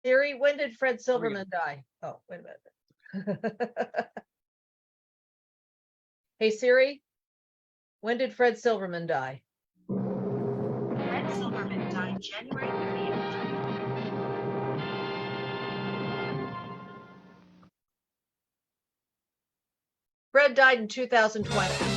Siri, when did Fred Silverman die? Oh, wait a minute. Hey, Siri, when did Fred Silverman die? Fred Silverman died January 30th. Fred died in 2020.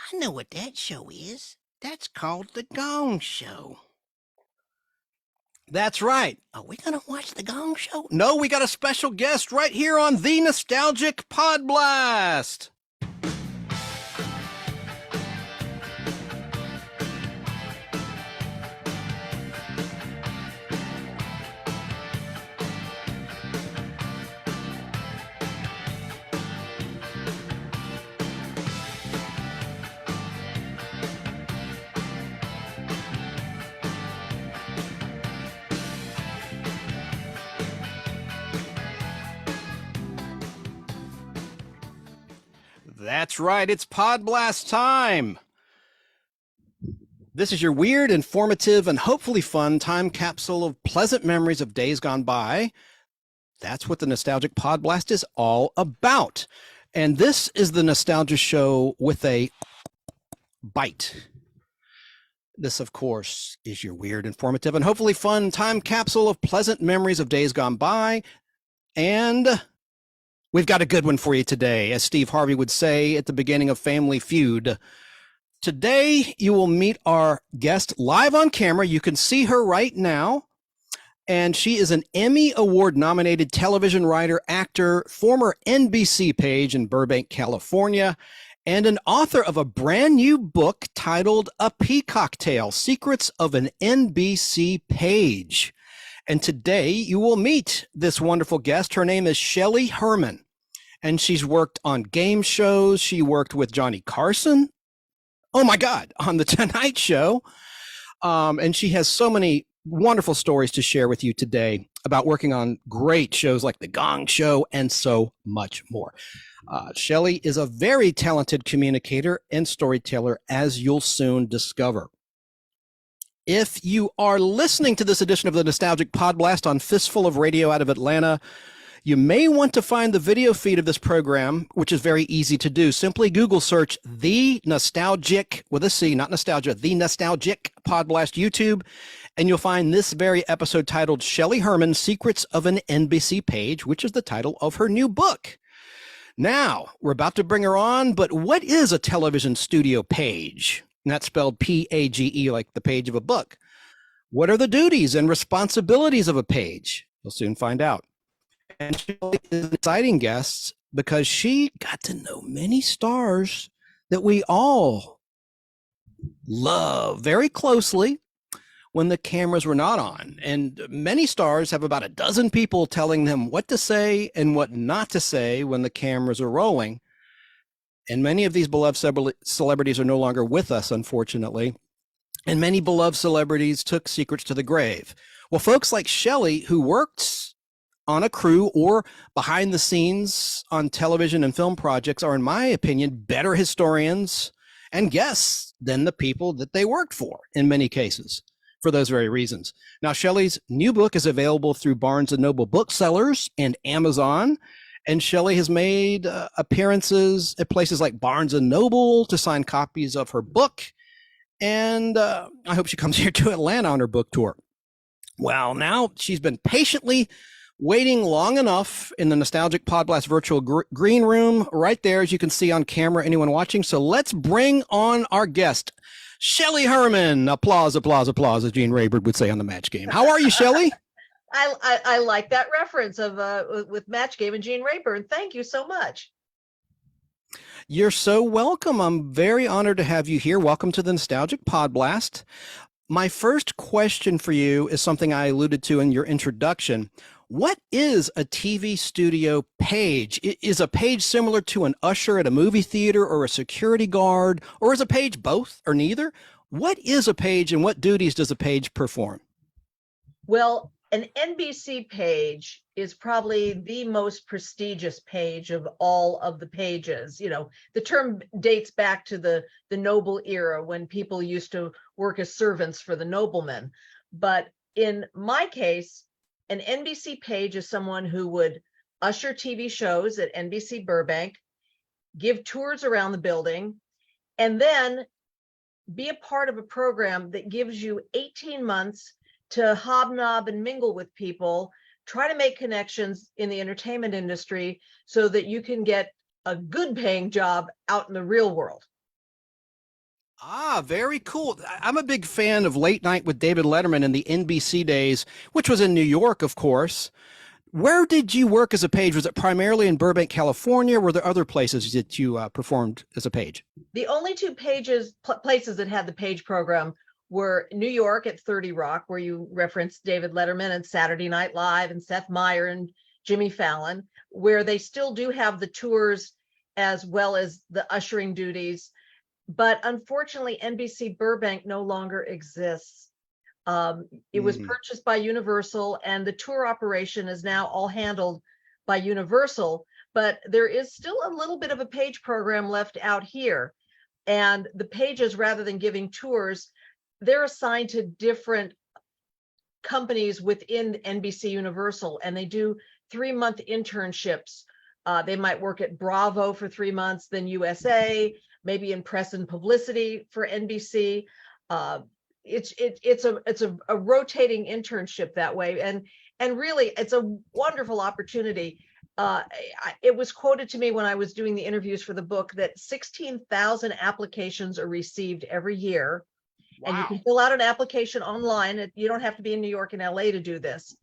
I know what that show is. That's called the Gong Show. That's right. Are we going to watch the Gong Show? No, we got a special guest right here on the Nostalgic Podblast. That's right, it's Podblast time. This is your weird, informative, and hopefully fun time capsule of pleasant memories of days gone by. That's what the Nostalgic Podblast is all about. And this is the Nostalgia Show with a bite. This, of course, is your weird, informative, and hopefully fun time capsule of pleasant memories of days gone by. And we've got a good one for you today, as Steve Harvey would say at the beginning of Family Feud. Today, you will meet our guest live on camera. You can see her right now. And she is an Emmy Award-nominated television writer, actor, former NBC Page in Burbank, California, and an author of a brand new book titled A Peacock Tale, Secrets of an NBC Page. And today you will meet this wonderful guest. Her name is Shelley Herman, and she's worked on game shows. She worked with Johnny Carson. Oh my God, on The Tonight Show. And she has so many wonderful stories to share with you today about working on great shows like The Gong Show and so much more. Shelley is a very talented communicator and storyteller, as you'll soon discover. If you are listening to this edition of the Nostalgic Podblast on Fistful of Radio out of Atlanta, you may want to find the video feed of this program, which is very easy to do. Simply Google search The Nostalgic, with a C, not nostalgia, The Nostalgic Podblast YouTube, and you'll find this very episode titled Shelley Herman, Secrets of an NBC Page, which is the title of her new book. Now, we're about to bring her on, but what is a television studio page? And that's spelled P-A-G-E, like the page of a book. What are the duties and responsibilities of a page? You'll soon find out. And Shelley is an exciting guest because she got to know many stars that we all love very closely when the cameras were not on. And many stars have about a dozen people telling them what to say and what not to say when the cameras are rolling. And many of these beloved celebrities are no longer with us, unfortunately. And many beloved celebrities took secrets to the grave. Well, folks like Shelley, who worked on a crew or behind the scenes on television and film projects, are, in my opinion, better historians and guests than the people that they worked for in many cases for those very reasons. Now, Shelley's new book is available through Barnes & Noble booksellers and Amazon. And Shelley has made appearances at places like Barnes & Noble to sign copies of her book. And I hope she comes here to Atlanta on her book tour. Well, now she's been patiently waiting long enough in the Nostalgic Podblast virtual green room right there, as you can see on camera, anyone watching. So let's bring on our guest, Shelley Herman. Applause, applause, applause, as Gene Rayburn would say on the Match Game. How are you, Shelley? I like that reference of with Match Game and Gene Rayburn. Thank you so much. You're so welcome. I'm very honored to have you here. Welcome to the Nostalgic Podblast. My first question for you is something I alluded to in your introduction. What is a TV studio page? Is a page similar to an usher at a movie theater or a security guard, or is a page both or neither? What is a page and what duties does a page perform? Well, an NBC page is probably the most prestigious page of all of the pages. You know, the term dates back to the noble era when people used to work as servants for the noblemen. But in my case, an NBC page is someone who would usher TV shows at NBC Burbank, give tours around the building, and then be a part of a program that gives you 18 months to hobnob and mingle with people, try to make connections in the entertainment industry so that you can get a good paying job out in the real world. Ah, very cool. I'm a big fan of Late Night with David Letterman in the NBC days, which was in New York, of course. Where did you work as a page? Was it primarily in Burbank, California? Were there other places that you performed as a page? The only two places that had the page program were New York at 30 Rock, where you referenced David Letterman and Saturday Night Live and Seth Meyer and Jimmy Fallon, where they still do have the tours as well as the ushering duties. But unfortunately, NBC Burbank no longer exists. It was purchased by Universal, and the tour operation is now all handled by Universal. But there is still a little bit of a page program left out here. And the pages, rather than giving tours, they're assigned to different companies within NBC Universal, and they do 3-month internships. They might work at Bravo for 3 months, then USA, maybe in press and publicity for NBC. It's a rotating internship that way, and really it's a wonderful opportunity. It was quoted to me when I was doing the interviews for the book that 16,000 applications are received every year. Wow. And you can fill out an application online. You don't have to be in New York and LA to do this.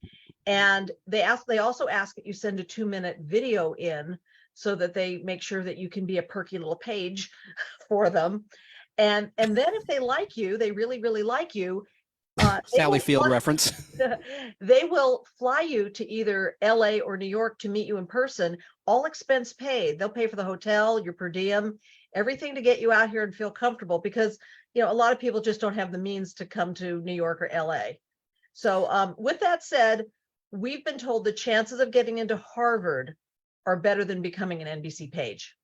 And they also ask that you send a 2-minute video in so that they make sure that you can be a perky little page for them. And then if they like you, they really, really like you. Sally Field reference. They will fly you to either LA or New York to meet you in person, all expense paid. They'll pay for the hotel, your per diem, everything to get you out here and feel comfortable, because a lot of people just don't have the means to come to New York or LA. So with that said, we've been told the chances of getting into Harvard are better than becoming an NBC page.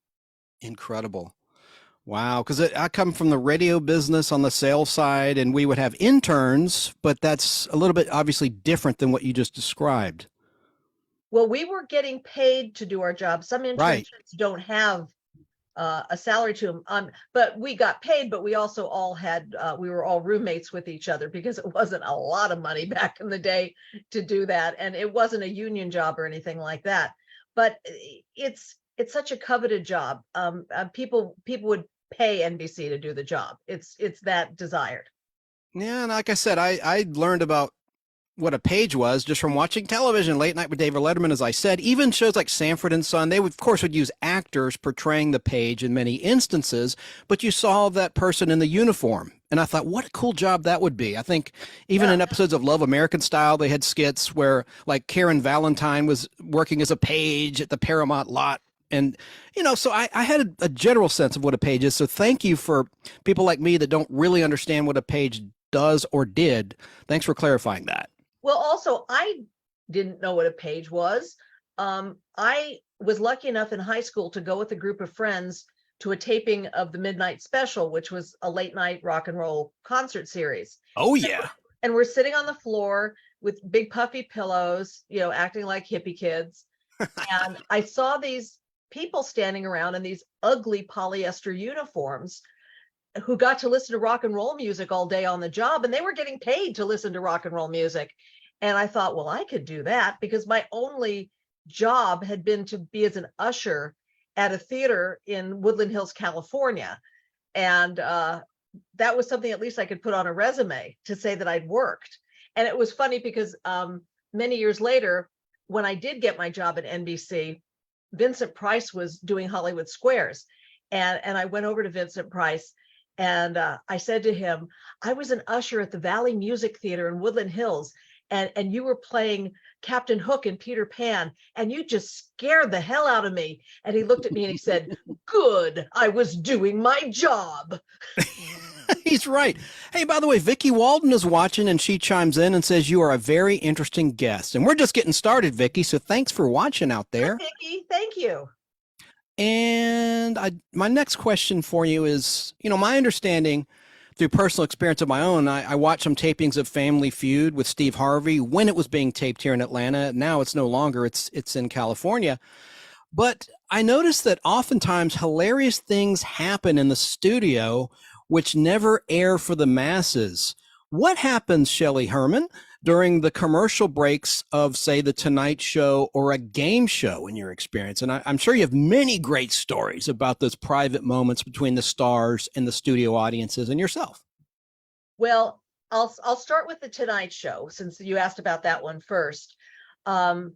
Incredible. Wow. Because I come from the radio business on the sales side, and we would have interns, but that's a little bit obviously different than what you just described. Well, we were getting paid to do our job. Some internships don't have a salary to them, but we got paid, but we also all had, we were all roommates with each other, because it wasn't a lot of money back in the day to do that. And it wasn't a union job or anything like that, but it's such a coveted job. People would pay NBC to do the job. It's that desired. Yeah. And like I said, I learned about what a page was just from watching television. Late Night with David Letterman, as I said. Even shows like Sanford and Son, they would, of course, would use actors portraying the page in many instances, but you saw that person in the uniform. And I thought, what a cool job that would be. I think even in episodes of Love American Style, they had skits where like Karen Valentine was working as a page at the Paramount lot. And, so I had a general sense of what a page is. So thank you for people like me that don't really understand what a page does or did. Thanks for clarifying that. Well, also, I didn't know what a page was. I was lucky enough in high school to go with a group of friends to a taping of the Midnight Special, which was a late night rock and roll concert series. Oh, yeah. And we're sitting on the floor with big puffy pillows, acting like hippie kids. And I saw these people standing around in these ugly polyester uniforms who got to listen to rock and roll music all day on the job, and they were getting paid to listen to rock and roll music. And I thought, well, I could do that, because my only job had been to be as an usher at a theater in Woodland Hills, California. And that was something at least I could put on a resume to say that I'd worked. And it was funny because many years later, when I did get my job at NBC, Vincent Price was doing Hollywood Squares. And I went over to Vincent Price and I said to him, I was an usher at the Valley Music Theater in Woodland Hills, and you were playing Captain Hook and Peter Pan, and you just scared the hell out of me. And he looked at me and he said, good, I was doing my job. He's right. Hey, by the way, Vicki Walden is watching, and she chimes in and says, you are a very interesting guest. And we're just getting started, Vicki, so thanks for watching out there. Hi, Vicki, thank you. And my next question for you is, my understanding through personal experience of my own, I watched some tapings of Family Feud with Steve Harvey when it was being taped here in Atlanta. Now it's no longer, it's in California. But I noticed that oftentimes hilarious things happen in the studio which never air for the masses. What happens, Shelley Herman, during the commercial breaks of, say, The Tonight Show or a game show in your experience? And I'm sure you have many great stories about those private moments between the stars and the studio audiences and yourself. Well, I'll start with The Tonight Show, since you asked about that one first. Johnny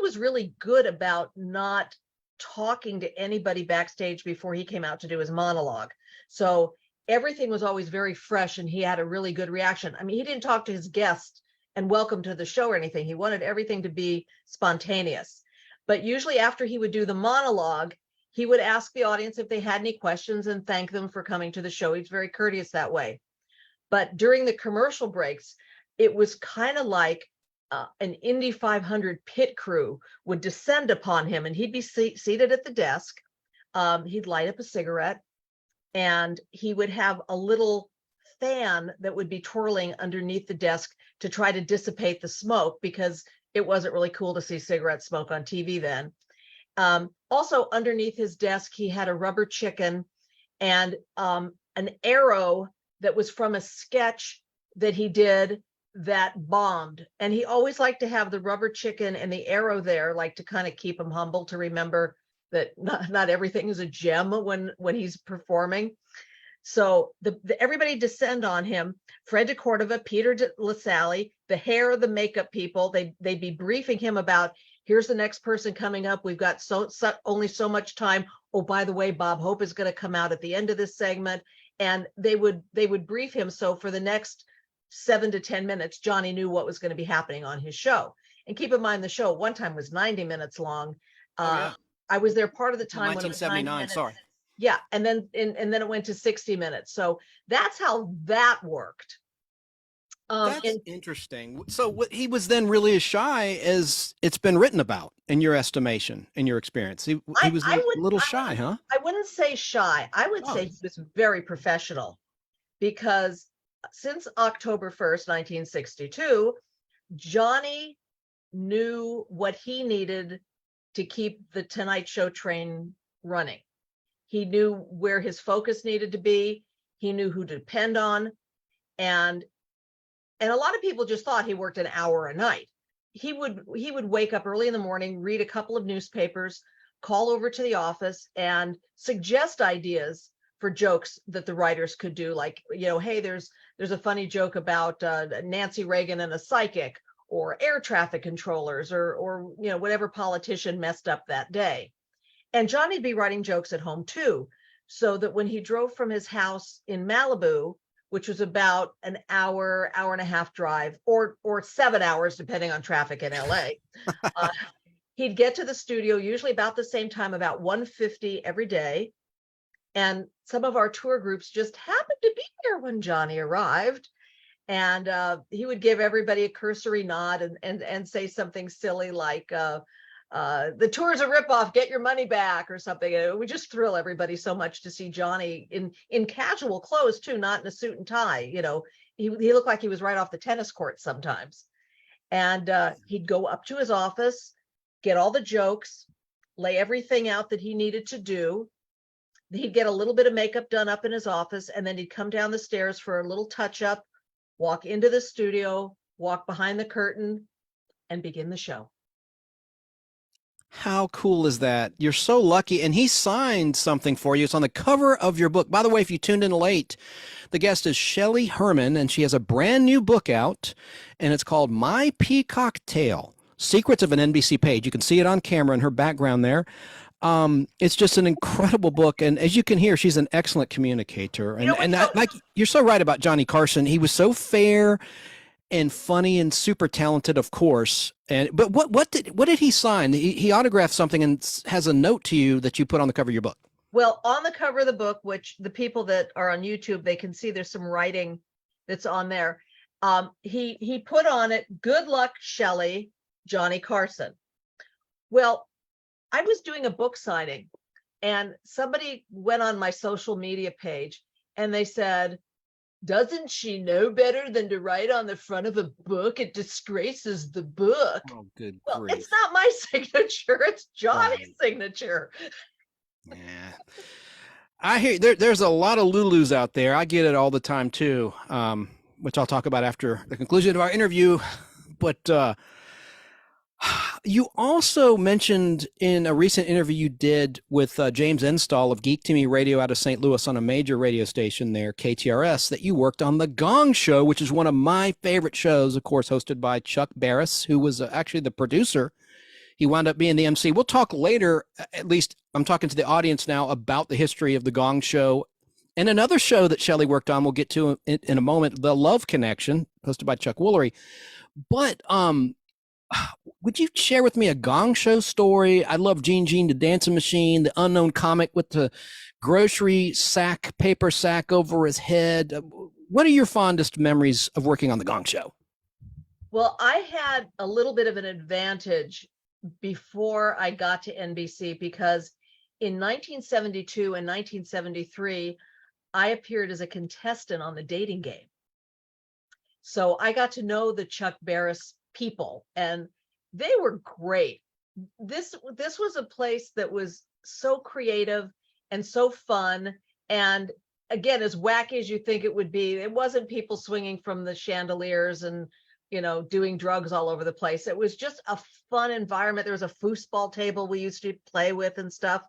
was really good about not talking to anybody backstage before he came out to do his monologue. So everything was always very fresh, and he had a really good reaction. I mean, he didn't talk to his guests and welcome to the show or anything. He wanted everything to be spontaneous. But usually after he would do the monologue, he would ask the audience if they had any questions and thank them for coming to the show. He's very courteous that way. But during the commercial breaks, it was kind of like an Indy 500 pit crew would descend upon him, and he'd be seated at the desk. He'd light up a cigarette, and he would have a little fan that would be twirling underneath the desk to try to dissipate the smoke, because it wasn't really cool to see cigarette smoke on TV then. Also underneath his desk, he had a rubber chicken and an arrow that was from a sketch that he did that bombed. And he always liked to have the rubber chicken and the arrow there, like to kind of keep him humble, to remember that not everything is a gem when he's performing. So everybody descend on him. Fred DeCordova, Peter LaSalle, the hair, the makeup people, they'd be briefing him about, here's the next person coming up. We've got only so much time. Oh, by the way, Bob Hope is going to come out at the end of this segment. And they would brief him. So for the next 7 to 10 minutes, Johnny knew what was going to be happening on his show. And keep in mind, the show one time was 90 minutes long. Yeah. I was there part of the time 1979, when it was 90 minutes. sorry. Yeah, and then it went to 60 minutes. So that's how that worked. That's interesting. So he was then really as shy as it's been written about, in your estimation, in your experience. He was a little shy, huh? I wouldn't say shy. I would say he was very professional, because since October 1st, 1962, Johnny knew what he needed to keep the Tonight Show train running. He knew where his focus needed to be. He knew who to depend on. And a lot of people just thought he worked an hour a night. He would wake up early in the morning, read a couple of newspapers, call over to the office and suggest ideas for jokes that the writers could do. Like, hey, there's a funny joke about Nancy Reagan and a psychic, or air traffic controllers, or whatever politician messed up that day. And Johnny'd be writing jokes at home too, so that when he drove from his house in Malibu, which was about an hour and a half drive, or 7 hours, depending on traffic in LA, he'd get to the studio usually about the same time, about 1:50 every day. And some of our tour groups just happened to be there when Johnny arrived. And he would give everybody a cursory nod and say something silly like, the tour's a ripoff, get your money back or something. And it would just thrill everybody so much to see Johnny in casual clothes too, not in a suit and tie. He looked like he was right off the tennis court sometimes. And he'd go up to his office, get all the jokes, lay everything out that he needed to do. He'd get a little bit of makeup done up in his office, and then he'd come down the stairs for a little touch up, walk into the studio, walk behind the curtain, and begin the show. How cool is that? You're so lucky. And he signed something for you. It's on the cover of your book. By the way, if you tuned in late, the guest is Shelley Herman, and she has a brand new book out, and it's called My Peacock Tale, Secrets of an NBC Page. You can see it on camera in her background there. It's just an incredible book. And as you can hear, she's an excellent communicator. And like, you're so right about Johnny Carson. He was so fair and funny and super talented, of course. But what did he sign? He autographed something and has a note to you that you put on the cover of your book. Well, on the cover of the book, which the people that are on YouTube, they can see there's some writing that's on there. He put on it, "Good luck, Shelley, Johnny Carson." Well, I was doing a book signing, and somebody went on my social media page and they said, "Doesn't she know better than to write on the front of a book? It disgraces the book." Oh, good well, grief. It's not my signature, it's Johnny's signature. Yeah. I hear there's a lot of Lulus out there. I get it all the time too, which I'll talk about after the conclusion of our interview. But you also mentioned in a recent interview you did with James Enstall of Geek to Me Radio out of St. Louis on a major radio station there, KTRS, that you worked on the Gong Show, which is one of my favorite shows, of course, hosted by Chuck Barris, who was actually the producer. He wound up being the MC. We'll talk later, at least I'm talking to the audience now, about the history of the Gong Show. And another show that Shelley worked on, we'll get to in a moment, The Love Connection, hosted by Chuck Woolery. But would you share with me a Gong Show story? I love Gene the Dancing Machine, the unknown comic with the grocery sack, paper sack over his head. What are your fondest memories of working on the Gong Show? Well, I had a little bit of an advantage before I got to NBC because in 1972 and 1973, I appeared as a contestant on the dating game. So I got to know the Chuck Barris people, and they were great. This was a place that was so creative and so fun, and again, as wacky as you think it would be. It wasn't people swinging from the chandeliers and doing drugs all over the place. It was just a fun environment. There was a foosball table we used to play with and stuff.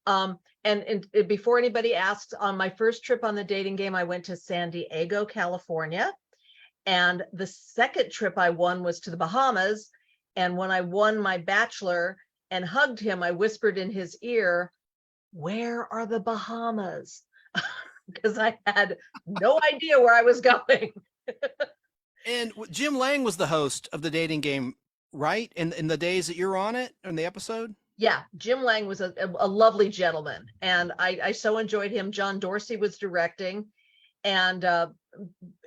And before anybody asks, on my first trip on the dating game, I went to San Diego, California. And the second trip I won was to the Bahamas. And when I won my bachelor and hugged him, I whispered in his ear, "Where are the Bahamas?" Because I had no idea where I was going. And Jim Lang was the host of the dating game, right? In the days that you're on it, in the episode? Yeah, Jim Lang was a lovely gentleman, and I so enjoyed him. John Dorsey was directing, and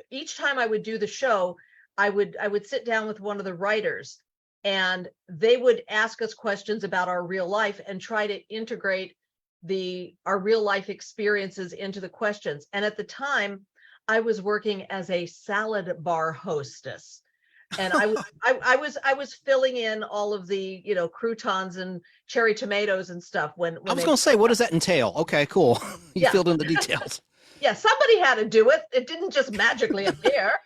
each time I would do the show, I would sit down with one of the writers, and they would ask us questions about our real life and try to integrate our real life experiences into the questions. And at the time, I was working as a salad bar hostess, and I was filling in all of the croutons and cherry tomatoes and stuff. When I was going to say, what does that entail? Okay, cool. You filled in the details. Yeah, somebody had to do it. It didn't just magically appear.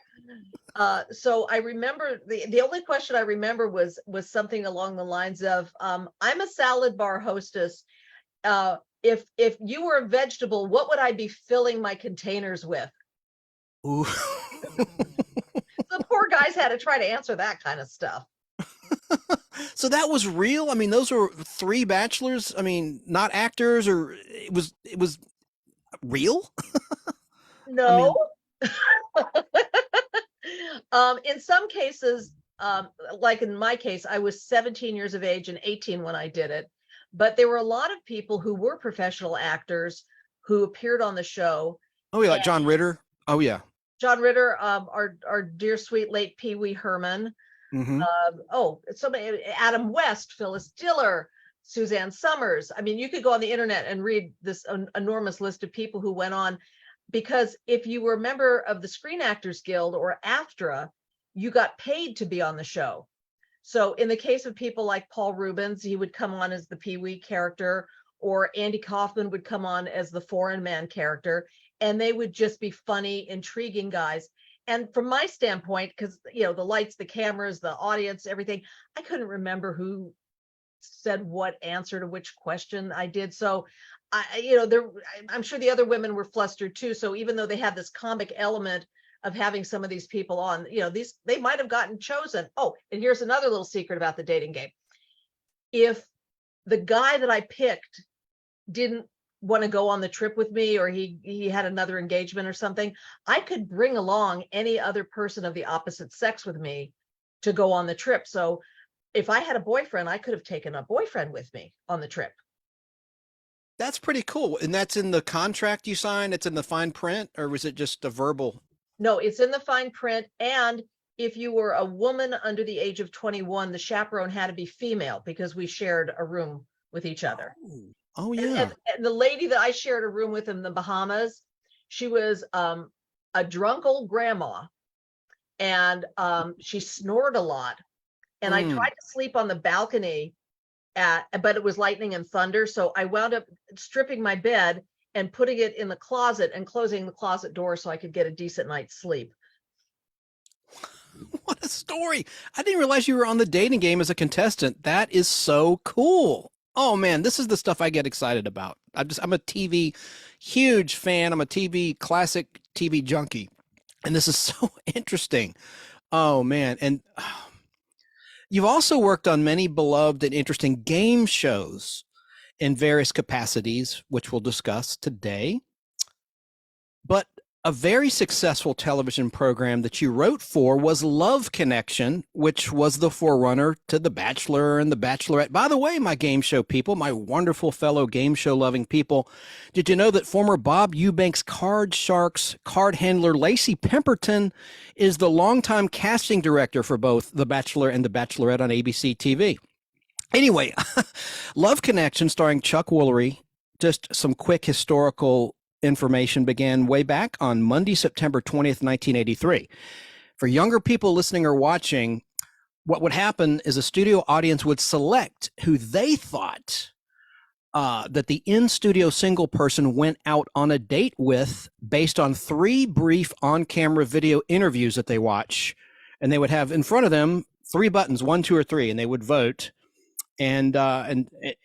So I remember the only question I remember was something along the lines of, "I'm a salad bar hostess. If you were a vegetable, what would I be filling my containers with?" Ooh. The poor guys had to try to answer that kind of stuff. So that was real? I mean, those were 3 bachelors? I mean, not actors, or it was real? No. In some cases, like in my case, I was 17 years of age and 18 when I did it. But there were a lot of people who were professional actors who appeared on the show. Oh, yeah, like John Ritter. Oh, yeah. John Ritter, our dear sweet late Pee Wee Herman. Mhm. Somebody, Adam West, Phyllis Diller, Suzanne Summers. I mean, you could go on the internet and read this enormous list of people who went on, because if you were a member of the Screen Actors Guild or AFTRA, you got paid to be on the show. So in the case of people like Paul Rubens, he would come on as the Pee-wee character, or Andy Kaufman would come on as the foreign man character, and they would just be funny, intriguing guys. And from my standpoint, because the lights, the cameras, the audience, everything, I couldn't remember who said what answer to which question I did. So I'm sure the other women were flustered too. So even though they had this comic element of having some of these people on, they might have gotten chosen. Oh, and here's another little secret about the dating game. If the guy that I picked didn't want to go on the trip with me, or he had another engagement or something, I could bring along any other person of the opposite sex with me to go on the trip. So if I had a boyfriend, I could have taken a boyfriend with me on the trip. That's pretty cool. And that's in the contract you signed? It's in the fine print, or was it just a verbal? No, it's in the fine print. And if you were a woman under the age of 21, the chaperone had to be female, because we shared a room with each other. Oh yeah. And the lady that I shared a room with in the Bahamas, she was a drunk old grandma, and she snored a lot. And I tried to sleep on the balcony, but it was lightning and thunder. So I wound up stripping my bed and putting it in the closet and closing the closet door so I could get a decent night's sleep. What a story. I didn't realize you were on the dating game as a contestant. That is so cool. Oh man, this is the stuff I get excited about. I'm a TV huge fan. I'm a classic TV junkie. And this is so interesting. Oh man. And you've also worked on many beloved and interesting game shows in various capacities, which we'll discuss today. But a very successful television program that you wrote for was Love Connection, which was the forerunner to The Bachelor and The Bachelorette. By the way, my game show people, my wonderful fellow game show loving people, did you know that former Bob Eubanks Card Sharks card handler Lacey Pemberton is the longtime casting director for both The Bachelor and The Bachelorette on ABC TV? Anyway, Love Connection, starring Chuck Woolery, just some quick historical information, began way back on Monday, September 20th, 1983. For younger people listening or watching, what would happen is a studio audience would select who they thought that the in-studio single person went out on a date with based on 3 brief on-camera video interviews that they watch. And they would have in front of them 3 buttons, 1, 2, or 3, and they would vote. And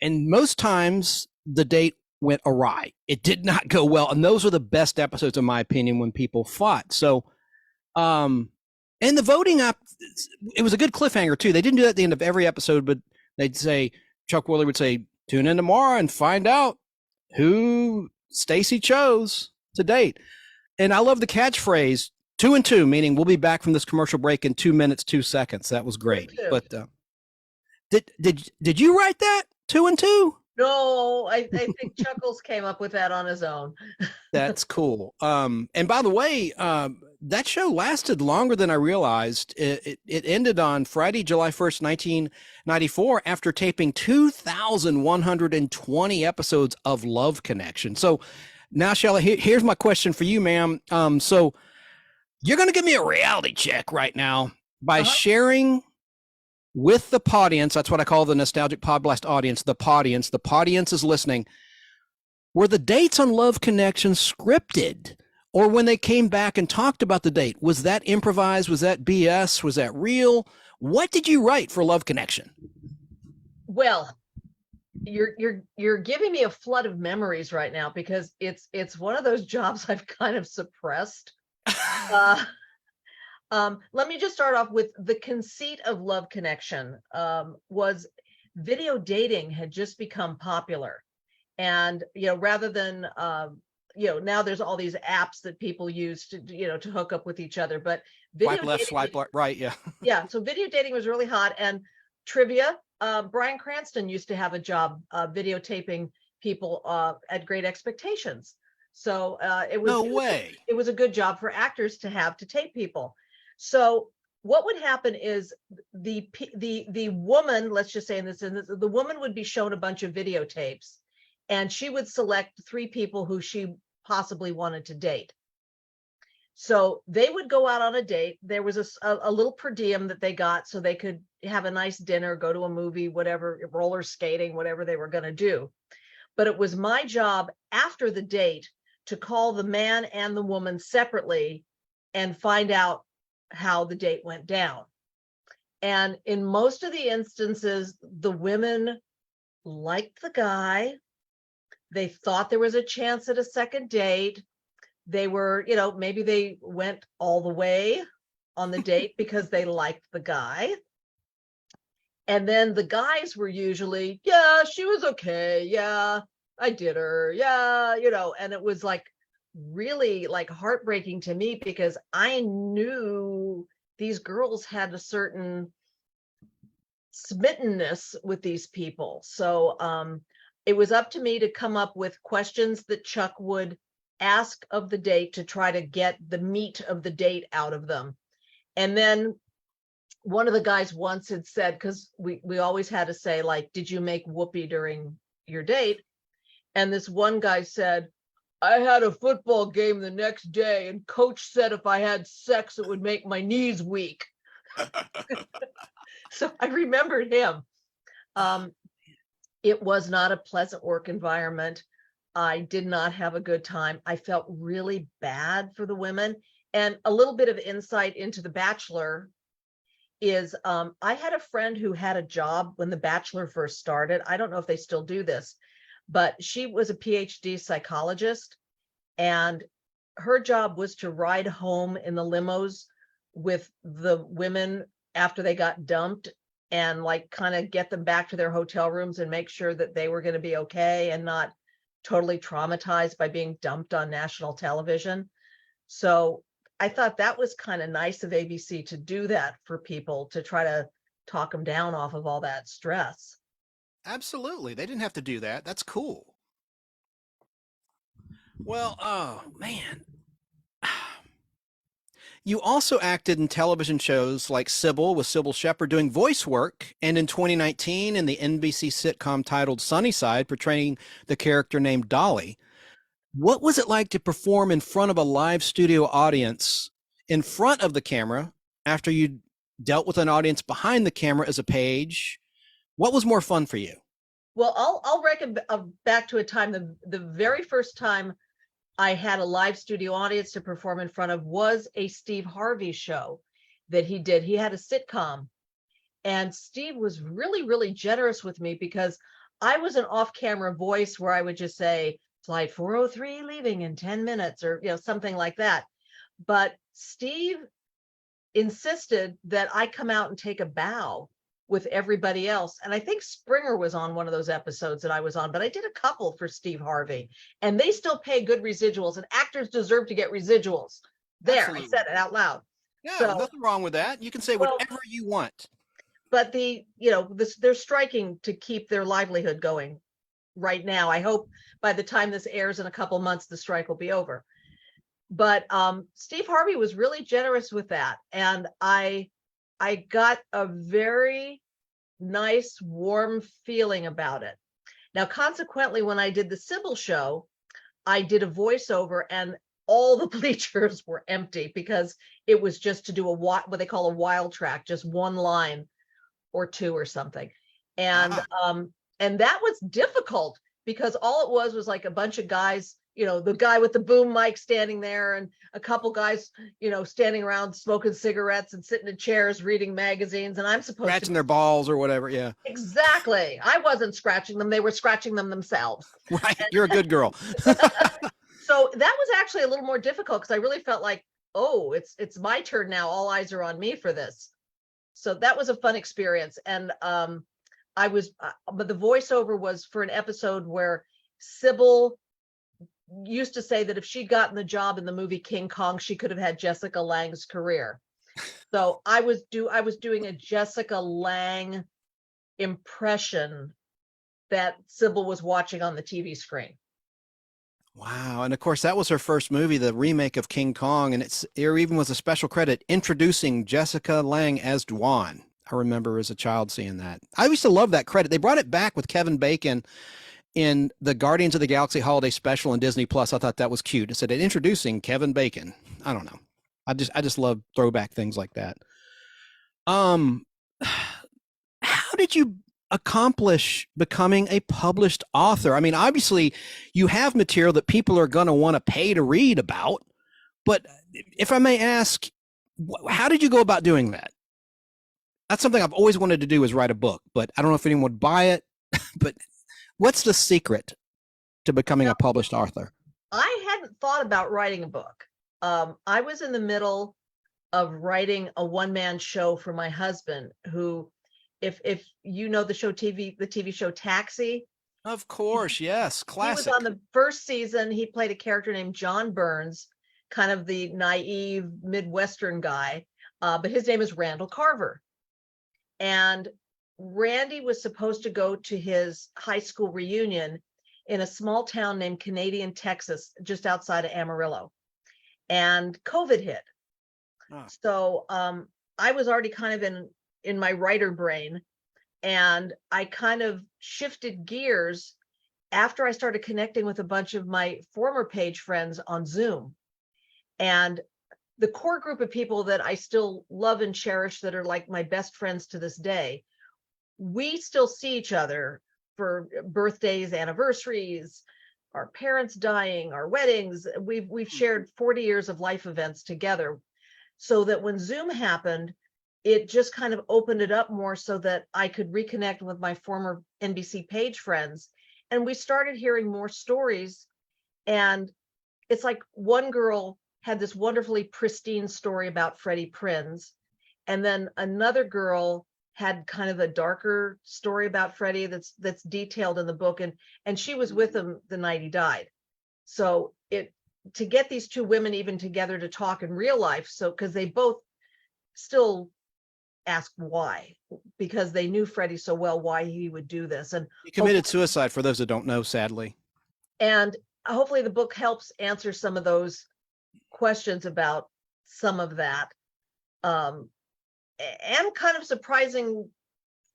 most times the date went awry. It did not go well. And those are the best episodes, in my opinion, when people fought. So, and the voting up, it was a good cliffhanger too. They didn't do that at the end of every episode, but they'd say, Chuck Woolery would say, tune in tomorrow and find out who Stacy chose to date. And I love the catchphrase 2 and 2, meaning we'll be back from this commercial break in 2 minutes, 2 seconds. That was great. But did you write that 2 and 2? No, I think Chuckles came up with that on his own. That's cool. And by the way, that show lasted longer than I realized. It ended on Friday, July 1st, 1994, after taping 2,120 episodes of Love Connection. So now, Shelley, here's my question for you, ma'am. So you're going to give me a reality check right now by sharing with the audience. That's what I call the Nostalgic Podblast audience. The audience is listening. Were the dates on Love Connection scripted, or when they came back and talked about the date, was that improvised? Was that BS? Was that real? What did you write for Love Connection? Well, you're giving me a flood of memories right now, because it's one of those jobs I've kind of suppressed. Let me just start off with the conceit of Love Connection. Was video dating had just become popular, and rather than now there's all these apps that people use to to hook up with each other, but video swipe left, swipe right, yeah. Yeah, so video dating was really hot. And trivia, Bryan Cranston used to have a job videotaping people at Great Expectations. So it was no way. It was a good job for actors to have to tape people. So what would happen is the woman, let's just say in this, the woman would be shown a bunch of videotapes, and she would select 3 people who she possibly wanted to date. So they would go out on a date. There was a little per diem that they got so they could have a nice dinner, go to a movie, whatever, roller skating, whatever they were going to do. But it was my job after the date to call the man and the woman separately and find out how the date went down. And in most of the instances, the women liked the guy. They thought there was a chance at a second date. They were, maybe they went all the way on the date because they liked the guy. And then the guys were usually, yeah, she was okay. Yeah, I did her. Yeah, and it was like really like heartbreaking to me because I knew these girls had a certain smittenness with these people. So it was up to me to come up with questions that Chuck would ask of the date to try to get the meat of the date out of them. And then one of the guys once had said, because we always had to say, like, did you make whoopee during your date? And this one guy said, I had a football game the next day and coach said if I had sex, it would make my knees weak. So I remembered him. It was not a pleasant work environment. I did not have a good time. I felt really bad for the women. And a little bit of insight into The Bachelor is I had a friend who had a job when The Bachelor first started. I don't know if they still do this, but she was a PhD psychologist, and her job was to ride home in the limos with the women after they got dumped and like kind of get them back to their hotel rooms and make sure that they were going to be okay and not totally traumatized by being dumped on national television. So I thought that was kind of nice of ABC to do that for people, to try to talk them down off of all that stress. Absolutely. They didn't have to do that. That's cool. Well, oh man. You also acted in television shows like Sybil with Sybil Shepherd doing voice work, and in 2019 in the NBC sitcom titled Sunnyside, portraying the character named Dolly. What was it like to perform in front of a live studio audience in front of the camera after you dealt with an audience behind the camera as a page? What was more fun for you? Well, I'll reckon back to a time, the very first time I had a live studio audience to perform in front of was a Steve Harvey show that he did. He had a sitcom, and Steve was really, really generous with me because I was an off-camera voice where I would just say, flight 403 leaving in 10 minutes, or something like that. But Steve insisted that I come out and take a bow with everybody else. And I think Springer was on one of those episodes that I was on, but I did a couple for Steve Harvey, and they still pay good residuals, and actors deserve to get residuals. There, absolutely. I said it out loud. Yeah, so, nothing wrong with that. You can say whatever you want. But they're striking to keep their livelihood going right now. I hope by the time this airs in a couple months, the strike will be over. But Steve Harvey was really generous with that. And I got a very nice, warm feeling about it. Now, consequently, when I did the Sybil show, I did a voiceover, and all the bleachers were empty because it was just to do what they call a wild track, just one line or two or something. And and that was difficult because all it was like a bunch of guys, the guy with the boom mic standing there, and a couple guys, standing around smoking cigarettes and sitting in chairs reading magazines, and I'm supposed to scratching their balls or whatever. Yeah, exactly. I wasn't scratching them; they were scratching them themselves. Right, you're a good girl. So that was actually a little more difficult because I really felt like, oh, it's my turn now. All eyes are on me for this. So that was a fun experience, and but the voiceover was for an episode where Sybil used to say that if she'd gotten the job in the movie King Kong, she could have had Jessica Lange's career. So I was doing a Jessica Lange impression that Sybil was watching on the TV screen. Wow. And of course, that was her first movie, the remake of King Kong. And there even was a special credit introducing Jessica Lange as Dwan. I remember as a child seeing that. I used to love that credit. They brought it back with Kevin Bacon in the Guardians of the Galaxy Holiday Special on Disney Plus. I thought that was cute. It said introducing Kevin Bacon. I don't know. I just love throwback things like that. How did you accomplish becoming a published author? I mean, obviously you have material that people are going to want to pay to read about, but if I may ask, how did you go about doing that? That's something I've always wanted to do, is write a book, but I don't know if anyone would buy it. But what's the secret to becoming a published author? I hadn't thought about writing a book. I was in the middle of writing a one-man show for my husband, who, if you know the TV show Taxi. Of course, yes, classic. He was on the first season. He played a character named John Burns, kind of the naive Midwestern guy, but his name is Randall Carver. And Randy was supposed to go to his high school reunion in a small town named Canadian, Texas, just outside of Amarillo. And COVID hit. Oh. So I was already kind of in my writer brain, and I kind of shifted gears after I started connecting with a bunch of my former Page friends on Zoom. And the core group of people that I still love and cherish, that are like my best friends to this day, we still see each other for birthdays, anniversaries, our parents dying, our weddings. We've shared 40 years of life events together, so that when Zoom happened, it just kind of opened it up more so that I could reconnect with my former NBC Page friends. And we started hearing more stories. And it's like one girl had this wonderfully pristine story about Freddie Prinze, and then another girl had kind of a darker story about Freddie that's detailed in the book, and she was with him the night he died. So to get these two women even together to talk in real life, so because they both still ask why, because they knew Freddie so well, why he would do this. And he committed suicide, for those that don't know, sadly. And hopefully the book helps answer some of those questions about some of that. And kind of surprising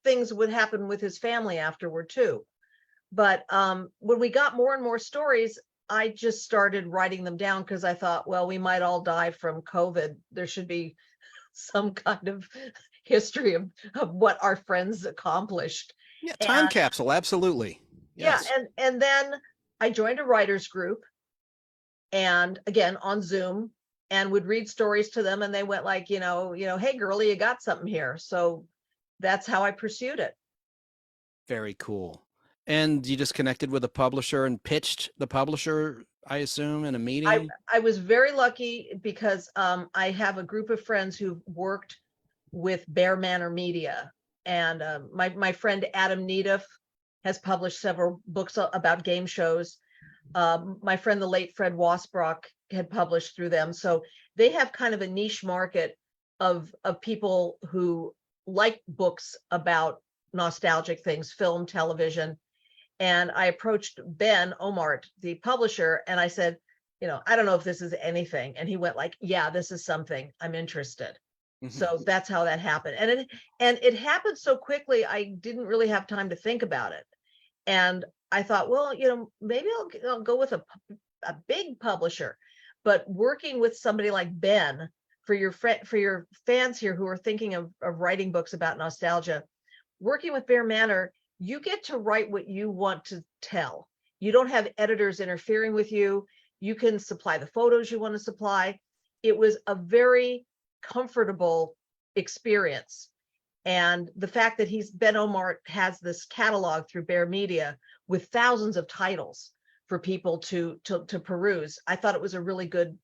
things would happen with his family afterward too. But when we got more and more stories, I just started writing them down, because I thought, well, we might all die from COVID. There should be some kind of history of what our friends accomplished. Yeah, time capsule, absolutely. Yes. Yeah, and then I joined a writers group, and again on Zoom, and would read stories to them, and they went like, hey girlie, you got something here. So that's how I pursued it. Very cool. And you just connected with a publisher and pitched the publisher, I assume, in a meeting? I was very lucky, because I have a group of friends who've worked with Bear Manor Media, and my friend Adam Needif has published several books about game shows. My friend, the late Fred Wasbrock, had published through them. So they have kind of a niche market of people who like books about nostalgic things, film, television. And I approached Ben Omart, the publisher, and I said, I don't know if this is anything. And he went like, yeah, this is something. I'm interested. Mm-hmm. So that's how that happened. And it happened so quickly, I didn't really have time to think about it. And I thought, well, maybe I'll go with a big publisher. But working with somebody like Ben, for your fans here who are thinking of writing books about nostalgia, working with Bear Manor, you get to write what you want to tell. You don't have editors interfering with you. You can supply the photos you want to supply. It was a very comfortable experience. And the fact that Ben Omart has this catalog through Bear Media with thousands of titles for people to peruse, I thought it was a really good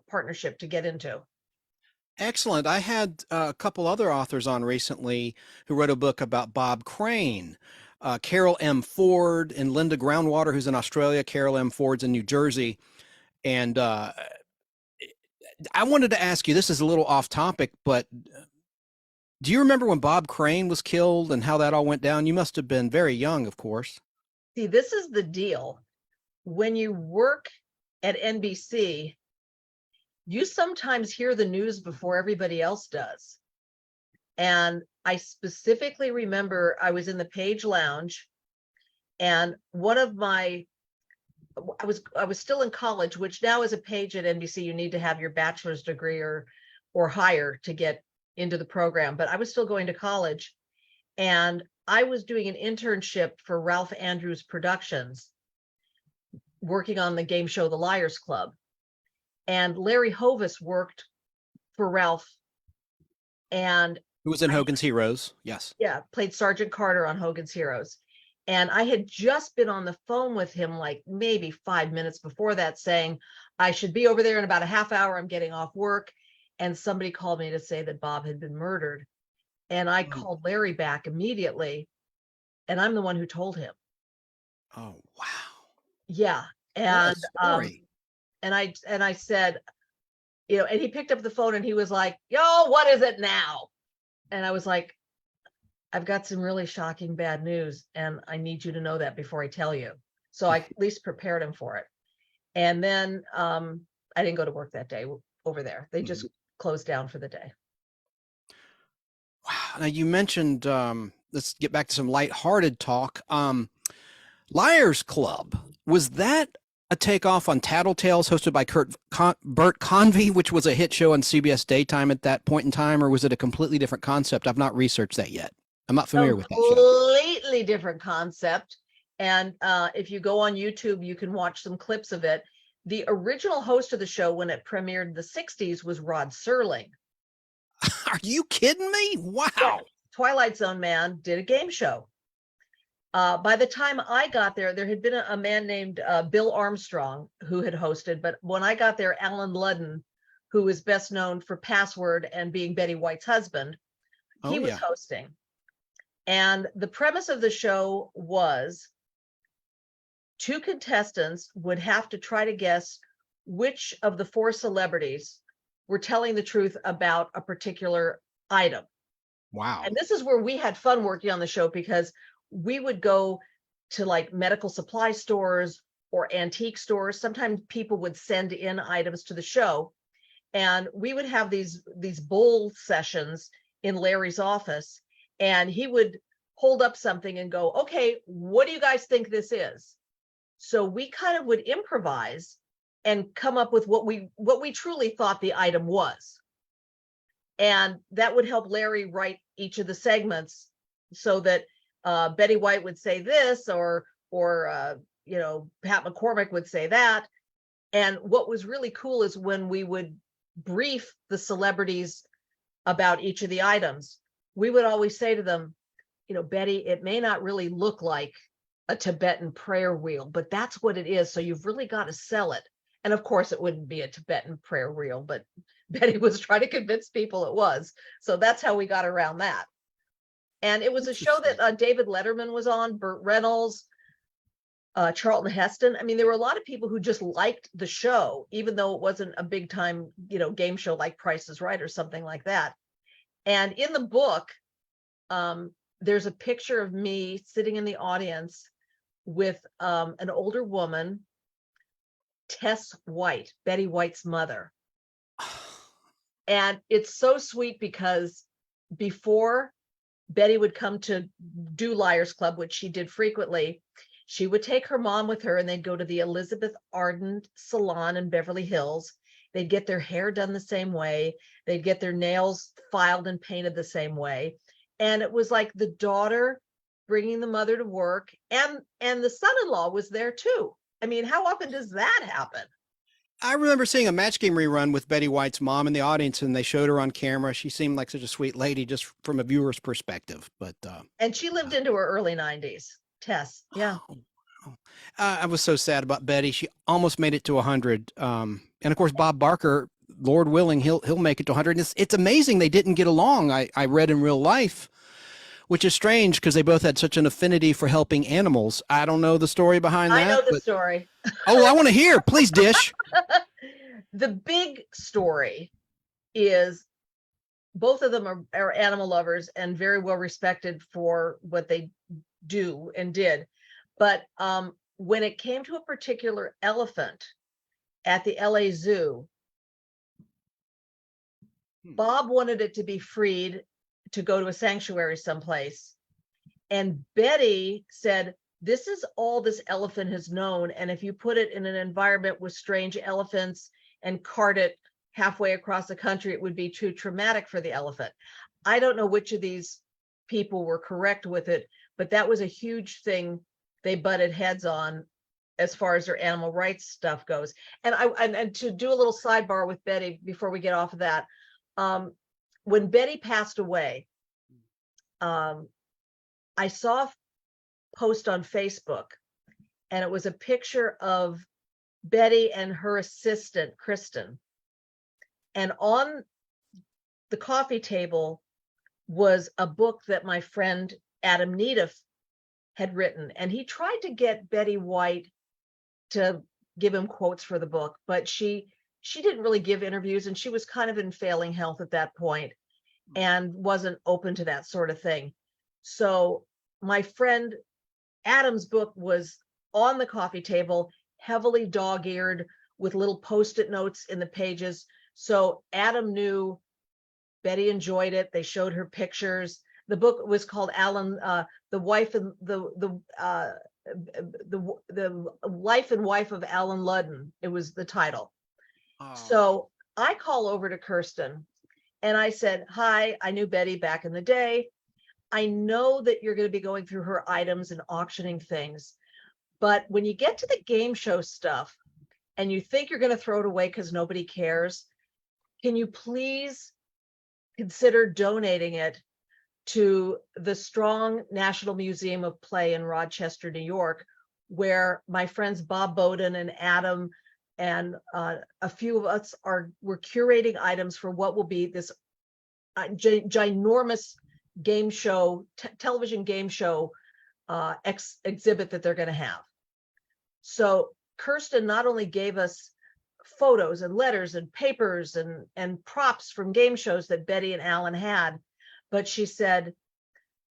partnership to get into. Excellent. I had a couple other authors on recently who wrote a book about Bob Crane, Carol M. Ford, and Linda Groundwater, who's in Australia. Carol M. Ford's in New Jersey. And I wanted to ask you, this is a little off topic, but do you remember when Bob Crane was killed and how that all went down? You must have been very young, of course. See, this is the deal. when you work at NBC, you sometimes hear the news before everybody else does. And I specifically remember I was in the Page Lounge, and one of my, I was still in college, which now as a page at NBC, you need to have your bachelor's degree or higher to get into the program. But I was still going to college, and I was doing an internship for Ralph Andrews Productions, working on the game show The Liars Club. And Larry Hovis worked for Ralph, and Who was in Hogan's Heroes? Yes. yeah, played Sergeant Carter on Hogan's Heroes. And I had just been on the phone with him like maybe 5 minutes before that, saying I should be over there in about a half hour. I'm getting off work. And somebody called me to say that Bob had been murdered. And I called Larry back immediately. And I'm the one who told him. Oh, wow. Yeah. What And a story. and I said, you know, and he picked up the phone and he was like, yo, what is it now? And I was like, I've got some really shocking bad news, and I need you to know that before I tell you. So I at least prepared him for it. And then I didn't go to work that day over there. They just closed down for the day. Wow. Now you mentioned, let's get back to some lighthearted talk. Liars Club, was that a takeoff on Tattletales hosted by Bert Convy, which was a hit show on CBS Daytime at that point in time, or was it a completely different concept? I've not researched that yet. I'm not familiar with that show. Completely different concept. And if you go on YouTube, you can watch some clips of it. The original host of the show when it premiered in the 60s was Rod Serling. Are you kidding me? Wow. Yeah. Twilight Zone man did a game show. By the time I got there, there had been a man named Bill Armstrong who had hosted. But when I got there, Alan Ludden, who is best known for Password and being Betty White's husband, he was hosting. And the premise of the show was 2 contestants would have to try to guess which of the 4 celebrities were telling the truth about a particular item. Wow. And this is where we had fun working on the show, because we would go to like medical supply stores or antique stores. Sometimes people would send in items to the show, and we would have these bull sessions in Larry's office, and he would hold up something and go, okay, what do you guys think this is? So we kind of would improvise and come up with what we truly thought the item was. And that would help Larry write each of the segments so that Betty White would say this, or you know, Pat McCormick would say that. And what was really cool is when we would brief the celebrities about each of the items, we would always say to them, you know, Betty, it may not really look like a Tibetan prayer wheel, but that's what it is. So you've really got to sell it. And of course, it wouldn't be a Tibetan prayer wheel, but Betty was trying to convince people it was. So that's how we got around that. And it was a show that David Letterman was on, Burt Reynolds, Charlton Heston. I mean, there were a lot of people who just liked the show, even though it wasn't a big time, you know, game show like Price is Right or something like that. And in the book, there's a picture of me sitting in the audience with an older woman, Tess White, Betty White's mother. And it's so sweet because before Betty would come to do Liars Club, which she did frequently, she would take her mom with her, and they'd go to the Elizabeth Arden Salon in Beverly Hills. They'd get their hair done the same way. They'd get their nails filed and painted the same way. And it was like the daughter bringing the mother to work, and the son-in-law was there too. I mean, how often does that happen? I remember seeing a Match Game rerun with Betty White's mom in the audience, and they showed her on camera. She seemed like such a sweet lady, just from a viewer's perspective. But and she lived into her early 90s. Tess, yeah. I was so sad about Betty. She almost made it to 100. And of course, Bob Barker, Lord willing, he'll make it to 100. And it's amazing they didn't get along. I read in real life, which is strange because they both had such an affinity for helping animals. I don't know the story behind that. I know the story. Oh, I want to hear. Please dish. The big story is both of them are animal lovers and very well respected for what they do and did. But when it came to a particular elephant at the LA Zoo, Bob wanted it to be freed to go to a sanctuary someplace. And Betty said, this is all this elephant has known. And if you put it in an environment with strange elephants and cart it halfway across the country, it would be too traumatic for the elephant. I don't know which of these people were correct with it, but that was a huge thing they butted heads on as far as their animal rights stuff goes. And to do a little sidebar with Betty before we get off of that, when Betty passed away, I saw a post on Facebook, and it was a picture of Betty and her assistant, Kristen. And on the coffee table was a book that my friend Adam Needif had written. And he tried to get Betty White to give him quotes for the book, but she didn't really give interviews, and she was kind of in failing health at that point and wasn't open to that sort of thing. So my friend Adam's book was on the coffee table, heavily dog-eared with little Post-it notes in the pages. So Adam knew Betty enjoyed it. They showed her pictures. The book was called Alan, the wife and the life and wife of Alan Ludden. It was the title. Oh. So I call over to Kirsten and I said, hi, I knew Betty back in the day. I know that you're going to be going through her items and auctioning things, but when you get to the game show stuff and you think you're going to throw it away because nobody cares, can you please consider donating it to the Strong National Museum of Play in Rochester, New York, where my friends Bob Bowden and Adam and a few of us we're curating items for what will be this ginormous game show, television game show exhibit that they're going to have. So Kirsten not only gave us photos and letters and papers and props from game shows that Betty and Alan had, but she said,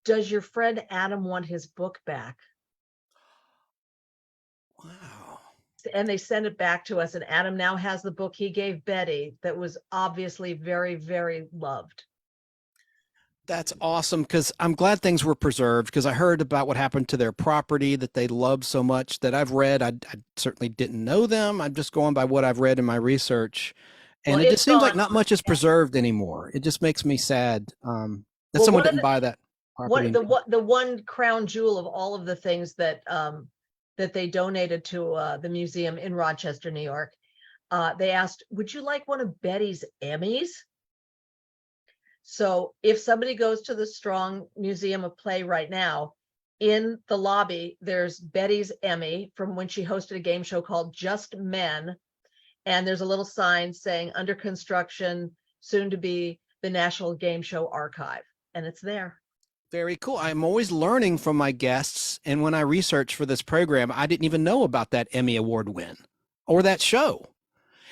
does your friend Adam want his book back? Wow. And they sent it back to us, and Adam now has the book he gave Betty that was obviously very, very loved. That's awesome, because I'm glad things were preserved, because I heard about what happened to their property that they loved so much that I've read. I certainly didn't know them. I'm just going by what I've read in my research. And it just seems like not much is preserved anymore. It just makes me sad that someone didn't buy that property. The one crown jewel of all of the things that that they donated to the museum in Rochester, New York, they asked, would you like one of Betty's Emmys? So if somebody goes to the Strong Museum of Play right now, in the lobby, there's Betty's Emmy from when she hosted a game show called Just Men. And there's a little sign saying under construction, soon to be the National Game Show Archive. And it's there. Very cool. I'm always learning from my guests. And when I researched for this program, I didn't even know about that Emmy Award win or that show.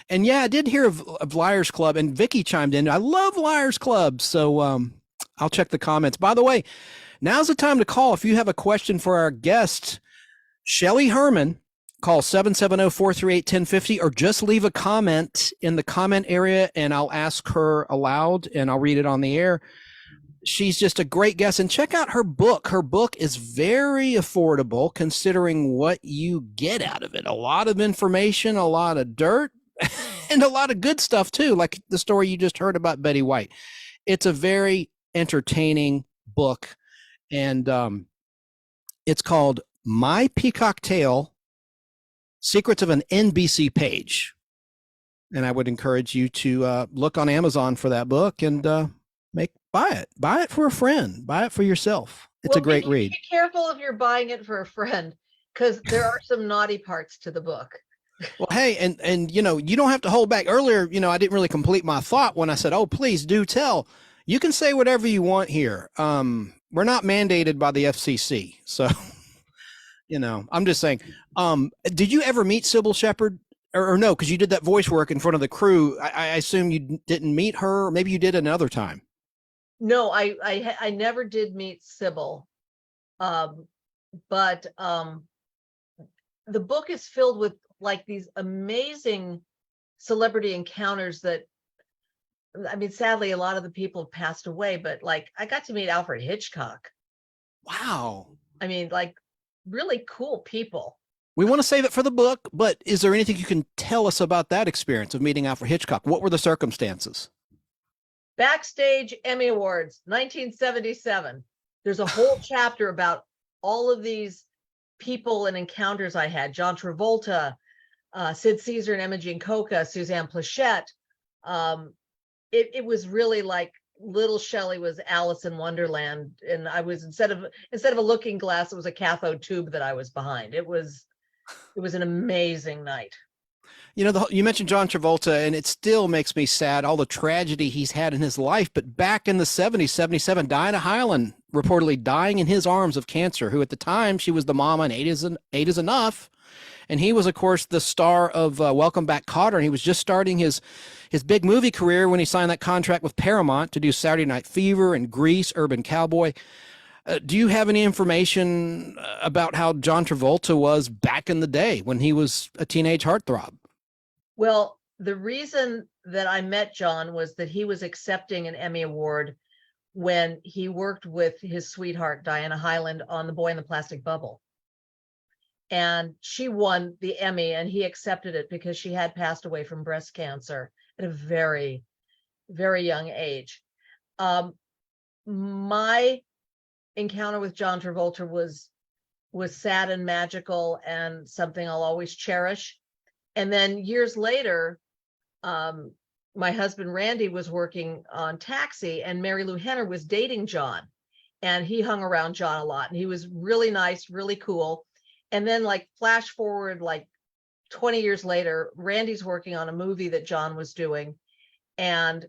And yeah, I did hear of Liars Club, and Vicky chimed in. I love Liars Club. So I'll check the comments. By the way, now's the time to call. If you have a question for our guest, Shelley Herman, call 770-438-1050, or just leave a comment in the comment area and I'll ask her aloud and I'll read it on the air. She's just a great guest, and check out her book. Her book is very affordable considering what you get out of it. A lot of information, a lot of dirt, and a lot of good stuff too, like the story you just heard about Betty White. It's a very entertaining book, and it's called My Peacock Tale, Secrets of an NBC Page. And I would encourage you to look on Amazon for that book and buy it for a friend, buy it for yourself. It's a great read. Be careful if you're buying it for a friend, because there are some naughty parts to the book. Well, hey, and you don't have to hold back. Earlier, I didn't really complete my thought when I said, oh, please do tell. You can say whatever you want here. We're not mandated by the FCC. So, I'm just saying, did you ever meet Sybil Shepherd or no? Because you did that voice work in front of the crew. I assume you didn't meet her. Or maybe you did another time. No, I never did meet Sybil. But the book is filled with like these amazing celebrity encounters that, I mean, sadly, a lot of the people have passed away, but like I got to meet Alfred Hitchcock. Wow. I mean, like really cool people. We want to save it for the book, but is there anything you can tell us about that experience of meeting Alfred Hitchcock? What were the circumstances? Backstage Emmy Awards, 1977. There's a whole chapter about all of these people and encounters I had. John Travolta, Sid Caesar and Imogene Coca, Suzanne Plachette. It was really like little Shelley was Alice in Wonderland, and I was instead of a looking glass, it was a cathode tube that I was behind. It was an amazing night. You know, you mentioned John Travolta, and it still makes me sad, all the tragedy he's had in his life. But back in the 70s, 77, Diana Hyland reportedly dying in his arms of cancer, who at the time, she was the mama in Eight is Enough. And he was, of course, the star of Welcome Back, Kotter. And he was just starting his big movie career when he signed that contract with Paramount to do Saturday Night Fever and Grease, Urban Cowboy. Do you have any information about how John Travolta was back in the day when he was a teenage heartthrob? Well, the reason that I met John was that he was accepting an Emmy Award when he worked with his sweetheart, Diana Hyland, on The Boy in the Plastic Bubble. And she won the Emmy, and he accepted it because she had passed away from breast cancer at a very, very young age. My encounter with John Travolta was sad and magical and something I'll always cherish. And then years later, my husband Randy was working on Taxi, and Mary Lou Henner was dating John, and he hung around John a lot, and he was really nice, really cool. And then like flash forward like 20 years later, Randy's working on a movie that John was doing, and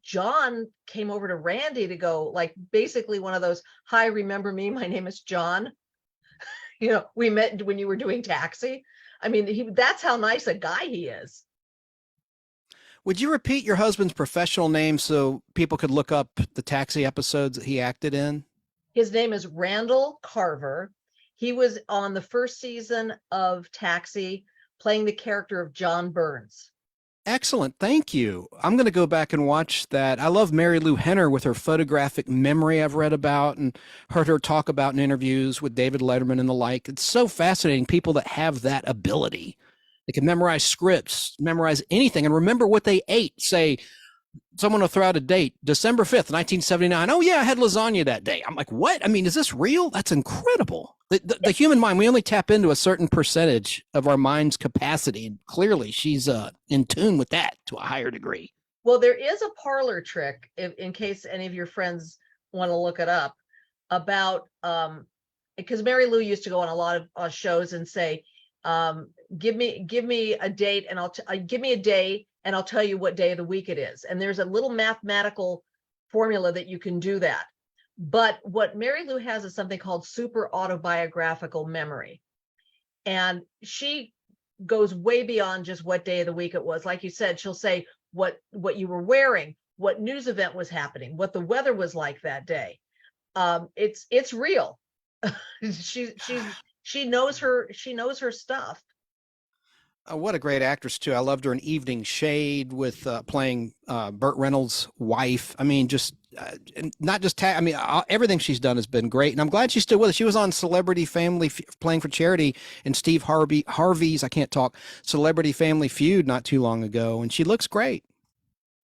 John came over to Randy to go, like, basically one of those, hi, remember me, my name is John. You know, we met when you were doing Taxi. I mean, that's how nice a guy he is. Would you repeat your husband's professional name so people could look up the Taxi episodes that he acted in? His name is Randall Carver. He was on the first season of Taxi playing the character of John Burns. Excellent. Thank you. I'm going to go back and watch that. I love Mary Lou Henner with her photographic memory I've read about and heard her talk about in interviews with David Letterman and the like. It's so fascinating, people that have that ability. They can memorize scripts, memorize anything, and remember what they ate. Say, someone will throw out a date, December 5th, 1979. Oh, yeah, I had lasagna that day. I'm like, what? I mean, is this real? That's incredible. The human mind, we only tap into a certain percentage of our mind's capacity. And clearly she's in tune with that to a higher degree. Well, there is a parlor trick, in case any of your friends want to look it up, about, because Mary Lou used to go on a lot of shows and say, give me a date and give me a day and I'll tell you what day of the week it is. And there's a little mathematical formula that you can do that. But what Mary Lou has is something called super autobiographical memory. And she goes way beyond just what day of the week it was. Like you said, she'll say what you were wearing, what news event was happening, what the weather was like that day. It's real. She knows her stuff. What a great actress too. I loved her in Evening Shade with playing Burt Reynolds' wife. I mean, just not just everything she's done has been great, and I'm glad she's still with us. She was on Celebrity Family playing for charity in Steve Harvey's Celebrity Family Feud not too long ago, and she looks great.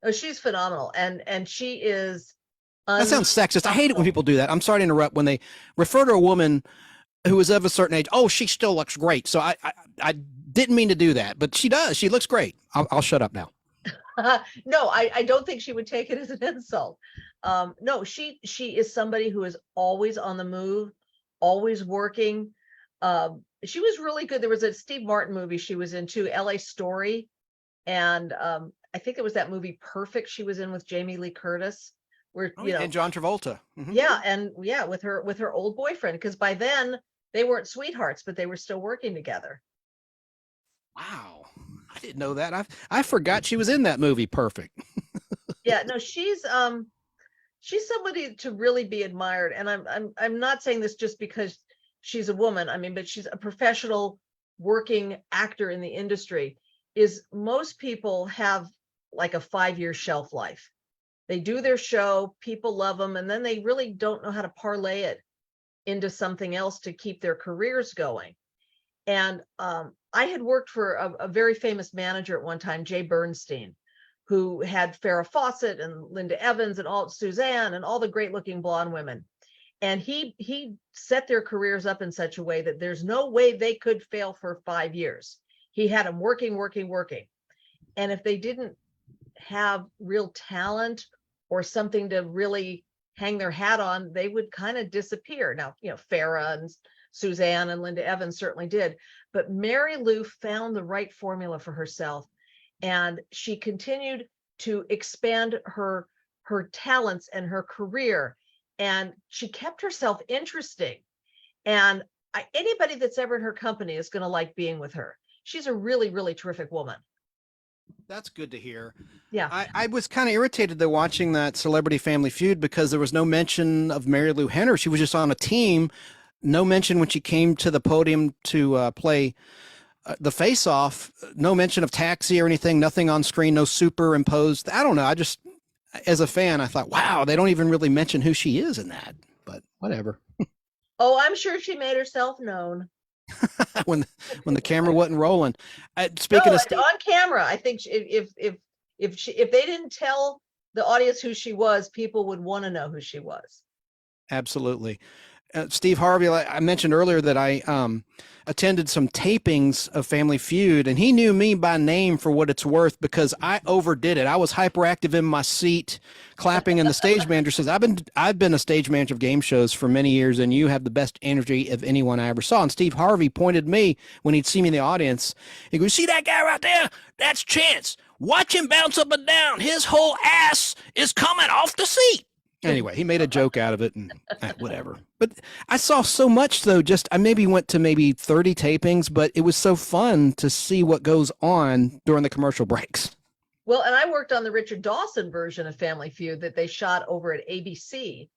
Oh, she's phenomenal, and she is. That sounds sexist. I hate it when people do that. I'm sorry to interrupt. When they refer to a woman who is of a certain age, oh, she still looks great. So I didn't mean to do that, but she does. She looks great. I'll shut up now. No, I don't think she would take it as an insult. No, she is somebody who is always on the move, always working. She was really good. There was a Steve Martin movie she was in too, LA Story. And I think it was that movie Perfect she was in with Jamie Lee Curtis. Where, and John Travolta. Mm-hmm. Yeah, with her old boyfriend, because by then they weren't sweethearts, but they were still working together. Wow, I didn't know that. I forgot she was in that movie Perfect. Yeah, no, she's somebody to really be admired, and I'm not saying this just because she's a woman, I mean, but she's a professional working actor in the industry, is most people have like a 5-year shelf life. They do their show, people love them, and then they really don't know how to parlay it into something else to keep their careers going. And I had worked for a very famous manager at one time, Jay Bernstein, who had Farrah Fawcett and Linda Evans and Suzanne and all the great looking blonde women. And he set their careers up in such a way that there's no way they could fail for 5 years. He had them working. And if they didn't have real talent or something to really hang their hat on, they would kind of disappear. Now, Farrah and Suzanne and Linda Evans certainly did, but Mary Lou found the right formula for herself, and she continued to expand her talents and her career, and she kept herself interesting. And anybody that's ever in her company is going to like being with her. She's a really, really terrific woman. That's good to hear. Yeah. I was kind of irritated though watching that Celebrity Family Feud because there was no mention of Mary Lou Henner. She was just on a team. No mention when she came to the podium to play the face-off. No mention of Taxi or anything. Nothing on screen. No superimposed. I don't know. I just, as a fan, I thought, wow, they don't even really mention who she is in that. But whatever. Oh, I'm sure she made herself known. when the camera wasn't rolling. Speaking of on camera, I think if they didn't tell the audience who she was, people would want to know who she was. Absolutely. Steve Harvey, I mentioned earlier that I attended some tapings of Family Feud, and he knew me by name for what it's worth because I overdid it. I was hyperactive in my seat, clapping, and the stage manager says, I've been a stage manager of game shows for many years, and you have the best energy of anyone I ever saw. And Steve Harvey pointed me when he'd see me in the audience. He goes, see that guy right there? That's Chance. Watch him bounce up and down. His whole ass is coming off the seat. Anyway, he made a joke out of it and whatever. But I saw so much, though. I maybe went to maybe 30 tapings, but it was so fun to see what goes on during the commercial breaks. Well, and I worked on the Richard Dawson version of Family Feud that they shot over at ABC.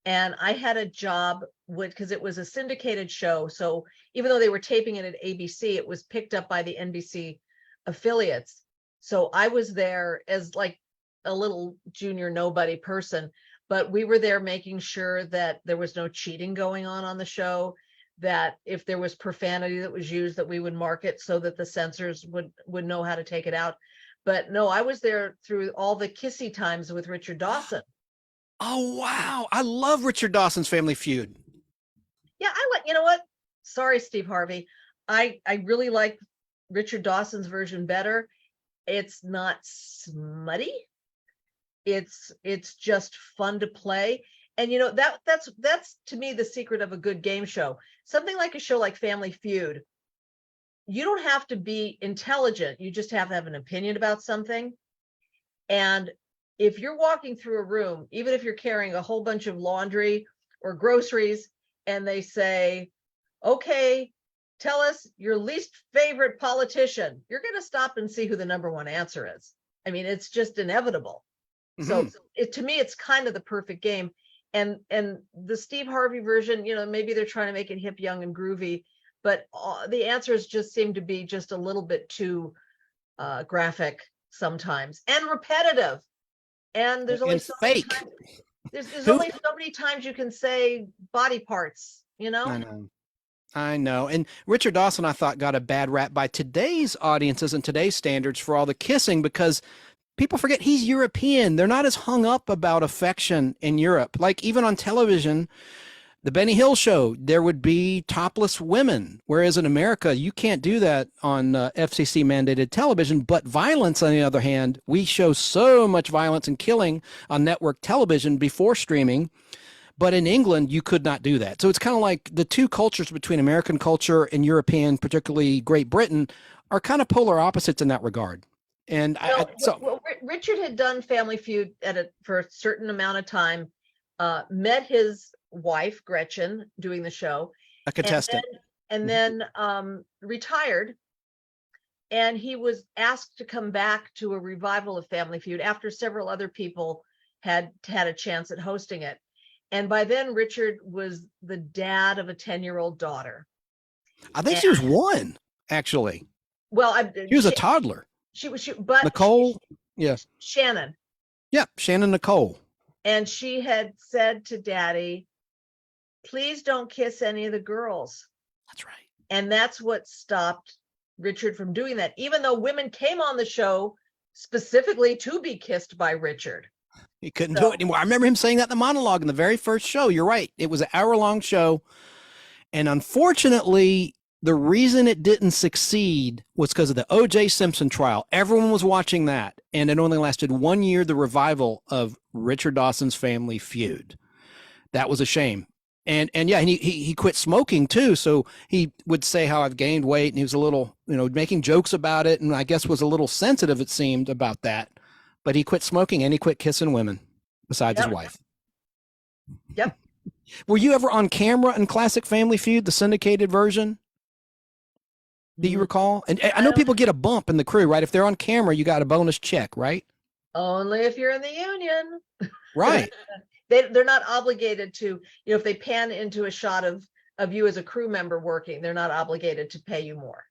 And I had a job because it was a syndicated show. So even though they were taping it at ABC, it was picked up by the NBC affiliates. So I was there as like a little junior nobody person. But we were there making sure that there was no cheating going on the show, that if there was profanity that was used, that we would mark it so that the censors would know how to take it out. But no, I was there through all the kissy times with Richard Dawson. Oh, wow. I love Richard Dawson's Family Feud. Yeah, you know what? Sorry, Steve Harvey. I really like Richard Dawson's version better. It's not smutty. It's just fun to play. And that's to me the secret of a good game show. Something like a show like Family Feud, you don't have to be intelligent, you just have to have an opinion about something. And if you're walking through a room, even if you're carrying a whole bunch of laundry or groceries, and they say, okay, tell us your least favorite politician, you're going to stop and see who the number one answer is. I mean, it's just inevitable. So to me, it's kind of the perfect game. And the Steve Harvey version, maybe they're trying to make it hip, young, and groovy, but the answers just seem to be just a little bit too graphic sometimes and repetitive. And there's only so fake. Many times, there's only so many times you can say body parts, I know. And Richard Dawson, I thought, got a bad rap by today's audiences and today's standards for all the kissing because people forget he's European. They're not as hung up about affection in Europe. Like even on television, the Benny Hill show, there would be topless women. Whereas in America, you can't do that on FCC mandated television. But violence, on the other hand, we show so much violence and killing on network television before streaming. But in England, you could not do that. So it's kind of like the two cultures between American culture and European, particularly Great Britain, are kind of polar opposites in that regard. And Richard had done Family Feud for a certain amount of time, met his wife, Gretchen, doing the show. A contestant. And then retired. And he was asked to come back to a revival of Family Feud after several other people had a chance at hosting it. And by then, Richard was the dad of a 10-year-old daughter. I think she was one, actually. Well, She was a toddler. But Nicole, yeah. Shannon. Yeah, Shannon Nicole. And she had said to Daddy, please don't kiss any of the girls. That's right. And that's what stopped Richard from doing that, even though women came on the show specifically to be kissed by Richard. He couldn't do it anymore. I remember him saying that in the monologue in the very first show. You're right. It was an hour-long show. And unfortunately, the reason it didn't succeed was because of the O.J. Simpson trial. Everyone was watching that. And it only lasted 1 year, the revival of Richard Dawson's Family Feud. That was a shame. And yeah, and he quit smoking too. So he would say how I've gained weight, and he was a little, making jokes about it. And I guess was a little sensitive, it seemed, about that. But he quit smoking and he quit kissing women besides his wife. Yep. Were you ever on camera in classic Family Feud, the syndicated version? Do you recall? And I know people get a bump in the crew, right? If they're on camera, you got a bonus check, right? Only if you're in the union. Right. They're not obligated to, if they pan into a shot of you as a crew member working, they're not obligated to pay you more.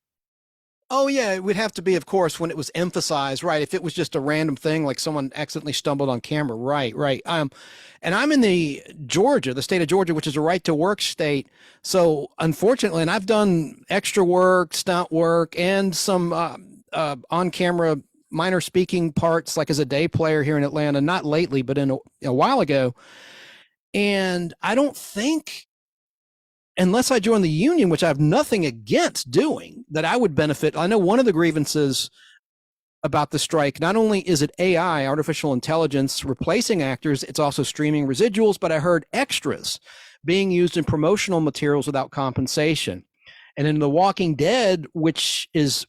Oh, yeah, it would have to be, of course, when it was emphasized, right? If it was just a random thing, like someone accidentally stumbled on camera, right. And I'm in the state of Georgia, which is a right to work state. So unfortunately, and Whi've done extra work, stunt work, and some on camera minor speaking parts, like as a day player here in Atlanta, not lately, but in a while ago. And I don't think, unless I join the union, which I have nothing against doing, that I would benefit. I know one of the grievances about the strike, not only is it AI, artificial intelligence, replacing actors, it's also streaming residuals, but I heard extras being used in promotional materials without compensation. And in The Walking Dead, which is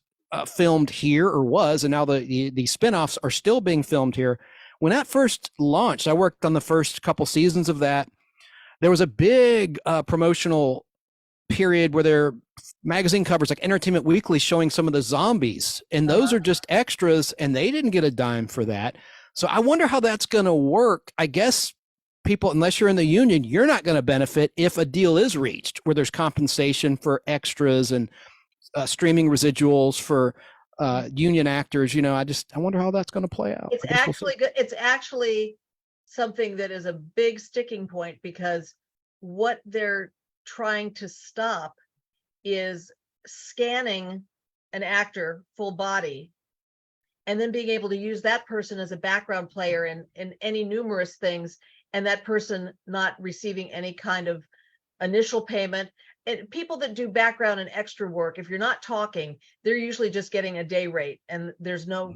filmed here, or was, and now the spinoffs are still being filmed here. When that first launched, I worked on the first couple seasons of that. There was a big promotional period where their magazine covers, like Entertainment Weekly, showing some of the zombies, and those are just extras, and they didn't get a dime for that. So I wonder how that's going to work. I guess people, unless you're in the union, you're not going to benefit if a deal is reached where there's compensation for extras and streaming residuals for union actors. I wonder how that's going to play out. It's actually good. It's actually something that is a big sticking point, because what they're trying to stop is scanning an actor full body and then being able to use that person as a background player in any numerous things, and that person not receiving any kind of initial payment. And people that do background and extra work, if you're not talking, they're usually just getting a day rate, and there's no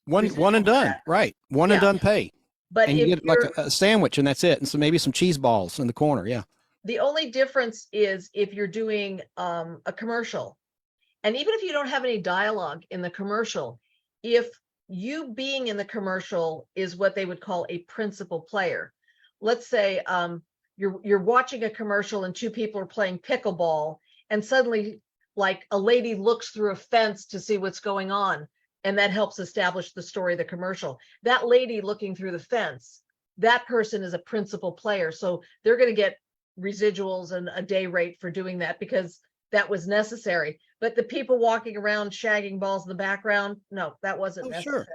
one and done, right? One and done pay. But and you get like a sandwich, and that's it. And so maybe some cheese balls in the corner. Yeah. The only difference is if you're doing a commercial, and even if you don't have any dialogue in the commercial, if you being in the commercial is what they would call a principal player. Let's say you're watching a commercial and two people are playing pickleball, and suddenly, like, a lady looks through a fence to see what's going on, and that helps establish the story of the commercial. That lady looking through the fence, that person is a principal player. So they're going to get residuals and a day rate for doing that, because that was necessary. But the people walking around shagging balls in the background, no, that wasn't necessary. Sure.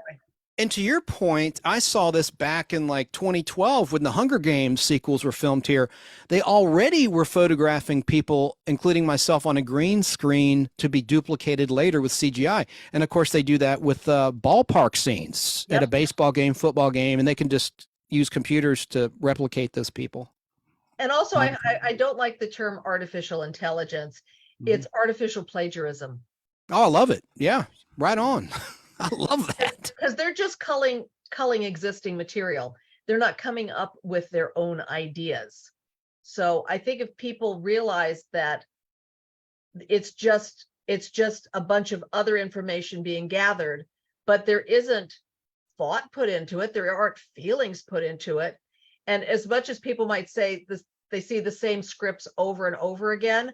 And to your point, I saw this back in like 2012 when the Hunger Games sequels were filmed here. They already were photographing people, including myself, on a green screen to be duplicated later with CGI. And of course, they do that with ballpark scenes at a baseball game, football game, and they can just use computers to replicate those people. And also, I don't like the term artificial intelligence. It's artificial plagiarism. Oh, I love it. Yeah, right on. I love that. Because they're just culling existing material. They're not coming up with their own ideas. So I think if people realize that it's just a bunch of other information being gathered, but there isn't thought put into it, there aren't feelings put into it. And as much as people might say this, they see the same scripts over and over again,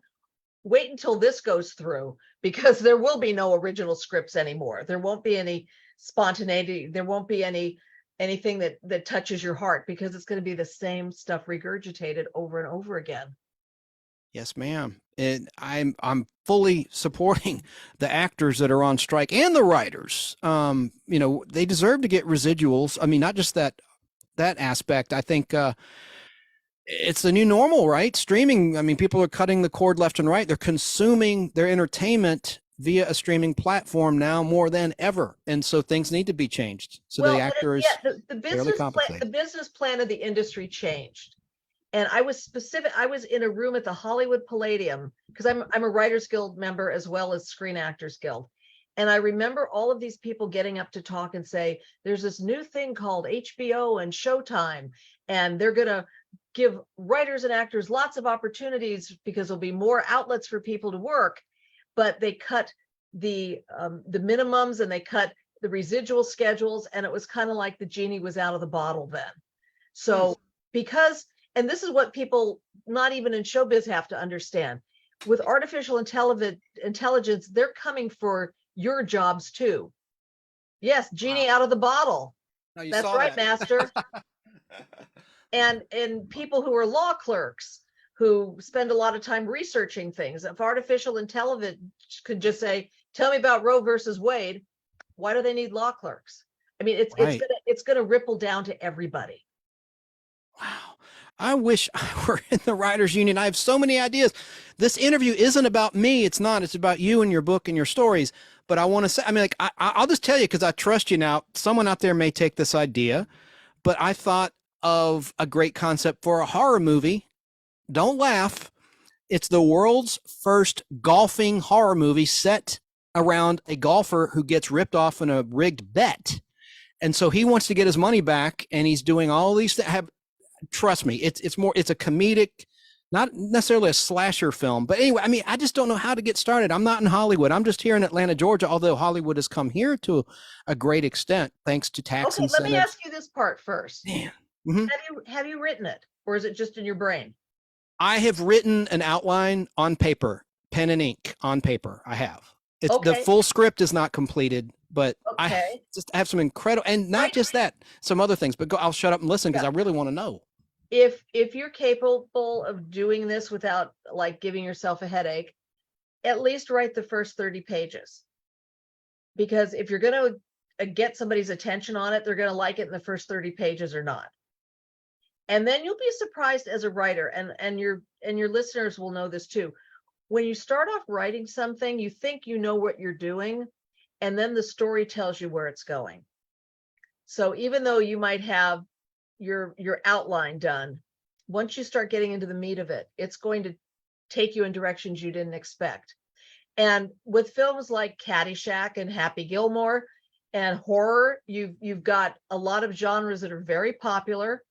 wait until this goes through, because there will be no original scripts anymore. There won't be any spontaneity. There won't be any anything that touches your heart, because it's going to be the same stuff regurgitated over and over again. Yes, ma'am. And I'm fully supporting the actors that are on strike and the writers. They deserve to get residuals. I mean, not just that aspect. I think it's the new normal, right? Streaming. I mean, people are cutting the cord left and right. They're consuming their entertainment via a streaming platform now more than ever, and so things need to be changed. So the actor is fairly compensated. The business plan of the industry changed. And I was in a room at the Hollywood Palladium, because I'm a Writers Guild member as well as Screen Actors Guild. And I remember all of these people getting up to talk and say, there's this new thing called HBO and Showtime, and they're going to give writers and actors lots of opportunities because there'll be more outlets for people to work. But they cut the minimums and they cut the residual schedules. And it was kind of like the genie was out of the bottle then. So and this is what people not even in showbiz have to understand. With artificial intelligence, they're coming for your jobs too. Yes, genie out of the bottle. No, that's right, master. And people who are law clerks who spend a lot of time researching things. If artificial intelligence could just say, tell me about Roe versus Wade, why do they need law clerks? I mean, it's gonna ripple down to everybody. Wow. I wish I were in the writers union. I have so many ideas. This interview isn't about me. It's not. It's about you and your book and your stories. But I want to say, I mean, like, I'll just tell you, because I trust you now. Someone out there may take this idea, but I thought of a great concept for a horror movie. Don't laugh. It's the world's first golfing horror movie set around a golfer who gets ripped off in a rigged bet. And so he wants to get his money back, and he's doing all these things. Trust me, it's a comedic, not necessarily a slasher film. But anyway, I mean, I just don't know how to get started. I'm not in Hollywood. I'm just here in Atlanta, Georgia, although Hollywood has come here to a great extent thanks to tax incentives. Let me ask you this part first. Man. Mm-hmm. Have you written it, or is it just in your brain? I have written an outline on paper, pen and ink on paper. I have. The full script is not completed, but I have some incredible, and not just that, some other things. But I'll shut up and listen because I really want to know. If you're capable of doing this without like giving yourself a headache, at least write the first 30 pages. Because if you're going to get somebody's attention on it, they're going to like it in the first 30 pages or not. And then you'll be surprised as a writer, and your listeners will know this too. When you start off writing something, you think you know what you're doing, and then the story tells you where it's going. So even though you might have your outline done, once you start getting into the meat of it, it's going to take you in directions you didn't expect. And with films like Caddyshack and Happy Gilmore and horror, you've got a lot of genres that are very popular.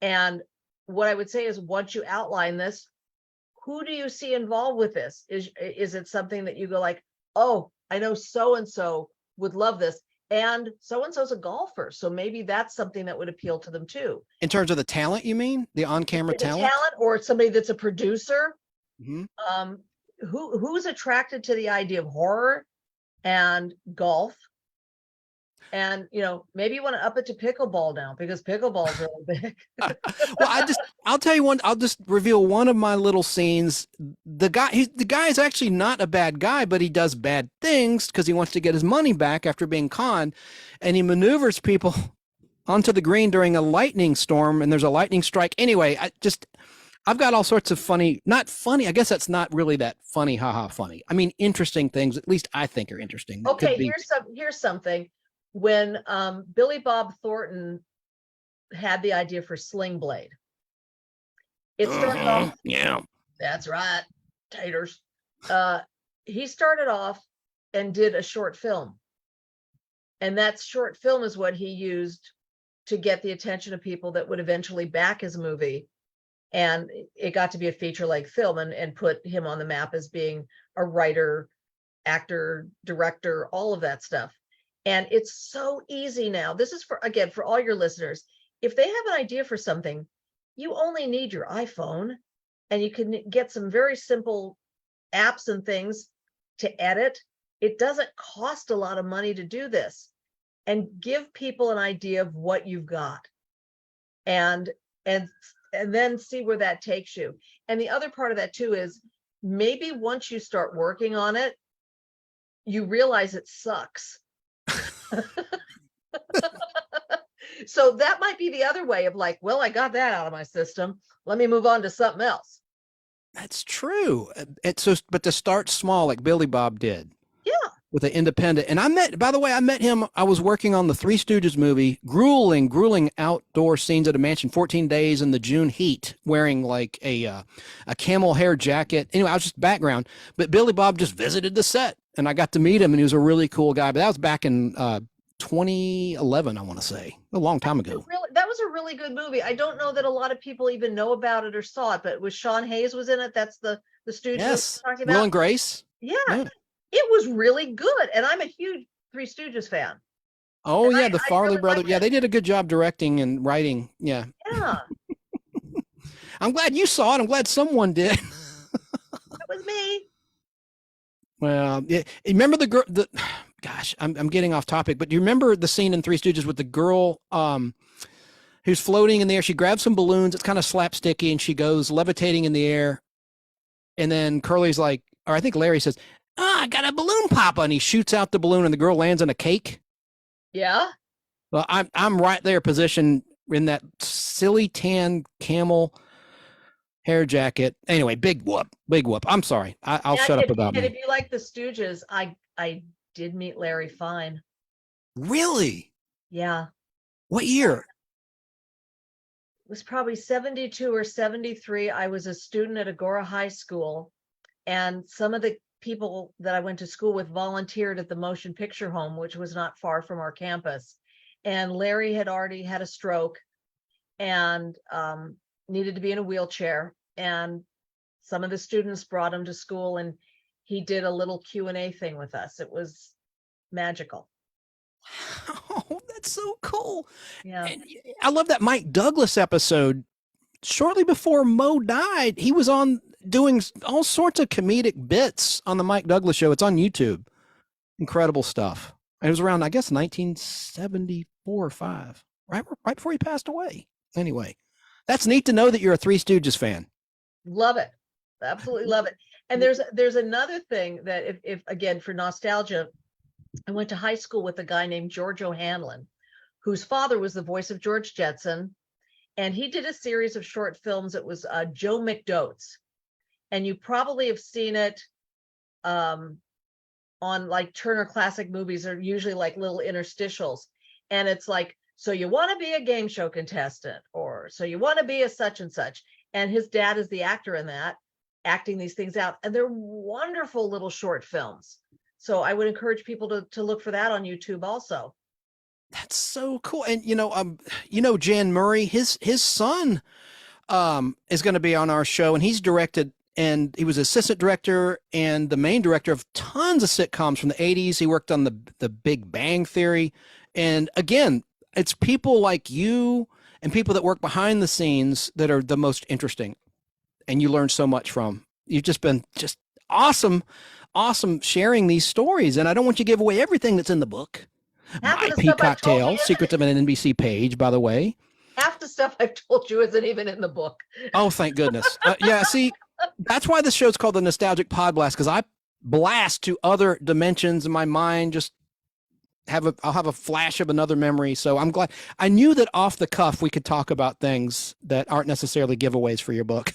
And what I would say is, once you outline this, who do you see involved with this? Is it something that you go like, oh, I know so-and-so would love this, and so-and-so's a golfer, so maybe that's something that would appeal to them too. In terms of the talent, you mean? The on-camera talent? Or somebody that's a producer. Mm-hmm. Who's attracted to the idea of horror and golf? And, maybe you want to up it to pickleball now, because pickleball is really big. Well, I'll tell you one, I'll just reveal one of my little scenes. The guy is actually not a bad guy, but he does bad things because he wants to get his money back after being conned. And he maneuvers people onto the green during a lightning storm, and there's a lightning strike. Anyway, I've got all sorts of not funny. I guess that's not really that funny. Haha, funny. I mean, interesting things, at least I think are interesting. Okay, here's something. When Billy Bob Thornton had the idea for Sling Blade, it started off. Yeah, that's right, taters. He started off and did a short film, and that short film is what he used to get the attention of people that would eventually back his movie, and it got to be a feature-length film and put him on the map as being a writer, actor, director, all of that stuff. And it's so easy now. This is for all your listeners. If they have an idea for something, you only need your iPhone, and you can get some very simple apps and things to edit. It doesn't cost a lot of money to do this. and give people an idea of what you've got, and then see where that takes you. And the other part of that too is maybe once you start working on it, you realize it sucks. So that might be the other way of like, well, I got that out of my system. Let me move on to something else. That's true. But to start small, like Billy Bob did. Yeah. With an independent. And by the way, I met him. I was working on the Three Stooges movie, grueling outdoor scenes at a mansion, 14 days in the June heat, wearing like a camel hair jacket. Anyway, I was just background, but Billy Bob just visited the set and I got to meet him and he was a really cool guy. But that was back in 2011, I want to say, a long time ago. That was a really good movie. I don't know that a lot of people even know about it or saw it, but with Sean Hayes was in it. That's the Stooges yes. we're talking about. Will and Grace. Yeah. It was really good. And I'm a huge Three Stooges fan. Oh, and yeah. The Farley really brothers. Yeah, they did a good job directing and writing. Yeah. Yeah. I'm glad you saw it. I'm glad someone did. That was me. Well, yeah. Remember the girl, gosh, I'm getting off topic, but do you remember the scene in Three Stooges with the girl who's floating in the air? She grabs some balloons. It's kind of slapsticky and she goes levitating in the air. And then Curly's like, or I think Larry says, I got a balloon pop, and he shoots out the balloon and the girl lands on a cake. Yeah. Well, I'm right there positioned in that silly tan camel hair jacket. Anyway, big whoop. I'm sorry. I'll shut up about me. And me. if you like the Stooges, I did meet Larry Fine. Really? Yeah. What year? It was probably 72 or 73. I was a student at Agora High School, and some of the people that I went to school with volunteered at the motion picture home, which was not far from our campus. And Larry had already had a stroke and needed to be in a wheelchair. And some of the students brought him to school and he did a little Q&A thing with us. It was magical. Oh, that's so cool. Yeah. And I love that Mike Douglas episode. Shortly before Mo died, he was on doing all sorts of comedic bits on the Mike Douglas show. It's on YouTube. Incredible stuff. It was around, I guess, 1974 or 5, right before he passed away. Anyway, that's neat to know that you're a Three Stooges fan. Love it. Absolutely love it. And there's another thing that if again, for nostalgia, I went to high school with a guy named George O'Hanlon, whose father was the voice of George Jetson. And he did a series of short films. It was Joe McDotes. And you probably have seen it on like Turner Classic Movies, are usually like little interstitials. And it's like, so you want to be a game show contestant, or so you want to be a such and such. And his dad is the actor in that, acting these things out. And they're wonderful little short films. So I would encourage people to look for that on YouTube also. That's so cool. And Jan Murray, his son is going to be on our show, and he's directed, and he was assistant director and the main director of tons of sitcoms from the 80s. He worked on the Big Bang Theory. And again, it's people like you and people that work behind the scenes that are the most interesting, and you learn so much from. You've just been just awesome sharing these stories. And I don't want you to give away everything that's in the book. My Peacock Tale, Secrets of an NBC Page, by the way. Half the stuff I've told you isn't even in the book. Oh, thank goodness. Yeah, see, that's why this show's called the Nostalgic Podblast, because I blast to other dimensions in my mind. I'll have a flash of another memory. So I'm glad. I knew that off the cuff we could talk about things that aren't necessarily giveaways for your book.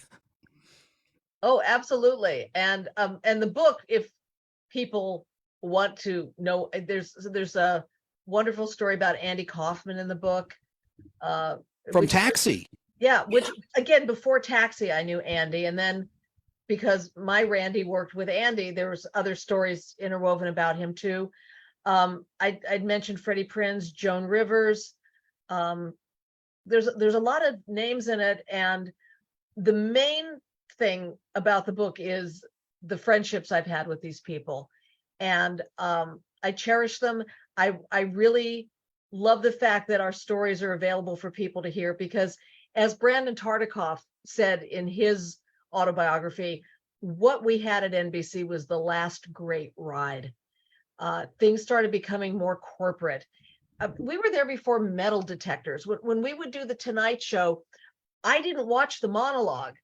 Oh, absolutely. And the book, if people want to know, there's a wonderful story about Andy Kaufman in the book. From Taxi. Yeah, which again, before Taxi, I knew Andy. And then because my Randy worked with Andy, there was other stories interwoven about him too. I'd mentioned Freddie Prinze, Joan Rivers. There's a lot of names in it. And the main thing about the book is the friendships I've had with these people. And I cherish them. I really love the fact that our stories are available for people to hear, because as Brandon Tartikoff said in his autobiography, what we had at NBC was the last great ride. Things started becoming more corporate. we were there before metal detectors. When we would do the Tonight Show, I didn't watch the monologue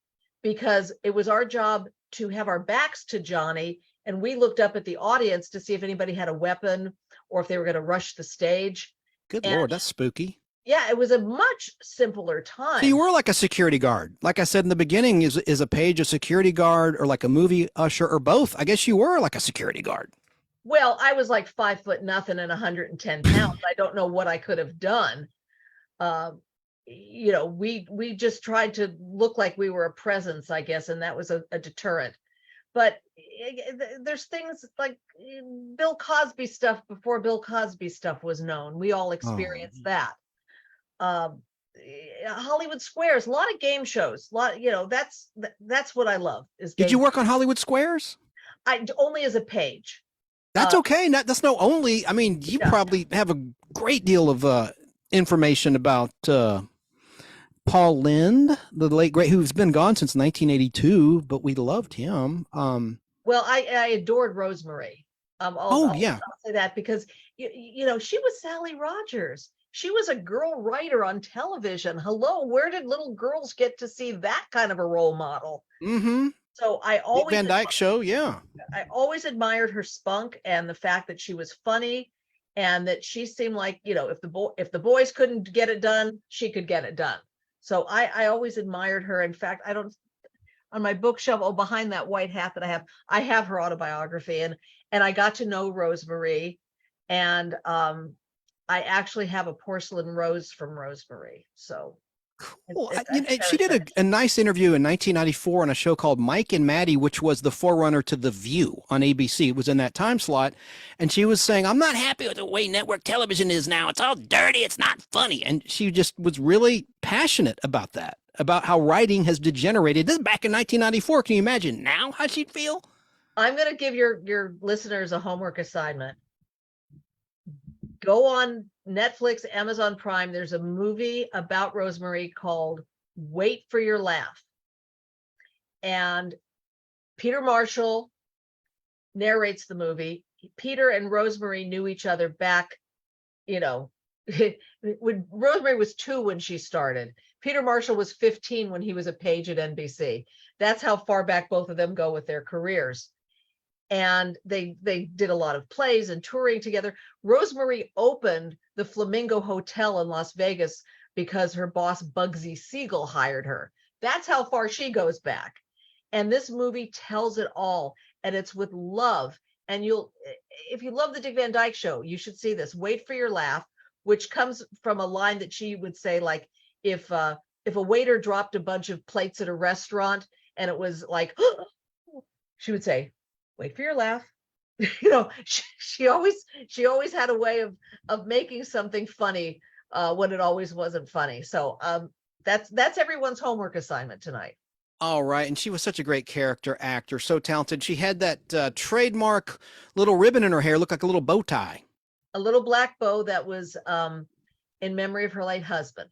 because it was our job to have our backs to Johnny, and we looked up at the audience to see if anybody had a weapon or if they were going to rush the stage. Good And Lord, that's spooky. yeah, it was a much simpler time. So you were like a security guard. Like I said in the beginning, is a Page a security guard or like a movie usher or both? I guess you were like a security guard. Well, I was like 5 foot nothing and 110 pounds. I don't know what I could have done. We just tried to look like we were a presence, I guess, and that was a deterrent. But there's things like Bill Cosby stuff before Bill Cosby stuff was known. We all experienced that. Hollywood Squares, a lot of game shows, that's what I love. Did you work on Hollywood Squares? I only as a page. That's okay. That's no only. I mean, you probably have a great deal of information about Paul Lynde, the late great, who's been gone since 1982, but we loved him. Well, I adored Rosemary. I'll say that because she was Sally Rogers. She was a girl writer on television. Hello, where did little girls get to see that kind of a role model? Mm-hmm. So I always Van Dyke Show, yeah. I always admired her spunk and the fact that she was funny, and that she seemed like, if the boys couldn't get it done, she could get it done. So I always admired her. In fact, on my bookshelf, behind that white hat that I have her autobiography, and I got to know Rosemary, and I actually have a porcelain rose from Rosemary. So cool. She did a nice interview in 1994 on a show called Mike and Maddie, which was the forerunner to The View on ABC. It was in that time slot. And she was saying, I'm not happy with the way network television is now. It's all dirty. It's not funny. And she just was really passionate about that, about how writing has degenerated. This is back in 1994. Can you imagine now how she'd feel? I'm going to give your listeners a homework assignment. Go on Netflix, Amazon Prime. There's a movie about Rosemary called Wait for Your Laugh. And Peter Marshall narrates the movie. Peter and Rosemary knew each other back, when Rosemary was 2 when she started. Peter Marshall was 15 when he was a page at NBC. That's how far back both of them go with their careers. And they did a lot of plays and touring together. Rosemary opened the Flamingo Hotel in Las Vegas because her boss Bugsy Siegel hired her. That's how far she goes back. And this movie tells it all, and it's with love. And if you love the Dick Van Dyke Show, you should see this. Wait for Your Laugh, which comes from a line that she would say, like, if a waiter dropped a bunch of plates at a restaurant and it was like, she would say, wait for your laugh. She always had a way of making something funny when it always wasn't funny. So that's everyone's homework assignment tonight. All right. And she was such a great character actor, so talented. She had that trademark little ribbon in her hair, looked like a little bow tie. A little black bow that was in memory of her late husband.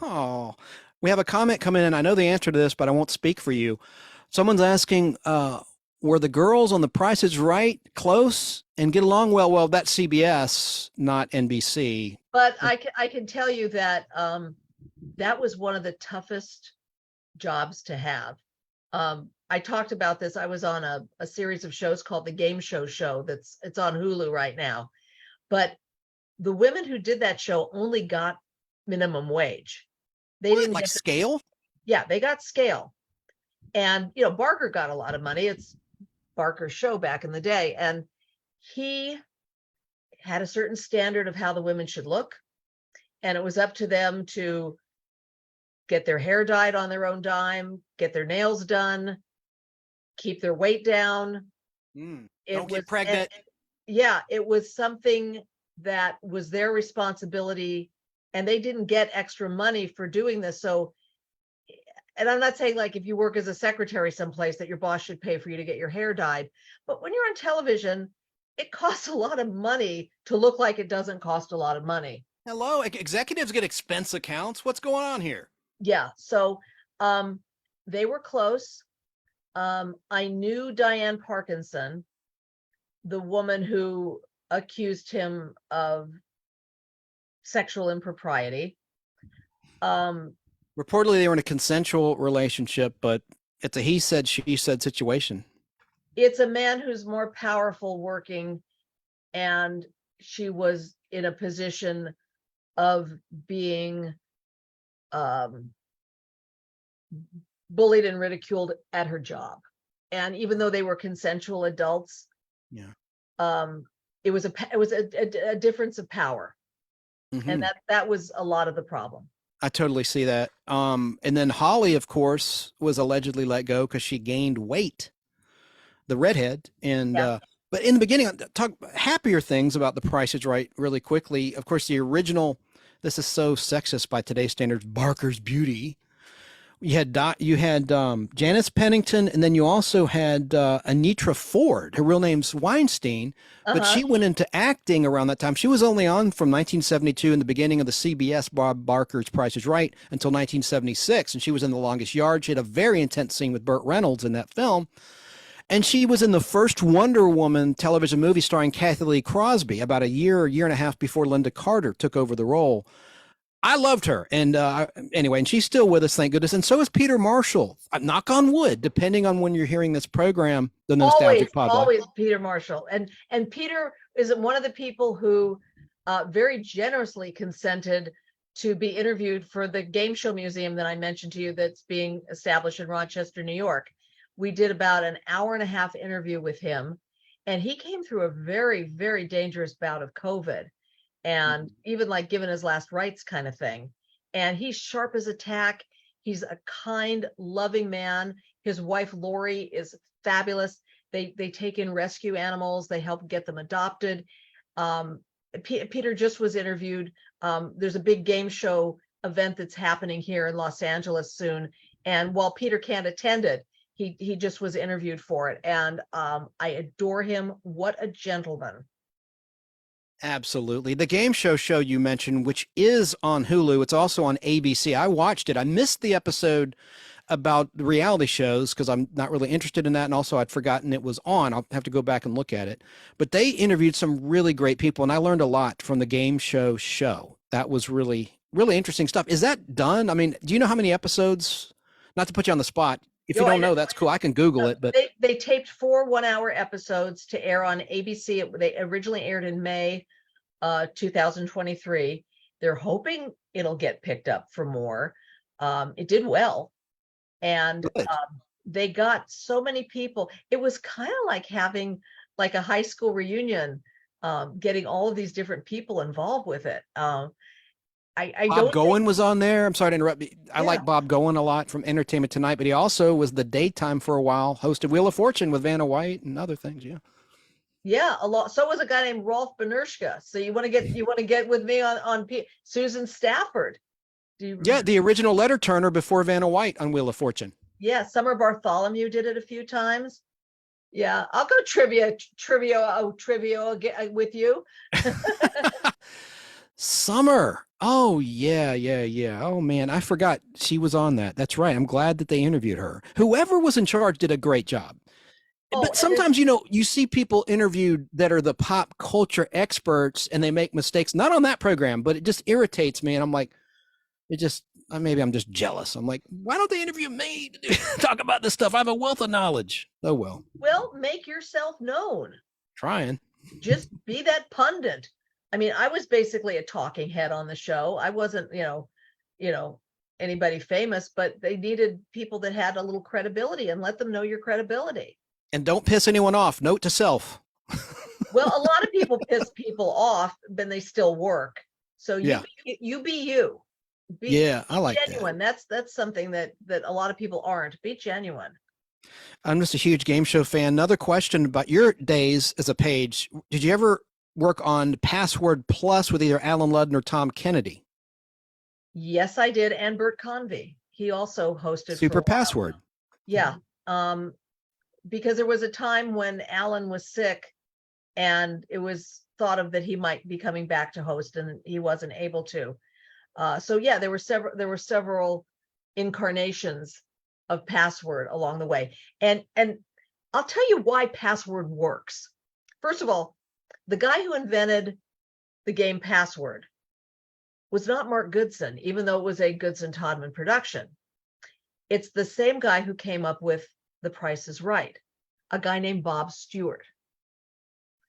Oh, we have a comment coming in. I know the answer to this, but I won't speak for you. Someone's asking, were the girls on The Price is Right close and get along well? Well, that's CBS, not NBC. But I can tell you that that was one of the toughest jobs to have. I talked about this. I was on a series of shows called the Game Show it's on Hulu right now. But the women who did that show only got minimum wage. They didn't get scale? Yeah, they got scale. And Barker got a lot of money. It's Barker's show back in the day, and he had a certain standard of how the women should look, and it was up to them to get their hair dyed on their own dime, get their nails done, keep their weight down. Don't get pregnant. It was something that was their responsibility, and they didn't get extra money for doing this. So, and I'm not saying like if you work as a secretary someplace that your boss should pay for you to get your hair dyed, but when you're on television, it costs a lot of money to look like it doesn't cost a lot of money. Hello, executives get expense accounts. What's going on here? Yeah, so they were close. I knew Diane Parkinson, the woman who accused him of sexual impropriety. Reportedly, they were in a consensual relationship, but it's a he said, she said situation. It's a man who's more powerful working, and she was in a position of being bullied and ridiculed at her job. And even though they were consensual adults, Yeah. It was a difference of power. Mhm. And that was a lot of the problem. I totally see that. And then Holly, of course, was allegedly let go because she gained weight, the redhead. And Yeah. but in the beginning, talk happier things about The Price is Right really quickly. Of course, the original. This is so sexist by today's standards. Barker's Beauty. You had Janice Pennington, and then you also had Anitra Ford. Her real name's Weinstein, but she went into acting around that time. She was only on from 1972 in the beginning of the CBS Bob Barker's Price is Right until 1976, and she was in The Longest Yard. She had a very intense scene with Burt Reynolds in that film. And she was in the first Wonder Woman television movie starring Kathy Lee Crosby about a year and a half before Linda Carter took over the role. I loved her. And anyway, and she's still with us, thank goodness. And so is Peter Marshall. Knock on wood, depending on when you're hearing this program, the Nostalgic Podcast. Always Peter Marshall. And Peter is one of the people who very generously consented to be interviewed for the game show museum that I mentioned to you that's being established in Rochester, New York. We did about an hour and a half interview with him, and he came through a very, very dangerous bout of COVID. And even like given his last rites kind of thing. And he's sharp as a tack. He's a kind, loving man. His wife, Lori, is fabulous. They take in rescue animals. They help get them adopted. Peter just was interviewed. There's a big game show event that's happening here in Los Angeles soon. And while Peter can't attend it, he just was interviewed for it. And I adore him. What a gentleman. Absolutely. The game show you mentioned, which is on Hulu, it's also on ABC. I watched it. I missed the episode about the reality shows because I'm not really interested in that. And also I'd forgotten it was on. I'll have to go back and look at it. But they interviewed some really great people, and I learned a lot from the game show. That was really, really interesting stuff. Is that done? I mean, do you know how many episodes? Not to put you on the spot. If you don't know, that's cool. I can Google it. But they taped 4 one-hour episodes to air on ABC. They originally aired in May 2023. They're hoping it'll get picked up for more. It did well, and they got so many people. It was kind of like having like a high school reunion, getting all of these different people involved with it. Bob Goen was on there. I'm sorry to interrupt. I like Bob Goen a lot from Entertainment Tonight, but he also was the daytime for a while, hosted Wheel of Fortune with Vanna White and other things. Yeah, a lot. So was a guy named Rolf Benershka. So you want to get with me on Susan Stafford. The original letter turner before Vanna White on Wheel of Fortune. Yeah, Summer Bartholomew did it a few times. Yeah, I'll go trivia with you. Summer. Oh, yeah. Oh, man, I forgot she was on that. That's right. I'm glad that they interviewed her. Whoever was in charge did a great job. But sometimes, you see people interviewed that are the pop culture experts and they make mistakes, not on that program, but it just irritates me. And I'm like, maybe I'm just jealous. I'm like, why don't they interview me to talk about this stuff? I have a wealth of knowledge. Oh, well. Well, make yourself known. Trying. Just be that pundit. I mean, I was basically a talking head on the show. I wasn't, anybody famous, but they needed people that had a little credibility, and let them know your credibility. And don't piss anyone off. Note to self. Well, a lot of people piss people off, but they still work. So you be you. I like genuine. that. That's something that a lot of people aren't. Be genuine. I'm just a huge game show fan. Another question about your days as a page. Did you ever work on Password Plus with either Alan Ludden or Tom Kennedy? Yes, I did. And Bert Convey. He also hosted Super Password. Yeah. Because there was a time when Alan was sick and it was thought of that he might be coming back to host, and he wasn't able to. There were several incarnations of Password along the way. And I'll tell you why Password works. First of all, the guy who invented the game Password was not Mark Goodson, even though it was a Goodson-Todman production. It's the same guy who came up with The Price is Right, a guy named Bob Stewart.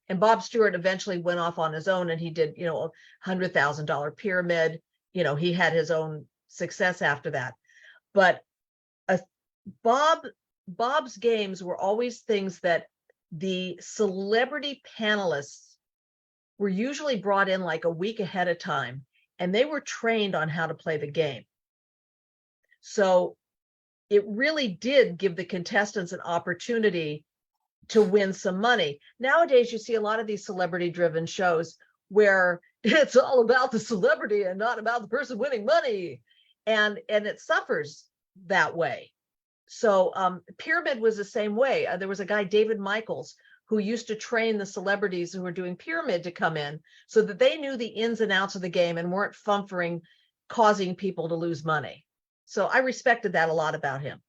And Bob Stewart eventually went off on his own, and he did, $100,000 Pyramid. He had his own success after that. But Bob's games were always things that the celebrity panelists were usually brought in like a week ahead of time, and they were trained on how to play the game. So it really did give the contestants an opportunity to win some money. Nowadays, you see a lot of these celebrity-driven shows where it's all about the celebrity and not about the person winning money, and it suffers that way. So Pyramid was the same way. There was a guy, David Michaels, who used to train the celebrities who were doing Pyramid to come in so that they knew the ins and outs of the game and weren't fumfering, causing people to lose money. So I respected that a lot about him.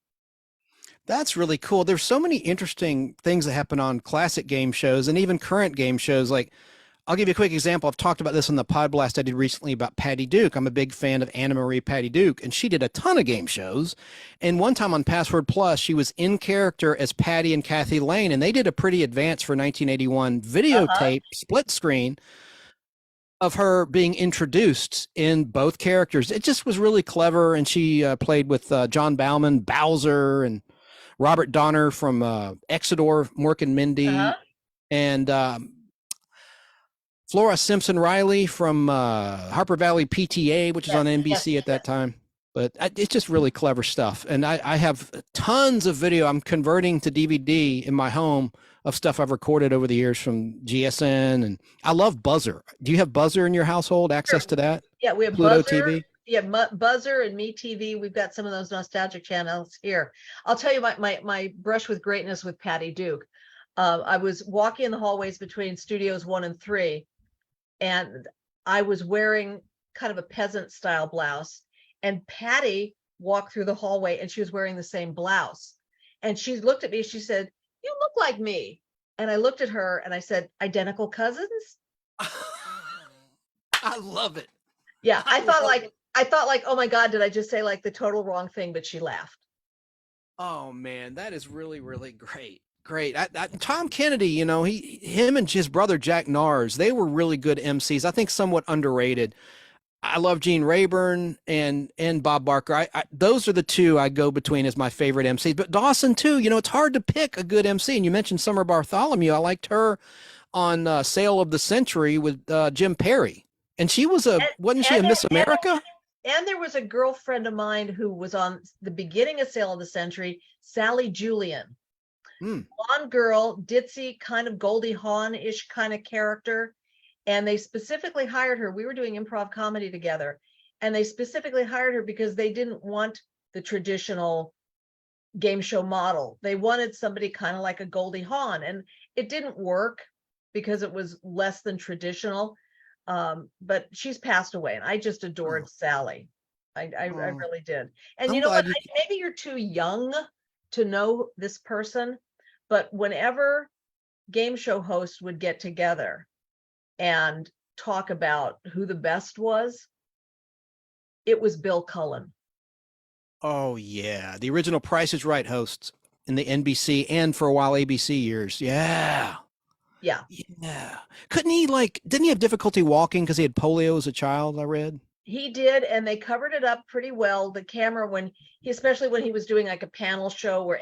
That's really cool. There's so many interesting things that happen on classic game shows and even current game shows. Like, I'll give you a quick example. I've talked about this on the Podblast I did recently about Patty Duke. I'm a big fan of Anna Marie Patty Duke, and she did a ton of game shows. And one time on Password Plus, she was in character as Patty and Kathy Lane, and they did a pretty advanced for 1981 videotape split screen of her being introduced in both characters. It just was really clever, and she played with John Bauman, Bowser, and Robert Donner from Exodore, Mork and Mindy, and Flora Simpson Riley from Harper Valley PTA, which is on NBC at that time. But it's just really clever stuff. And I have tons of video I'm converting to DVD in my home of stuff I've recorded over the years from GSN. And I love Buzzer. Do you have Buzzer in your household, access to that? Yeah, we have Pluto Buzzer. TV? Yeah, Buzzer and MeTV. We've got some of those nostalgic channels here. I'll tell you my brush with greatness with Patty Duke. I was walking in the hallways between studios 1 and 3, and I was wearing kind of a peasant style blouse, and Patty walked through the hallway and she was wearing the same blouse. And she looked at me, she said, "You look like me." And I looked at her and I said, "Identical cousins?" I love it. Yeah, I thought like, oh my God, did I just say like the total wrong thing? But she laughed. Oh man, that is really, really great. Great. Tom Kennedy, him and his brother Jack Nars, they were really good MCs. I think somewhat underrated. I love Gene Rayburn and Bob Barker. Those are the two I go between as my favorite MCs. But Dawson too. It's hard to pick a good MC. And you mentioned Summer Bartholomew. I liked her on Sale of the Century with Jim Perry, and she was wasn't she a Miss America? And there was a girlfriend of mine who was on the beginning of Sale of the Century, Sally Julian. Blonde girl, ditzy, kind of Goldie Hawn-ish kind of character. And they specifically hired her. We were doing improv comedy together, and they specifically hired her because they didn't want the traditional game show model. They wanted somebody kind of like a Goldie Hawn, and it didn't work because it was less than traditional. But she's passed away, and I just adored Sally. I really did. And I'm you know what? glad Maybe you're too young to know this person, but whenever game show hosts would get together and talk about who the best was, it was Bill Cullen. Oh yeah, the original Price is Right hosts in the NBC and for a while ABC years. Yeah. Couldn't he didn't he have difficulty walking because he had polio as a child? I read. He did, and they covered it up pretty well. The camera, especially when he was doing like a panel show where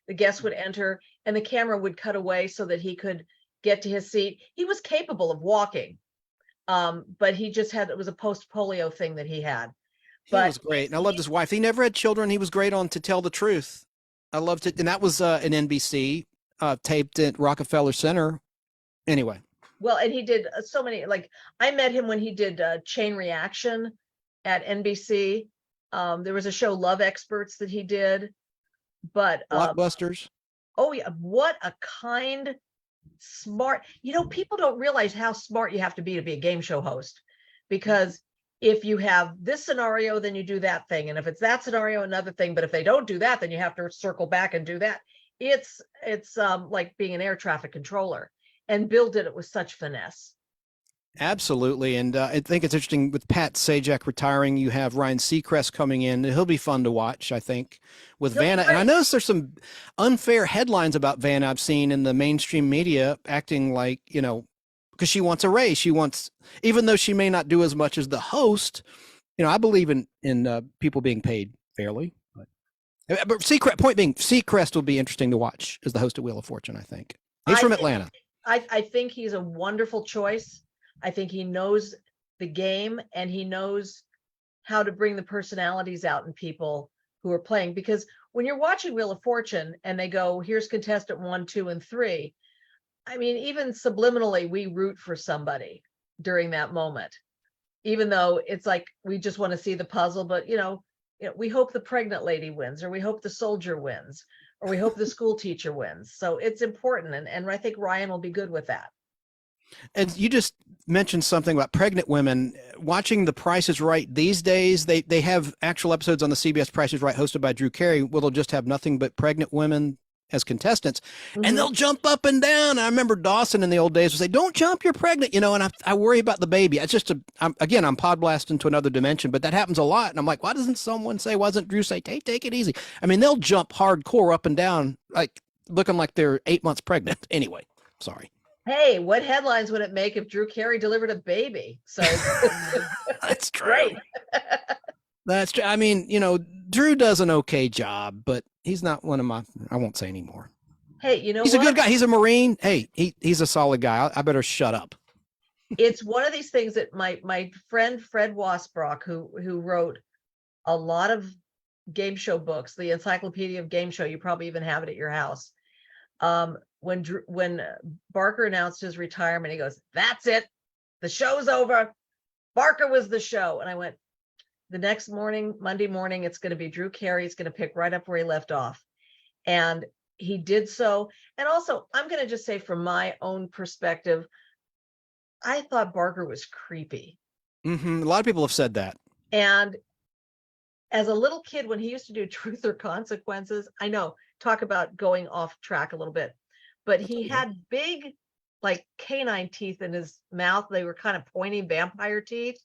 the guests would enter and the camera would cut away so that he could get to his seat. He was capable of walking, but he just it was a post-polio thing that he had. But he was great, and I loved his wife. He never had children. He was great on To Tell the Truth. I loved it, and that was an NBC taped at Rockefeller Center. Anyway. Well, and he did so many, I met him when he did Chain Reaction at NBC. There was a show, Love Experts, that he did. But Blockbusters. Oh yeah, what a kind, smart, people don't realize how smart you have to be a game show host, because if you have this scenario, then you do that thing. And if it's that scenario, another thing. But if they don't do that, then you have to circle back and do that. It's like being an air traffic controller. And Bill did it with such finesse. Absolutely. And I think it's interesting with Pat Sajak retiring. You have Ryan Seacrest coming in. He'll be fun to watch, I think, with He'll be Vanna. And I great. noticed there's some unfair headlines about Vanna I've seen in the mainstream media acting like, because she wants a raise. She wants, even though she may not do as much as the host, I believe in people being paid fairly. But Seacrest, point being, Seacrest will be interesting to watch as the host of Wheel of Fortune, I think. He's from Atlanta. I think he's a wonderful choice. I think he knows the game and he knows how to bring the personalities out in people who are playing. Because when you're watching Wheel of Fortune and they go, here's contestant 1, 2, and 3. I mean, even subliminally, we root for somebody during that moment, even though it's like we just want to see the puzzle. But, we hope the pregnant lady wins, or we hope the soldier wins, or we hope the school teacher wins. So it's important. And I think Ryan will be good with that. And you just mentioned something about pregnant women. Watching The Price is Right these days, they have actual episodes on the CBS Price is Right hosted by Drew Carey, where they'll just have nothing but pregnant women as contestants, and they'll jump up and down. I remember Dawson in the old days would say, don't jump, you're pregnant, and I worry about the baby. It's just, I'm podblasting to another dimension, but that happens a lot. And I'm like, why doesn't someone say, why doesn't Drew say, take it easy? I mean, they'll jump hardcore up and down, like looking like they're 8 months pregnant. Anyway, sorry. Hey, what headlines would it make if Drew Carey delivered a baby? So that's true. Great. That's true. I mean, Drew does an okay job, but he's not one of my, I won't say anymore. Hey, he's a good guy. He's a Marine. Hey, he's a solid guy. I better shut up. It's one of these things that my friend Fred Wasbrock, who wrote a lot of game show books, the Encyclopedia of Game Show, you probably even have it at your house. When Barker announced his retirement, he goes, that's it. The show's over. Barker was the show. And I went, the next morning, Monday morning, it's going to be Drew Carey. He's going to pick right up where he left off. And he did so. And also, I'm going to just say from my own perspective, I thought Barker was creepy. A lot of people have said that. And as a little kid, when he used to do Truth or Consequences, I know, talk about going off track a little bit, but he had big, like canine teeth in his mouth. They were kind of pointy vampire teeth.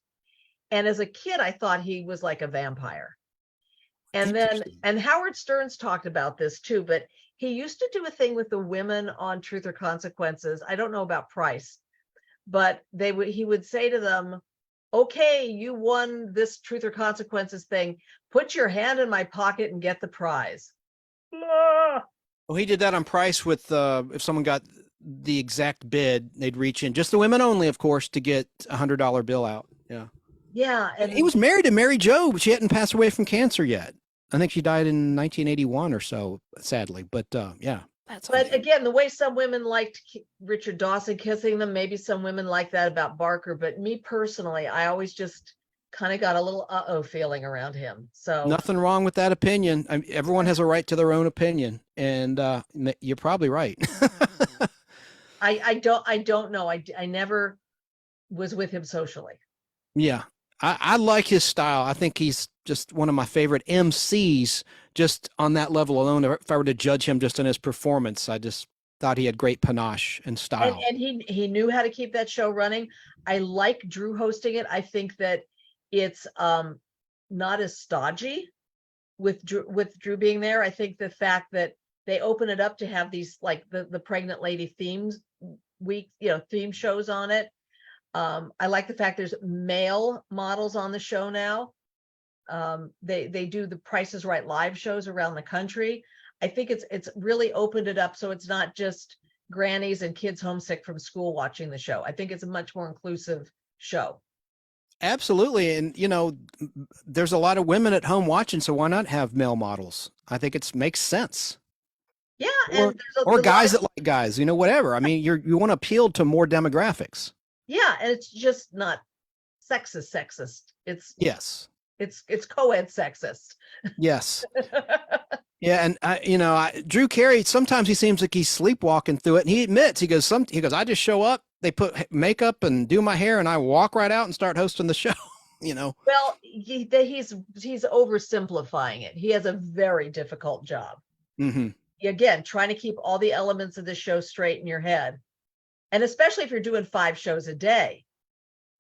And as a kid, I thought he was like a vampire. And Howard Stern's talked about this too, but he used to do a thing with the women on Truth or Consequences. I don't know about Price, but he would say to them, okay, you won this Truth or Consequences thing. Put your hand in my pocket and get the prize. Well, he did that on Price with if someone got the exact bid, they'd reach in, just the women only, of course, to get $100 bill out. Yeah. Yeah. And he was married to Mary Jo, but she hadn't passed away from cancer yet. I think she died in 1981 or so, sadly. But yeah. But again, the way some women liked Richard Dawson kissing them, maybe some women like that about Barker. But me personally, I always just kind of got a little uh-oh feeling around him. So nothing wrong with that opinion. Everyone has a right to their own opinion, and you're probably right. I don't know. I never was with him socially. Yeah, I like his style. I think he's just one of my favorite MCs. Just on that level alone, if I were to judge him just on his performance, I just thought he had great panache and style. And he knew how to keep that show running. I like Drew hosting it. I think that it's not as stodgy with Drew being there. I think the fact that they open it up to have these, like the pregnant lady themes week, theme shows on it. I like the fact there's male models on the show now. They do the Price is Right live shows around the country. I think it's really opened it up so it's not just grannies and kids homesick from school watching the show. I think it's a much more inclusive show. Absolutely. And, there's a lot of women at home watching, so why not have male models? I think it makes sense. Yeah. Or guys that like guys, whatever. I mean, you want to appeal to more demographics. Yeah. And it's just not sexist. It's co-ed sexist. Yes. Yeah. And Drew Carey, sometimes he seems like he's sleepwalking through it, and he admits, he goes, I just show up, they put makeup and do my hair, and I walk right out and start hosting the show. Well, he's oversimplifying it. He has a very difficult job. Again, trying to keep all the elements of the show straight in your head, and especially if you're doing 5 shows a day,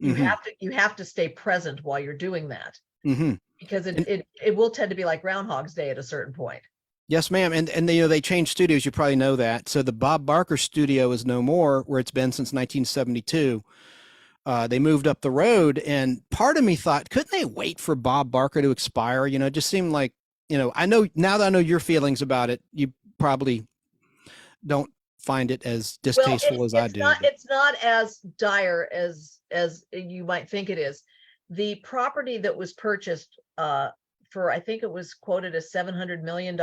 You Mhm. have to stay present while you're doing that, Mhm. because And it will tend to be like Groundhog's Day at a certain point. yes, ma'am. And they changed studios. You probably know that. So the Bob Barker studio is no more, where it's been since 1972. They moved up the road, and part of me thought, couldn't they wait for Bob Barker to expire? It just seemed like, I know now that I know your feelings about it, you probably don't find it as Well, distasteful as I do. it's not as dire as you might think it is. The property that was purchased for, I think it was quoted as $700 million,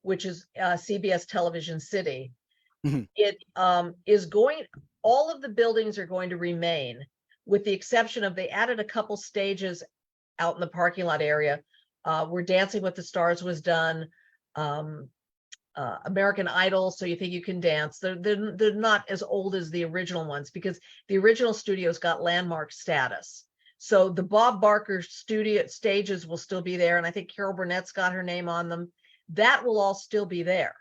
which is CBS Television City. Mhm. It is going, all of the buildings are going to remain, with the exception of, they added a couple stages out in the parking lot area where Dancing with the Stars was done, American Idol, So You Think You Can Dance. They're not as old as the original ones, because the original studios got landmark status. So the Bob Barker studio stages will still be there, and I think Carol Burnett's got her name on them. That will all still be there.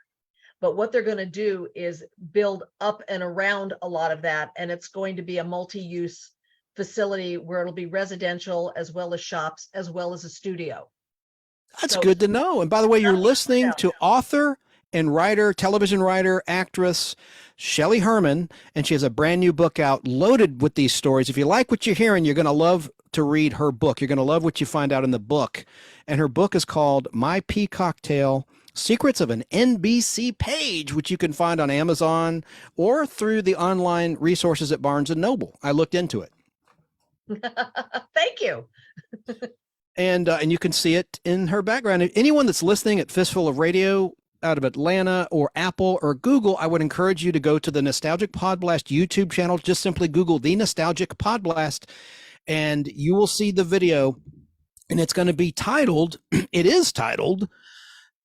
But what they're going to do is build up and around a lot of that, and it's going to be a multi-use facility where it'll be residential as well as shops as well as a studio. That's So good to know. And by the way, you're nothing listening down. to author and writer, television writer, actress, Shelley Herman, and she has a brand new book out loaded with these stories. If you like what you're hearing, you're going to love to read her book. You're going to love what you find out in the book. And her book is called My Peacock Tale: Secrets of an NBC Page, which you can find on Amazon or through the online resources at Barnes and Noble. I looked into it. Thank you. And you can see it in her background. Anyone that's listening at Fistful of Radio out of Atlanta or Apple or Google, I would encourage you to go to the Nostalgic Podblast YouTube channel. Just simply Google the Nostalgic Podblast, and you will see the video. And it's going to be titled, it is titled,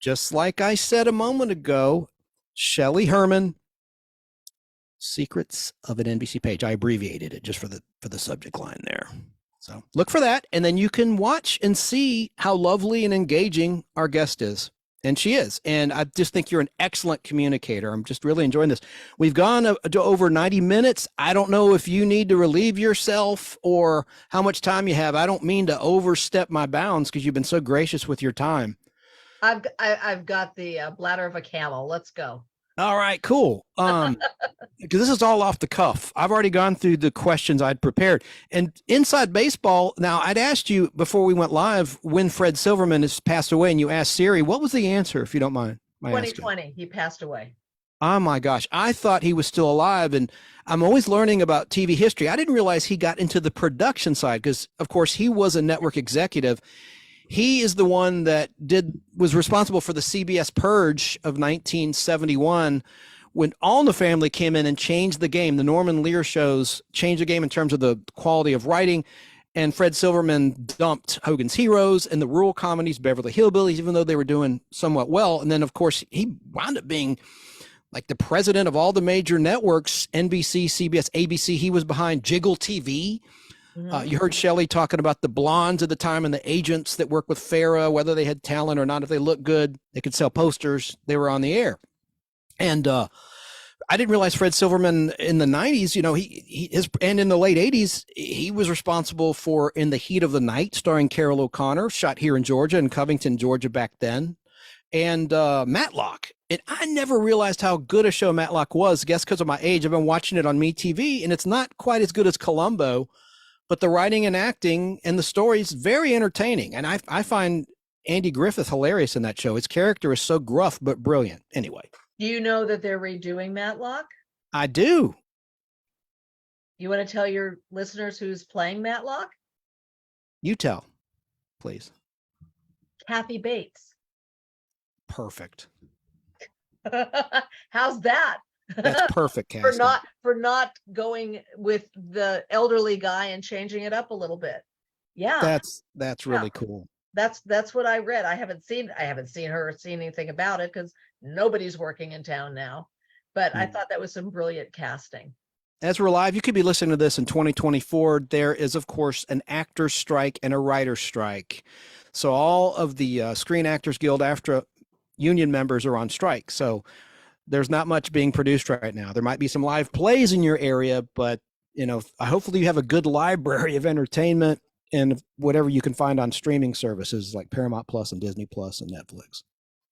just like I said a moment ago, Shelley Herman, Secrets of an NBC Page. I abbreviated it just for the subject line there. So look for that, and then you can watch and see how lovely and engaging our guest is. And she is. And I just think you're an excellent communicator. I'm just really enjoying this. We've gone to over 90 minutes. I don't know if you need to relieve yourself or how much time you have. I don't mean to overstep my bounds because you've been so gracious with your time. I've got the bladder of a camel. Let's go. All right, cool. Because this is all off the cuff. I've already gone through the questions I'd prepared. And inside baseball, now I'd asked you before we went live when Fred Silverman has passed away, and you asked Siri, what was the answer, if you don't mind? 2020, he passed away. Oh my gosh, I thought he was still alive, and I'm always learning about TV history. I didn't realize he got into the production side because, of course, he was a network executive. He is the one that was responsible for the CBS purge of 1971, when All in the Family came in and changed the game. The Norman Lear shows changed the game in terms of the quality of writing, and Fred Silverman dumped Hogan's Heroes and the rural comedies, Beverly Hillbillies, even though they were doing somewhat well. And then, of course, he wound up being like the president of all the major networks, NBC, CBS, ABC. He was behind Jiggle TV. You heard Shelley talking about the blondes at the time and the agents that worked with Farrah, whether they had talent or not. If they looked good, they could sell posters. They were on the air. And I didn't realize Fred Silverman in the 90s, and in the late 80s, he was responsible for In the Heat of the Night, starring Carol O'Connor, shot here in Georgia, in Covington, Georgia back then, and Matlock. And I never realized how good a show Matlock was. I guess because of my age, I've been watching it on MeTV, and it's not quite as good as Columbo, but the writing and acting and the stories very entertaining. And I find Andy Griffith hilarious in that show. His character is so gruff but brilliant. Anyway. Do you know that they're redoing Matlock? I do. You want to tell your listeners who's playing Matlock? You tell, please. Kathy Bates. Perfect. How's that? That's perfect casting. For not going with the elderly guy and changing it up a little bit. Yeah. That's really cool. That's what I read. I haven't seen her or seen anything about it because nobody's working in town now. But I thought that was some brilliant casting. As we're live, you could be listening to this in 2024. There is, of course, an actor's strike and a writer's strike. So all of the Screen Actors Guild AFTRA union members are on strike. So there's not much being produced right now. There might be some live plays in your area, but hopefully you have a good library of entertainment and whatever you can find on streaming services like Paramount Plus and Disney Plus and Netflix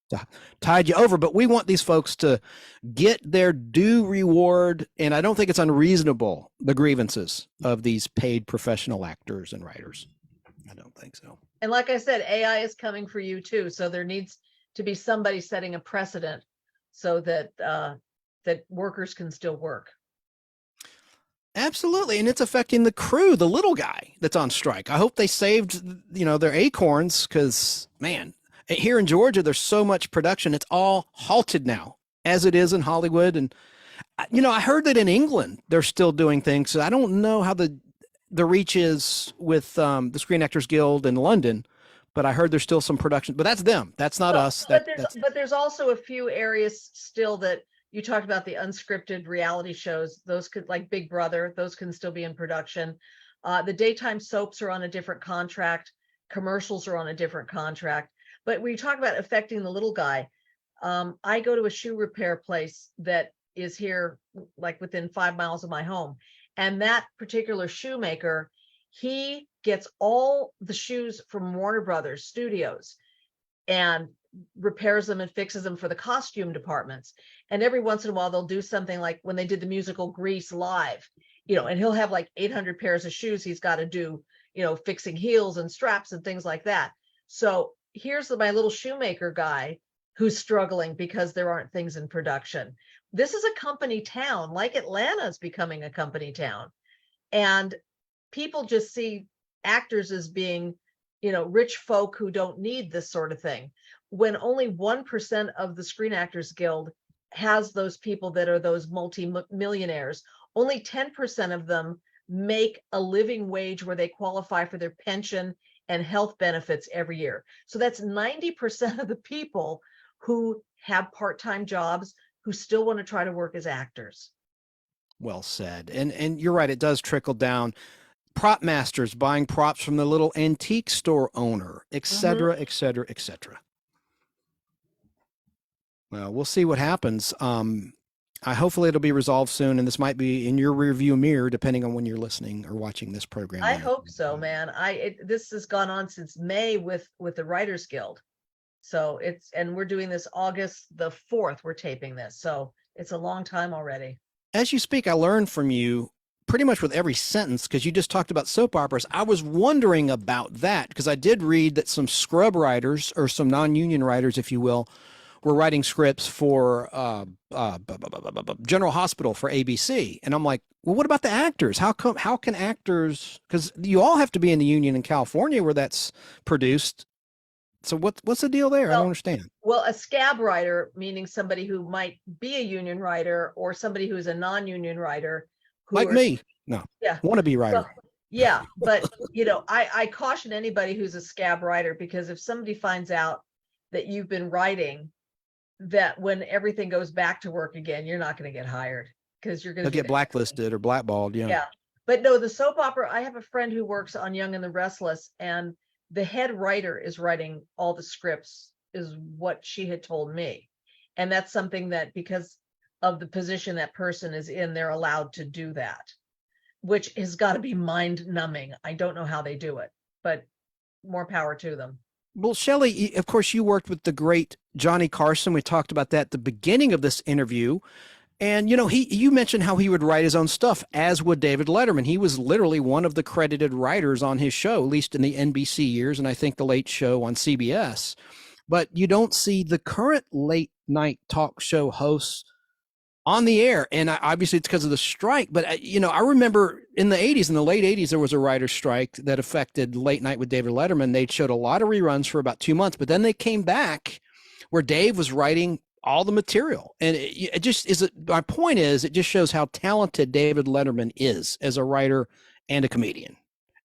to tide you over. But we want these folks to get their due reward. And I don't think it's unreasonable, the grievances of these paid professional actors and writers. I don't think so. And like I said, AI is coming for you too. So there needs to be somebody setting a precedent so that that workers can still work. Absolutely. And it's affecting the crew, the little guy that's on strike. I hope they saved, their acorns, because, man, here in Georgia, there's so much production. It's all halted now, as it is in Hollywood. And, I heard that in England, they're still doing things. So I don't know how the reach is with the Screen Actors Guild in London, but I heard there's still some production. But that's them. That's not us. But there's also a few areas still that you talked about, the unscripted reality shows. Those could, like Big Brother, those can still be in production. The daytime soaps are on a different contract. Commercials are on a different contract. But when you talk about affecting the little guy, I go to a shoe repair place that is here, like within 5 miles of my home. And that particular shoemaker, he gets all the shoes from Warner Brothers Studios and repairs them and fixes them for the costume departments. And every once in a while, they'll do something like when they did the musical Grease live, and he'll have like 800 pairs of shoes he's got to do, fixing heels and straps and things like that. So here's my little shoemaker guy who's struggling because there aren't things in production. This is a company town, like Atlanta is becoming a company town. And people just see actors as being, rich folk who don't need this sort of thing, when only 1% of the Screen Actors Guild has those people that are those multi-millionaires. Only 10% of them make a living wage where they qualify for their pension and health benefits every year. So that's 90% of the people who have part-time jobs who still want to try to work as actors. Well said. And you're right, it does trickle down. Prop masters buying props from the little antique store owner, et cetera, et cetera, et cetera. Well, we'll see what happens. Hopefully it'll be resolved soon, and this might be in your rearview mirror, depending on when you're listening or watching this program. I hope so, man. This has gone on since May with the Writers Guild. So and we're doing this August the 4th, we're taping this. So it's a long time already. As you speak, I learned from you pretty much with every sentence, because you just talked about soap operas. I was wondering about that, because I did read that some scrub writers, or some non-union writers, if you will, were writing scripts for General Hospital for ABC. And I'm like, well, what about the actors? How can actors, because you all have to be in the union in California where that's produced. So what's the deal there? I don't understand. Well, a scab writer, meaning somebody who might be a union writer or somebody who's a non-union writer. Like me. No. Yeah. Wannabe writer. Well, yeah. But, I caution anybody who's a scab writer, because if somebody finds out that you've been writing, that when everything goes back to work again, you're not going to get hired, because you're going to get blacklisted or blackballed. Yeah. Yeah. But no, the soap opera, I have a friend who works on Young and the Restless, and the head writer is writing all the scripts, is what she had told me. And that's something that, because of the position that person is in, they're allowed to do that, which has got to be mind numbing. I don't know how they do it, but more power to them. Well, Shelley, of course, you worked with the great Johnny Carson. We talked about that at the beginning of this interview. And, you mentioned how he would write his own stuff, as would David Letterman. He was literally one of the credited writers on his show, at least in the NBC years, and I think the Late Show on CBS. But you don't see the current late night talk show hosts on the air. And obviously it's because of the strike. But, I remember in the 80s, in the late 80s, there was a writer's strike that affected Late Night with David Letterman. They showed a lot of reruns for about 2 months, but then they came back where Dave was writing all the material. And it just is, my point is, it just shows how talented David Letterman is as a writer and a comedian.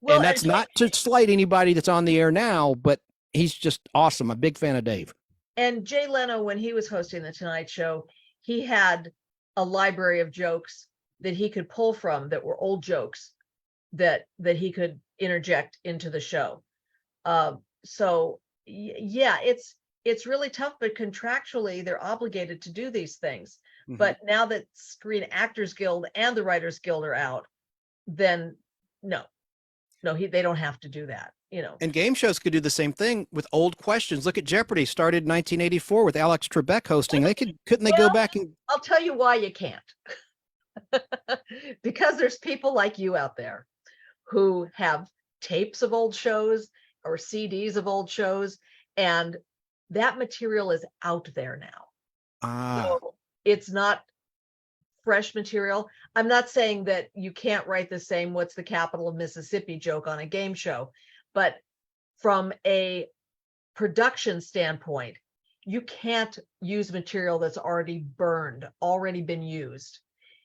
Well, and that's not to slight anybody that's on the air now, but he's just awesome. I'm a big fan of Dave. And Jay Leno, when he was hosting the Tonight Show, he had a library of jokes that he could pull from that were old jokes that he could interject into the show. So yeah, it's really tough, but contractually they're obligated to do these things. Mm-hmm. But now that Screen Actors Guild and the Writers Guild are out, then no, they don't have to do that, And game shows could do the same thing with old questions. Look at Jeopardy, started in 1984 with Alex Trebek hosting. Couldn't they go back and? I'll tell you why you can't. Because there's people like you out there who have tapes of old shows or CDs of old shows, and that material is out there now. So it's not fresh material. I'm not saying that you can't write the same "what's the capital of Mississippi" joke on a game show, but from a production standpoint, you can't use material that's already burned, already been used.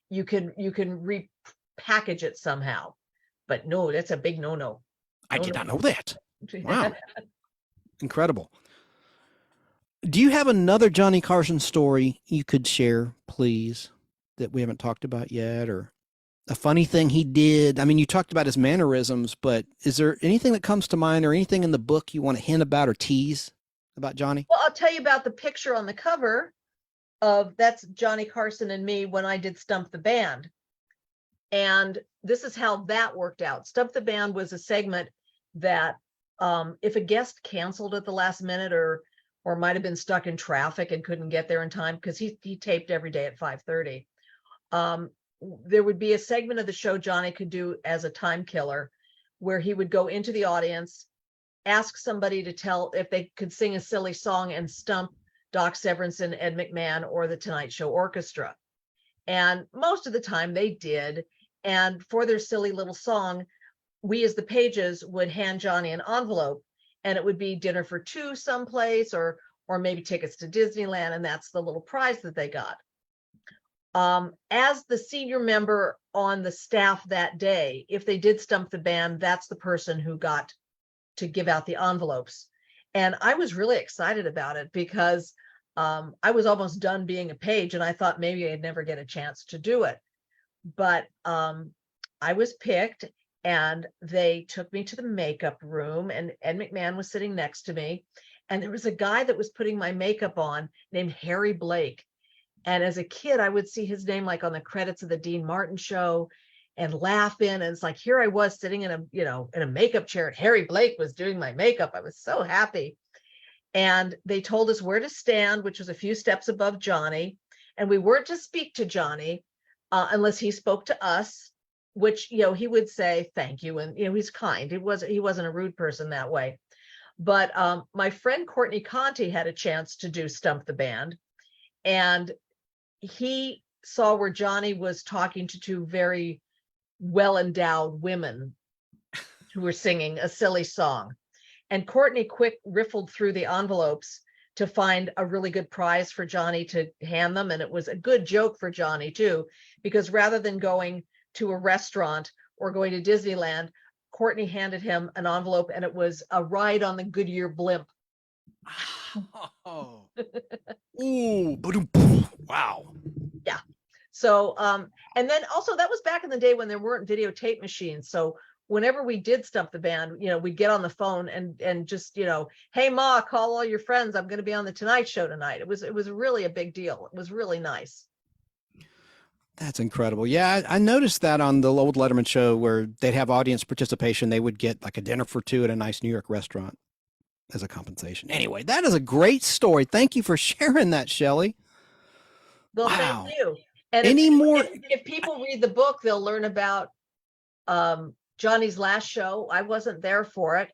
You can repackage it somehow, but no, that's a big no. I did not know that. Wow. Incredible. Do you have another Johnny Carson story you could share, please, that we haven't talked about yet, or a funny thing he did? I mean, you talked about his mannerisms, but is there anything that comes to mind or anything in the book you want to hint about or tease about Johnny? Well, I'll tell you about the picture on the cover that's Johnny Carson and me when I did Stump the Band. And this is how that worked out. Stump the Band was a segment that if a guest canceled at the last minute or might have been stuck in traffic and couldn't get there in time, because he taped every day at 5:30, there would be a segment of the show Johnny could do as a time killer, where he would go into the audience, ask somebody to tell if they could sing a silly song, and stump Doc Severinsen, Ed McMahon, or the Tonight Show Orchestra. And most of the time they did. And for their silly little song, we as the Pages would hand Johnny an envelope, and it would be dinner for two someplace, or maybe tickets to Disneyland, and that's the little prize that they got. As the senior member on the staff that day, if they did Stump the Band, that's the person who got to give out the envelopes. And I was really excited about it because I was almost done being a page, and I thought maybe I'd never get a chance to do it. But I was picked, and they took me to the makeup room, and Ed McMahon was sitting next to me. And there was a guy that was putting my makeup on named Harry Blake. And as a kid, I would see his name like on the credits of the Dean Martin show and laughing. And it's like, here I was sitting in a makeup chair, and Harry Blake was doing my makeup. I was so happy. And they told us where to stand, which was a few steps above Johnny. And we weren't to speak to Johnny unless he spoke to us, which, he would say thank you. And, he's kind. He wasn't a rude person that way. But my friend Courtney Conti had a chance to do Stump the Band. And he saw where Johnny was talking to two very well-endowed women who were singing a silly song. And Courtney quick riffled through the envelopes to find a really good prize for Johnny to hand them. And it was a good joke for Johnny too, because rather than going to a restaurant or going to Disneyland, Courtney handed him an envelope, and it was a ride on the Goodyear blimp. Oh. Ooh, wow. Yeah. So, and then also that was back in the day when there weren't videotape machines. So whenever we did Stump the Band, we'd get on the phone and just, hey Ma, call all your friends. I'm going to be on the Tonight Show tonight. It was really a big deal. It was really nice. That's incredible. Yeah, I noticed that on the old Letterman show where they'd have audience participation. They would get like a dinner for two at a nice New York restaurant as a compensation. Anyway, that is a great story. Thank you for sharing that, Shelley. Well, wow. Thank you. And if people read the book, they'll learn about Johnny's last show. I wasn't there for it,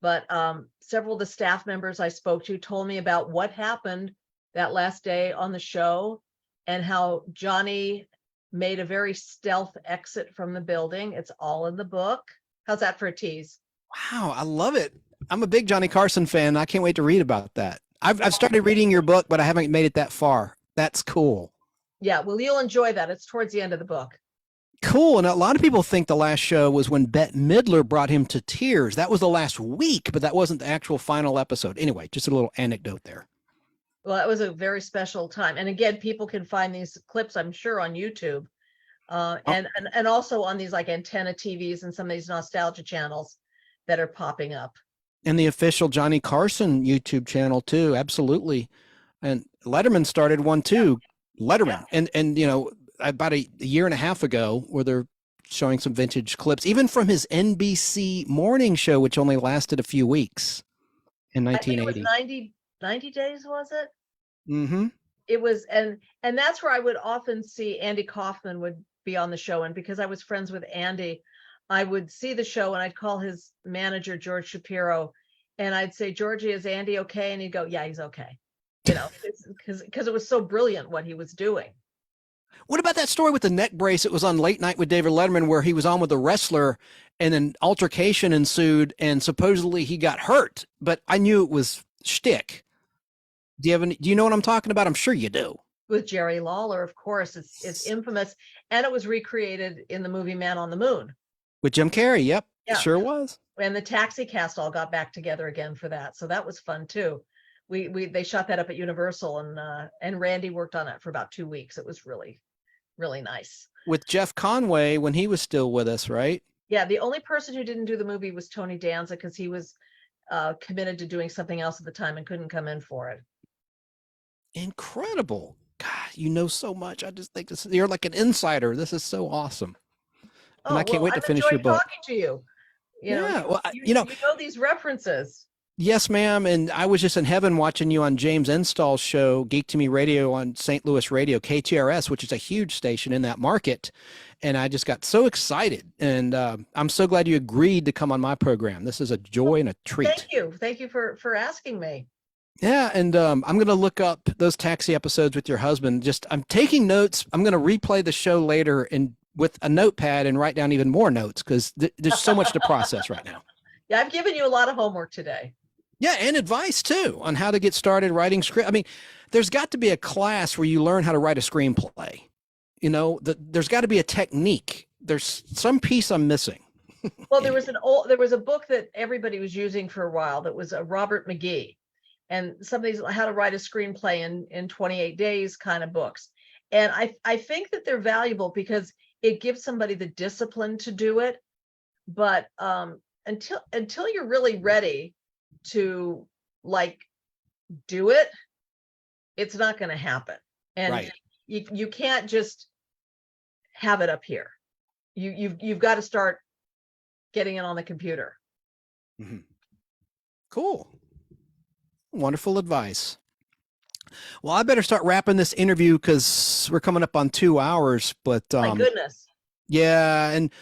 but several of the staff members I spoke to told me about what happened that last day on the show and how Johnny made a very stealth exit from the building. It's all in the book. How's that for a tease? Wow, I love it. I'm a big Johnny Carson fan. I can't wait to read about that. I've started reading your book, but I haven't made it that far. That's cool. Yeah, well, you'll enjoy that. It's towards the end of the book. Cool. And a lot of people think the last show was when Bette Midler brought him to tears. That was the last week, but that wasn't the actual final episode. Anyway, just a little anecdote there. Well, it was a very special time. And again, people can find these clips, I'm sure, on YouTube and also on these like antenna TVs and some of these nostalgia channels that are popping up. And the official Johnny Carson YouTube channel too. Absolutely. And Letterman started one too. Yeah. Letterman. Yeah. And about a year and a half ago, where they're showing some vintage clips, even from his NBC morning show, which only lasted a few weeks in I think it was 1980. 90 days, was it? Mm-hmm. It was, and that's where I would often see Andy Kaufman would be on the show. And because I was friends with Andy, I would see the show and I'd call his manager, George Shapiro, and I'd say, Georgie, is Andy okay? And he'd go, yeah, he's okay. You know, because it was so brilliant what he was doing. What about that story with the neck brace? It was on Late Night with David Letterman where he was on with a wrestler and an altercation ensued and supposedly he got hurt, but I knew it was shtick. Do you know what I'm talking about? I'm sure you do. With Jerry Lawler, of course, it's infamous, and it was recreated in the movie Man on the Moon With Jim Carrey. Yep. Yeah. It sure was. And the Taxi cast all got back together again for that, so that was fun too. They shot that up at Universal, and Randy worked on it for about 2 weeks. It was really, really nice. With Jeff Conway when he was still with us, right? Yeah, the only person who didn't do the movie was Tony Danza because he was committed to doing something else at the time and couldn't come in for it. Incredible. God, you know so much. I just think you're like an insider. This is so awesome. And I can't wait to finish your book. Talking to you. You know, Yeah, well, you know these references. Yes, ma'am. And I was just in heaven watching you on James Install's show, Geek to Me Radio on St. Louis Radio, KTRS, which is a huge station in that market. And I just got so excited. And I'm so glad you agreed to come on my program. This is a joy and a treat. Thank you. Thank you for asking me. Yeah, and I'm going to look up those Taxi episodes with your husband. I'm taking notes. I'm going to replay the show later and with a notepad and write down even more notes because there's so much to process right now. Yeah, I've given you a lot of homework today. Yeah, and advice too on how to get started writing script. I mean, there's got to be a class where you learn how to write a screenplay. You know, there's got to be a technique. There's some piece I'm missing. Well, there was a book that everybody was using for a while that was a Robert McGee. And some of these how to write a screenplay in 28 days kind of books. And I think that they're valuable because it gives somebody the discipline to do it. But until you're really ready to like do it, it's not going to happen. And right. you can't just have it up here. You've got to start getting it on the computer. Mm-hmm. Cool. Wonderful advice. Well, I better start wrapping this interview because we're coming up on 2 hours. But my goodness. Yeah, and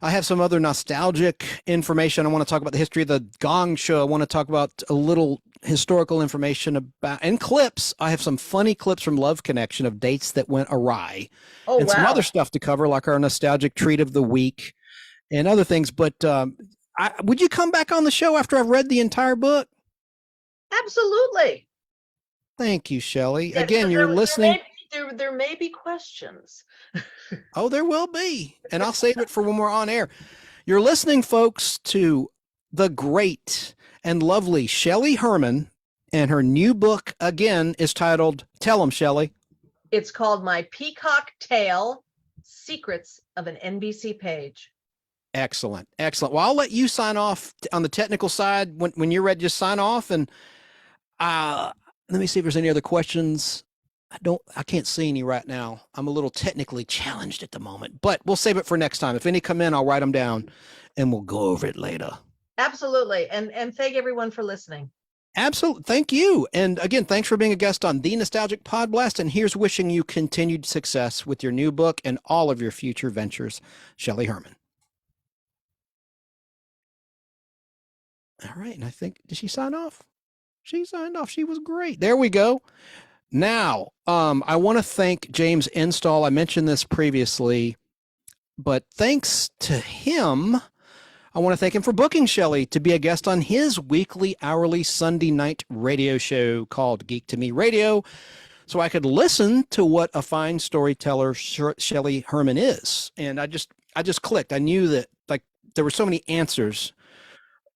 I have some other nostalgic information. I want to talk about the history of the Gong Show. I want to talk about a little historical information about and clips. I have some funny clips from Love Connection of dates that went awry. Oh, and some other stuff to cover, like our nostalgic treat of the week and other things. But would you come back on the show after I've read the entire book? Absolutely. Thank you, Shelley. Again, you're listening. There may be questions. Oh, there will be. And I'll save it for when we're on air. You're listening, folks, to the great and lovely Shelley Herman. And her new book, again, is titled, tell 'em, Shelley. It's called My Peacock Tale, Secrets of an NBC Page. Excellent. Excellent. Well, I'll let you sign off on the technical side. When you're ready, just sign off. And let me see if there's any other questions. I can't see any right now. I'm a little technically challenged at the moment, but we'll save it for next time. If any come in, I'll write them down and we'll go over it later. Absolutely. And thank everyone for listening. Absolutely. Thank you. And again, thanks for being a guest on The Nostalgic Podblast. And here's wishing you continued success with your new book and all of your future ventures, Shelley Herman. All right. And I think, did she sign off? She signed off. She was great. There we go. Now, I want to thank James Install. I mentioned this previously, but thanks to him, I want to thank him for booking Shelley to be a guest on his weekly, hourly Sunday night radio show called Geek to Me Radio, so I could listen to what a fine storyteller Shelley Herman is. And I just clicked. I knew that like there were so many answers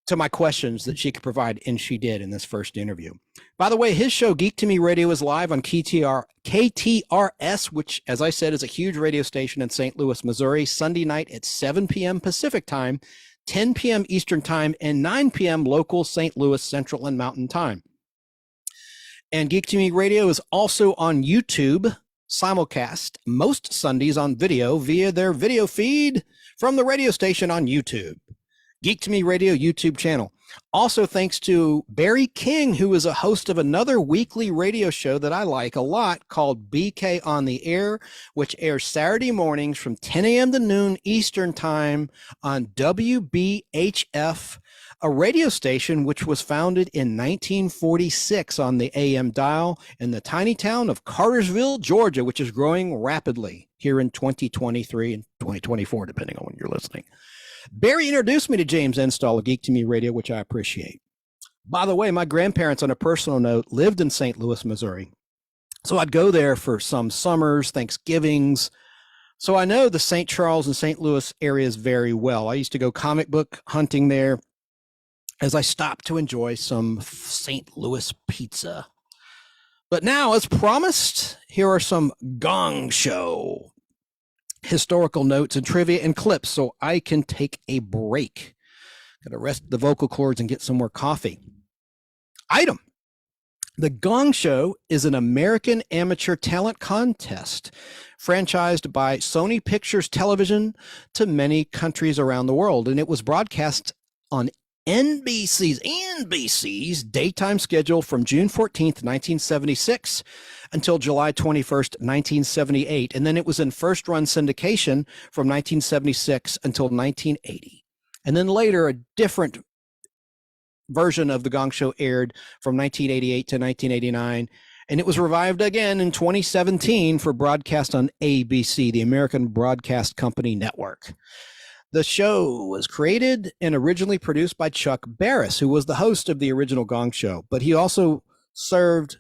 to my questions that she could provide, and she did in this first interview. By the way, his show, Geek to Me Radio, is live on KTRS, which, as I said, is a huge radio station in St. Louis, Missouri, Sunday night at 7 p.m. Pacific Time, 10 p.m. Eastern Time, and 9 p.m. local St. Louis Central and Mountain Time. And Geek to Me Radio is also on YouTube, simulcast most Sundays on video via their video feed from the radio station on YouTube. Geek to Me Radio YouTube channel. Also, thanks to Barry King, who is a host of another weekly radio show that I like a lot called BK on the Air, which airs Saturday mornings from 10 a.m. to noon Eastern Time on WBHF, a radio station which was founded in 1946 on the AM dial in the tiny town of Cartersville, Georgia, which is growing rapidly here in 2023 and 2024, depending on when you're listening. Barry introduced me to James Enstall of Geek to Me Radio, which I appreciate. By the way, my grandparents, on a personal note, lived in St. Louis, Missouri. So I'd go there for some summers, Thanksgivings. So I know the St. Charles and St. Louis areas very well. I used to go comic book hunting there as I stopped to enjoy some St. Louis pizza. But now, as promised, here are some Gong Show historical notes and trivia and clips so I can take a break. Gotta rest the vocal cords and get some more coffee. Item. The Gong Show is an American amateur talent contest franchised by Sony Pictures Television to many countries around the world, and it was broadcast on NBC's daytime schedule from June 14th, 1976 until July 21st, 1978. And then it was in first run syndication from 1976 until 1980. And then later, a different version of the Gong Show aired from 1988 to 1989. And it was revived again in 2017 for broadcast on ABC, the American Broadcast Company Network. The show was created and originally produced by Chuck Barris, who was the host of the original Gong Show, but he also served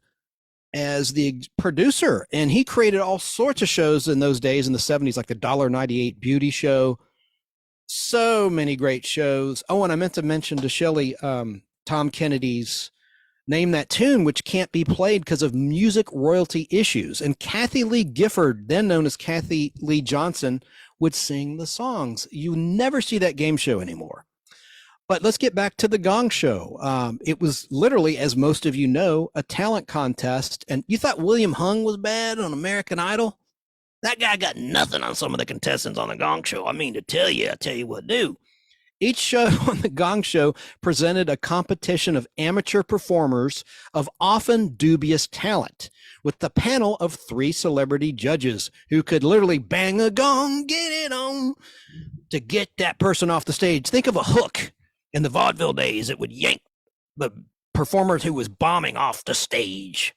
as the producer, and he created all sorts of shows in those days in the 70s, like the $1.98 Beauty Show. So many great shows. Oh, and I meant to mention to Shelley, Tom Kennedy's Name That Tune, which can't be played because of music royalty issues. And Kathy Lee Gifford, then known as Kathy Lee Johnson, would sing the songs. You never see that game show anymore. But let's get back to the Gong Show. It was literally, as most of you know, a talent contest. And you thought William Hung was bad on American Idol? That guy got nothing on some of the contestants on the Gong Show. I mean, to tell you, I tell you what, do. Each show on the Gong Show presented a competition of amateur performers of often dubious talent, with the panel of 3 celebrity judges who could literally bang a gong, get it on, to get that person off the stage. Think of a hook in the vaudeville days. It would yank the performer who was bombing off the stage.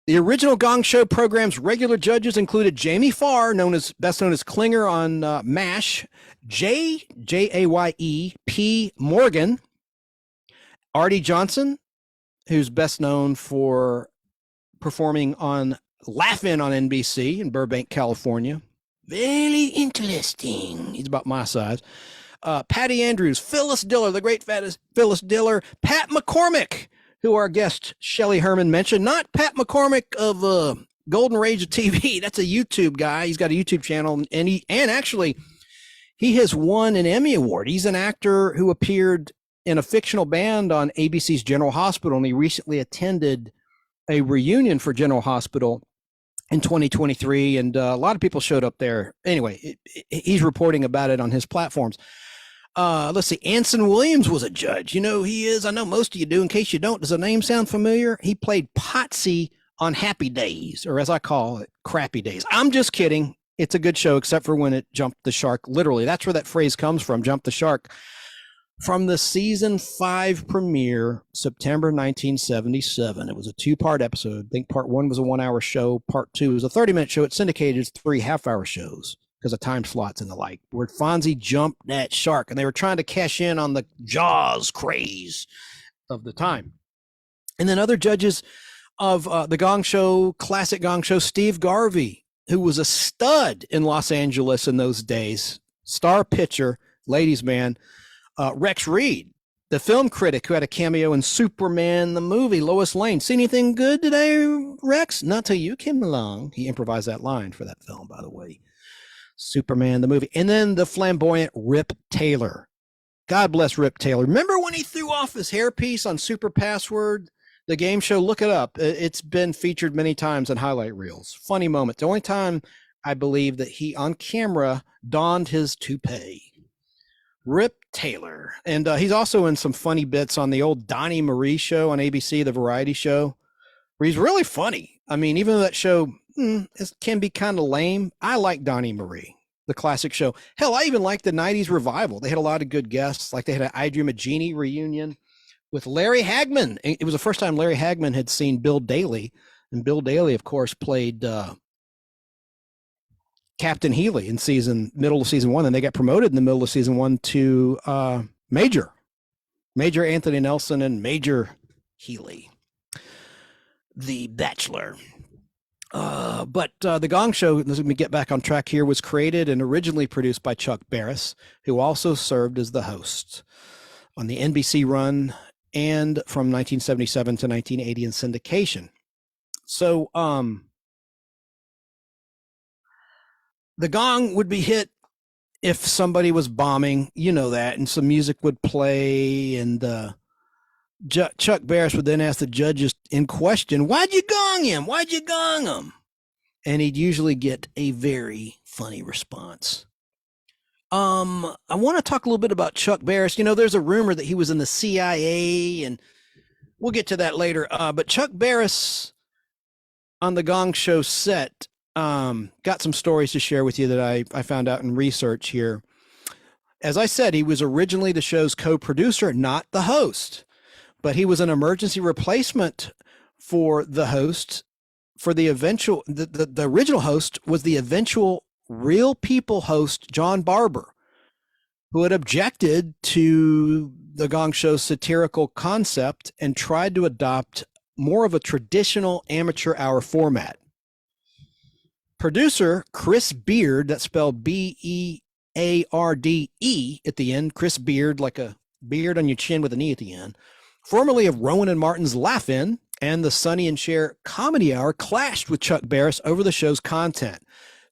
The original Gong Show program's regular judges included Jamie Farr, best known as Klinger on MASH, Jaye P. Morgan, Artie Johnson, who's best known for performing on Laugh-In on NBC in Burbank, California. Very interesting. He's about my size. Patty Andrews, Phyllis Diller, the great Phyllis Diller, Pat McCormick, who our guest Shelley Herman mentioned, not Pat McCormick of Golden Rage of TV. That's a YouTube guy. He's got a YouTube channel, and actually he has won an Emmy Award. He's an actor who appeared in a fictional band on ABC's General Hospital, and he recently attended a reunion for General Hospital in 2023, and a lot of people showed up there. Anyway, he's reporting about it on his platforms. Let's see. Anson Williams was a judge. You know who he is? I know most of you do. In case you don't, does the name sound familiar? He played Potsy on Happy Days, or as I call it, Crappy Days. I'm just kidding. It's a good show, except for when it jumped the shark. Literally, that's where that phrase comes from, jump the shark. From the season 5 premiere, September 1977. It was a 2-part episode. I think part 1 was a 1-hour show. Part 2 was a 30-minute show. It syndicated as 3 half-hour shows because of time slots and the like, where Fonzie jumped that shark, and they were trying to cash in on the Jaws craze of the time. And then other judges of the Gong Show, classic Gong Show, Steve Garvey, who was a stud in Los Angeles in those days, star pitcher, ladies' man, Rex Reed, the film critic who had a cameo in Superman, the movie, Lois Lane. See anything good today, Rex? Not till you came along. He improvised that line for that film, by the way. Superman, the movie. And then the flamboyant Rip Taylor. God bless Rip Taylor. Remember when he threw off his hairpiece on Super Password, the game show? Look it up. It's been featured many times in highlight reels. Funny moment. The only time I believe that he on camera donned his toupee. Rip Taylor. And he's also in some funny bits on the old Donnie Marie show on ABC, the variety show, where he's really funny. I mean, even though that show can be kind of lame, I like Donnie Marie, the classic show. Hell, I even like the 90s revival. They had a lot of good guests. Like they had an I Dream of Jeannie reunion with Larry Hagman. It was the first time Larry Hagman had seen Bill Daly. And Bill Daly, of course, played Captain Healy in middle of season 1. And they got promoted in the middle of season 1 to Major Anthony Nelson and Major Healy, the Bachelor. But the Gong Show, let me get back on track here, was created and originally produced by Chuck Barris, who also served as the host on the NBC run and from 1977 to 1980 in syndication. So the gong would be hit if somebody was bombing, you know that, and some music would play, and Chuck Barris would then ask the judges in question, "Why'd you gong him? Why'd you gong him?" And he'd usually get a very funny response. I want to talk a little bit about Chuck Barris. You know, there's a rumor that he was in the CIA, and we'll get to that later. But Chuck Barris on the Gong Show set got some stories to share with you that I found out in research here. As I said, he was originally the show's co-producer, not the host, but he was an emergency replacement for the host. For the eventual, the original host was the eventual Real People host, John Barber, who had objected to the Gong Show's satirical concept and tried to adopt more of a traditional amateur hour format. Producer Chris Beard, that's spelled Bearde at the end, Chris Beard, like a beard on your chin with an E at the end, formerly of Rowan and Martin's Laugh-In and the Sonny and Cher Comedy Hour, clashed with Chuck Barris over the show's content,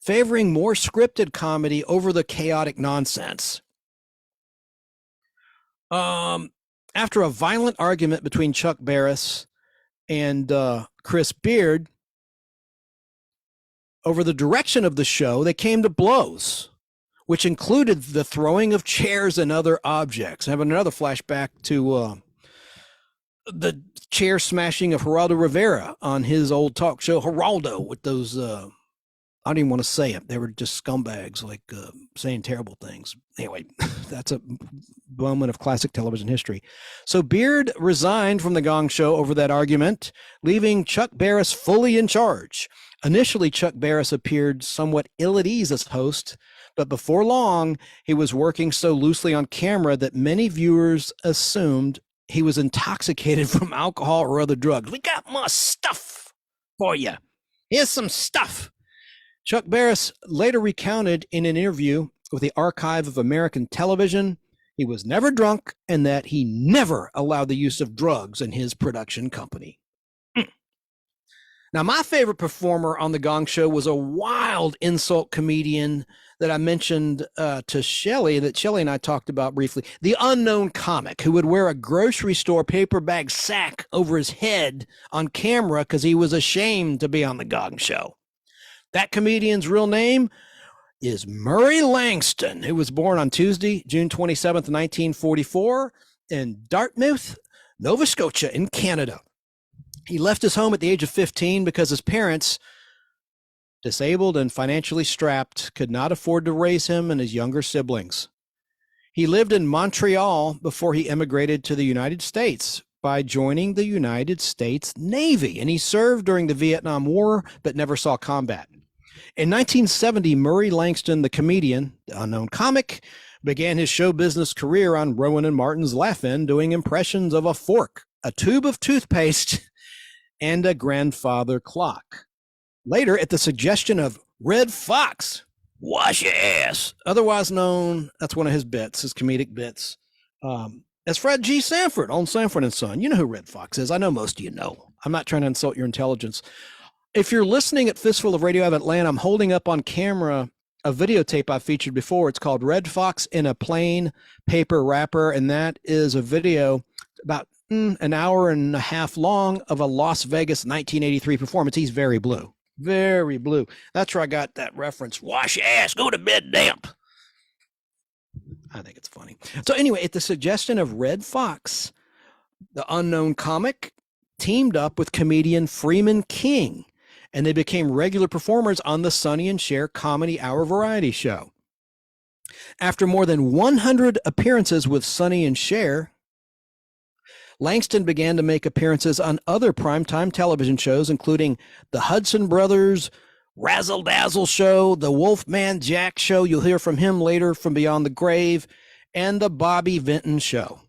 favoring more scripted comedy over the chaotic nonsense. After a violent argument between Chuck Barris and Chris Beard over the direction of the show, they came to blows, which included the throwing of chairs and other objects. I have another flashback to the chair smashing of Geraldo Rivera on his old talk show, Geraldo, with those, I don't even want to say it. They were just scumbags, like saying terrible things. Anyway, that's a moment of classic television history. So Beard resigned from the Gong Show over that argument, leaving Chuck Barris fully in charge. Initially, Chuck Barris appeared somewhat ill at ease as host, but before long, he was working so loosely on camera that many viewers assumed he was intoxicated from alcohol or other drugs. "We got more stuff for you. Here's some stuff." Chuck Barris later recounted in an interview with the Archive of American Television he was never drunk and that he never allowed the use of drugs in his production company. Now, my favorite performer on the Gong Show was a wild insult comedian that I mentioned to Shelley, that Shelley and I talked about briefly, the unknown comic who would wear a grocery store paper bag sack over his head on camera because he was ashamed to be on the Gong Show. That comedian's real name is Murray Langston, who was born on Tuesday, June 27th, 1944, in Dartmouth, Nova Scotia in Canada. He left his home at the age of 15 because his parents, disabled and financially strapped, could not afford to raise him and his younger siblings. He lived in Montreal before he immigrated to the United States by joining the United States Navy, and he served during the Vietnam War but never saw combat. In 1970, Murray Langston, the comedian, the unknown comic, began his show business career on Rowan and Martin's Laugh-In, doing impressions of a fork, a tube of toothpaste, and a grandfather clock. Later, at the suggestion of Red Fox, wash your ass, otherwise known, that's one of his bits, his comedic bits, as Fred G. Sanford on Sanford and Son. You know who Red Fox is. I know most of you know. I'm not trying to insult your intelligence. If you're listening at Fistful of Radio out of Atlanta, I'm holding up on camera a videotape I've featured before. It's called Red Fox in a Plain Paper Wrapper, and that is a video about an hour and a half long of a Las Vegas 1983 performance. He's very blue. Very blue. That's where I got that reference. Wash your ass, go to bed damp. I think it's funny. So anyway, at the suggestion of Red Fox, the unknown comic teamed up with comedian Freeman King, and they became regular performers on the Sonny and Cher Comedy Hour variety show. After more than 100 appearances with Sonny and Cher, Langston began to make appearances on other primetime television shows, including the Hudson Brothers Razzle Dazzle Show, the Wolfman Jack Show, you'll hear from him later from Beyond the Grave, and the Bobby Vinton Show.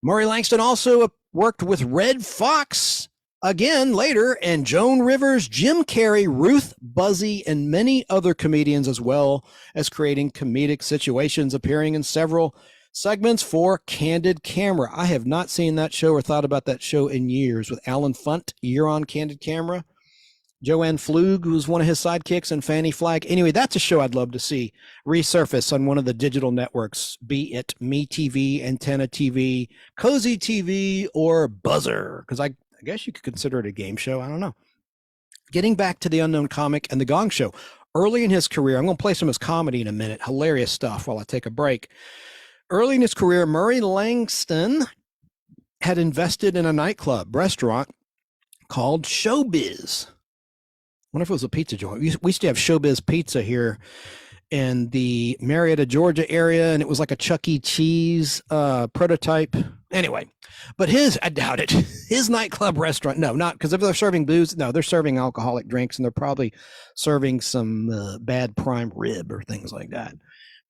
Murray Langston also worked with Red Fox again later, and Joan Rivers, Jim Carrey, Ruth Buzzy, and many other comedians, as well as creating comedic situations, appearing in several segments for Candid Camera. I have not seen that show or thought about that show in years, with Alan Funt, Year on Candid Camera. Joanne Flug, who was one of his sidekicks, and Fanny Flagg. Anyway, that's a show I'd love to see resurface on one of the digital networks, be it MeTV, Antenna TV, Cozy TV, or Buzzer, because I guess you could consider it a game show. I don't know. Getting back to the unknown comic and the Gong Show, early in his career, I'm going to play some of his comedy in a minute, hilarious stuff while I take a break. Early in his career, Murray Langston had invested in a nightclub restaurant called Showbiz. I wonder if it was a pizza joint. We used to have Showbiz Pizza here in the Marietta, Georgia area, and it was like a Chuck E. Cheese prototype. Anyway, but I doubt it. His nightclub restaurant, no, not, because if they're serving booze, no, they're serving alcoholic drinks, and they're probably serving some bad prime rib or things like that.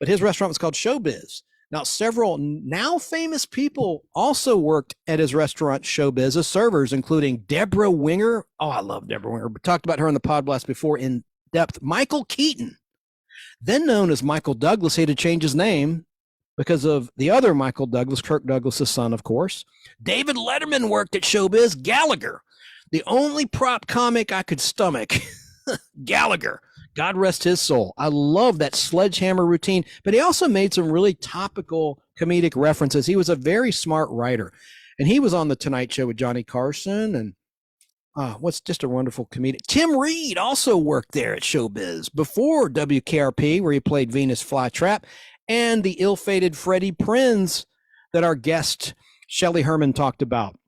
But his restaurant was called Showbiz. Now, several now famous people also worked at his restaurant Showbiz as servers, including Deborah Winger. Oh, I love Deborah Winger. We talked about her in the Podblast before in depth. Michael Keaton, then known as Michael Douglas. He had to change his name because of the other Michael Douglas, Kirk Douglas's son, of course. David Letterman worked at Showbiz. Gallagher, the only prop comic I could stomach. Gallagher. God rest his soul. I love that sledgehammer routine, but he also made some really topical comedic references. He was a very smart writer, and he was on The Tonight Show with Johnny Carson, and what's just a wonderful comedic. Tim Reed also worked there at Showbiz before WKRP, where he played Venus Flytrap, and the ill-fated Freddie Prinze that our guest Shelley Herman talked about,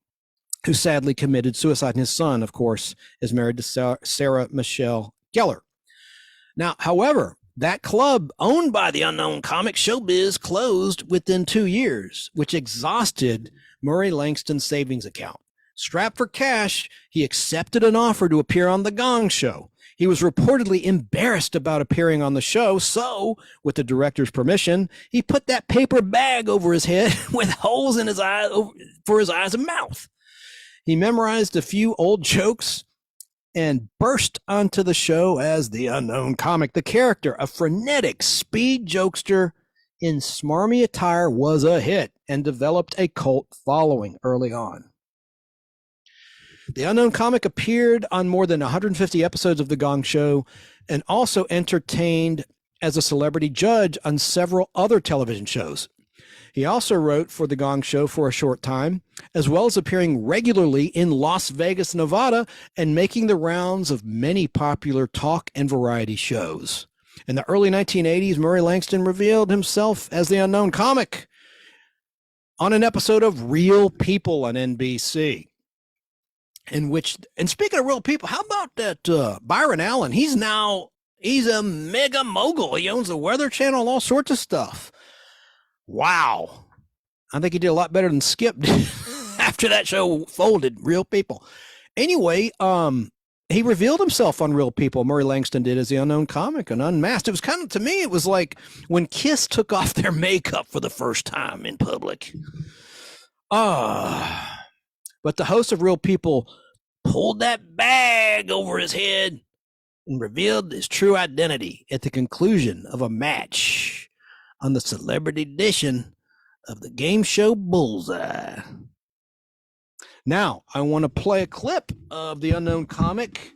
who sadly committed suicide. And his son, of course, is married to Sarah Michelle Gellar. Now, however, that club owned by the unknown comic Showbiz closed within 2 years, which exhausted Murray Langston's savings account. Strapped for cash, he accepted an offer to appear on The Gong Show. He was reportedly embarrassed about appearing on the show, so, with the director's permission, he put that paper bag over his head with holes in his eyes for his eyes and mouth. He memorized a few old jokes and burst onto the show as the unknown comic. The character, a frenetic speed jokester in smarmy attire, was a hit and developed a cult following early on. The unknown comic appeared on more than 150 episodes of The Gong Show and also entertained as a celebrity judge on several other television shows. He also wrote for The Gong Show for a short time, as well as appearing regularly in Las Vegas, Nevada, and making the rounds of many popular talk and variety shows. In the early 1980s, Murray Langston revealed himself as the unknown comic on an episode of Real People on NBC. And speaking of real people, how about that Byron Allen? He's a mega mogul. He owns the Weather Channel, all sorts of stuff. Wow. I think he did a lot better than Skip did after that show folded, Real People. Anyway, he revealed himself on Real People, Murray Langston did, as the unknown comic and unmasked. It was kind of, to me, it was like when Kiss took off their makeup for the first time in public. But the host of Real People pulled that bag over his head and revealed his true identity at the conclusion of a match on the celebrity edition of the game show Bullseye. Now, I want to play a clip of the unknown comic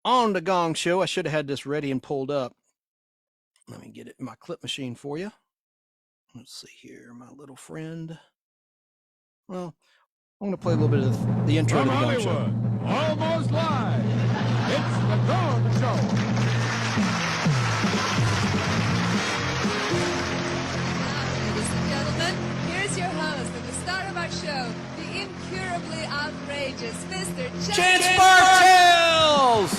on the Gong Show. I should have had this ready and pulled up. Let me get it in my clip machine for you. Let's see here, my little friend. Well, I'm going to play a little bit of the intro to the Gong Show. Almost live. Gong Show. Ladies and gentlemen, here's your host and the star of our show, the incurably outrageous Mr. Chance Bartels!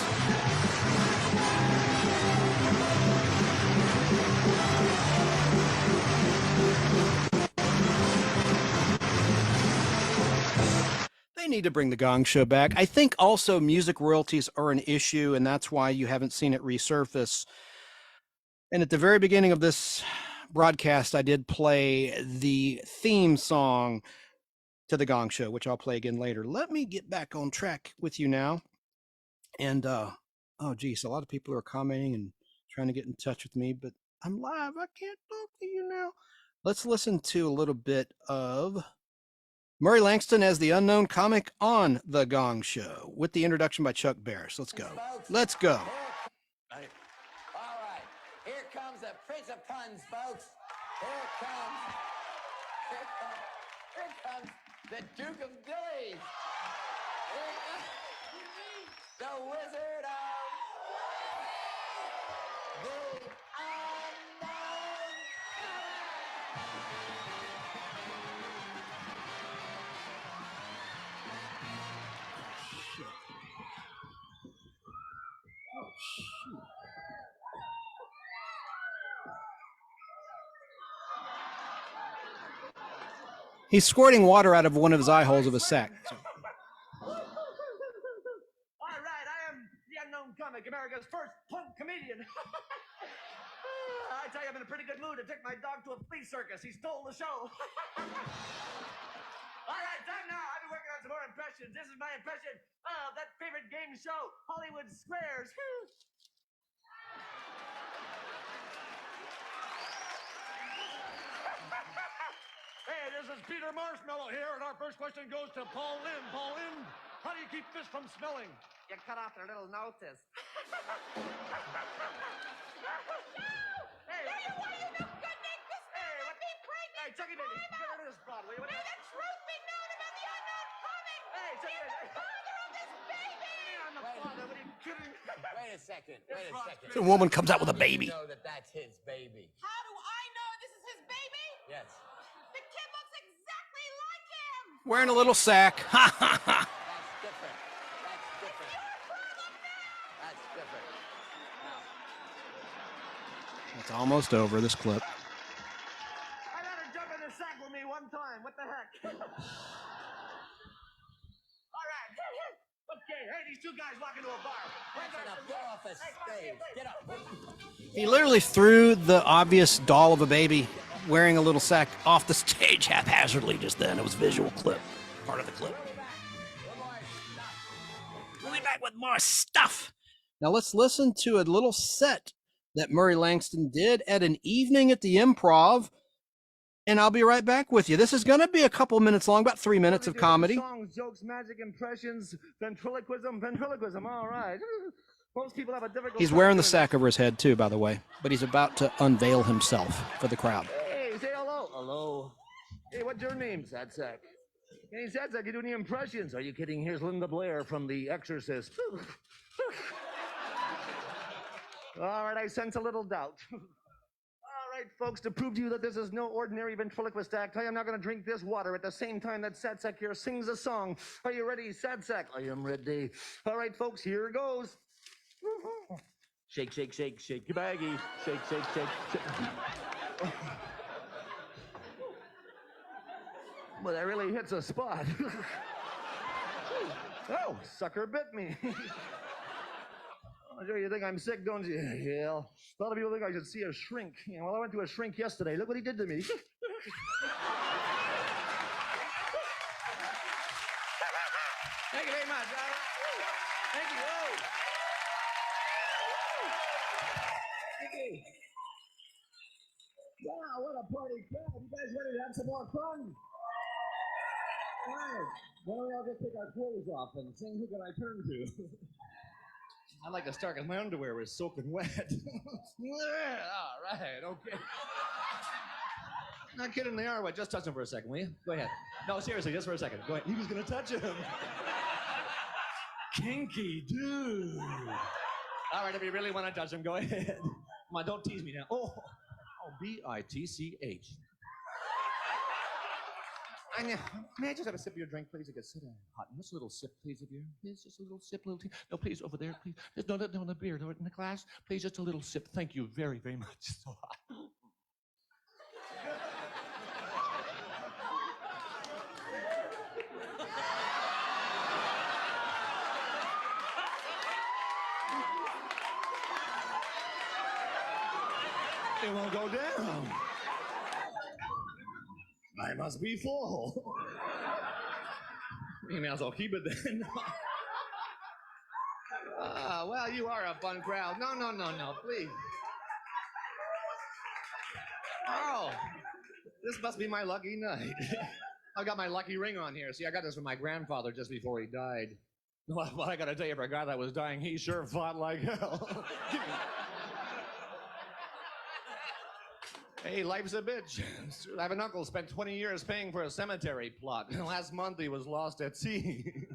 They need to bring the Gong Show back. I think also music royalties are an issue, and that's why you haven't seen it resurface. And at the very beginning of this broadcast, I did play the theme song to the Gong Show, which I'll play again later. Let me get back on track with you now. And oh geez, a lot of people are commenting and trying to get in touch with me, but I'm live. I can't talk to you now. Let's listen to a little bit of Murray Langston as the unknown comic on the Gong Show with the introduction by Chuck Barris. Let's go. Let's go. All right. Here comes the Prince of Puns, folks. Here comes the Duke of Dillies. Here comes the Wizard of the Unknown. He's squirting water out of one of his eye holes of his sack. All right, I am the unknown comic, America's first punk comedian. I tell you, I'm in a pretty good mood to take my dog to a flea circus. He stole the show. All right, time now. I've been working on some more impressions. This is my impression of that favorite game show, Hollywood Squares. Hey, this is Peter Marshmallow here, and our first question goes to Paul Lynn. Paul Lynn, how do you keep fish from smelling? You cut off their little noses. Hey, Why you no good, Nick? This man would be pregnant. hey, Chucky baby, get rid of this broad, will you? May the truth be known about the unknown comic. Hey, Chucky He is baby. the father of this baby. I'm the father, what are you kidding? Wait a second. A woman comes out with a baby. You know that that's his baby. How do I know this is his baby? Yes. The kid looks exactly like him. Wearing a little sack. Ha ha ha. That's different. That's different. Now, It's almost over, this clip. I let her jump in the sack with me one time. What the heck? All right. Okay, hey, these two guys walk into a bar. that's enough. Get off the stage. Get up. He literally threw the obvious doll of a baby wearing a little sack off the stage haphazardly just then. It was visual clip, part of the clip. We'll be back with more stuff. Now let's listen to a little set that Murray Langston did at an evening at the Improv, and I'll be right back with you. This is going to be a couple minutes long, about 3 minutes of comedy. Songs, jokes, magic, impressions, ventriloquism. All right. Most people have a difficult He's time wearing the doing sack over his head too, by the way, but he's about to unveil himself for the crowd. this. Hey, say hello. Hello. Hey, what's your name, Sad Sack? Hey, Sad Sack, you do any impressions? Are you kidding? Here's Linda Blair from The Exorcist. All right, I sense a little doubt. All right, folks, to prove to you that this is no ordinary ventriloquist act, I am now going to drink this water at the same time that Sad Sack here sings a song. Are you ready, Sad Sack? I am ready. All right, folks, here it goes. Shake, shake, shake, shake your baggie. Shake, shake, shake, shake. Well, that really hits a spot. Oh, sucker bit me. Oh, you think I'm sick, don't you? Yeah. A lot of people think I should see a shrink. Yeah, well, I went to a shrink yesterday. Look what he did to me. Thank you very much. Thank you. Oh. Thank you. Wow, what a party crowd. You guys ready to have some more fun? All right. Why don't we all just take our clothes off and sing Who Can I Turn To? I'd like to start because my underwear was soaking wet. All right, okay. Not kidding, they are wet. Just touch them for a second, will you? Go ahead. No, seriously, just for a second. Go ahead. He was going to touch him. Kinky dude. All right, if you really want to touch him, go ahead. Come on, don't tease me now. Oh, B-I-T-C-H. I know. May I just have a sip of your drink, please? I could sit down. Hot. Just a little sip, please, of your. Please, just a little sip, little tea. No, please, over there, please. Just no, the beer, no, in the glass. Please, just a little sip. Thank you very, very much. So hot. It won't go down. I must be full. You may as well keep it then. Well, you are a fun crowd. No, please. Oh, this must be my lucky night. I've got my lucky ring on here. See, I got this from my grandfather just before he died. Well, I gotta tell you, for a guy that was dying, he sure fought like hell. Hey, life's a bitch. I have an uncle spent 20 years paying for a cemetery plot. Last month he was lost at sea.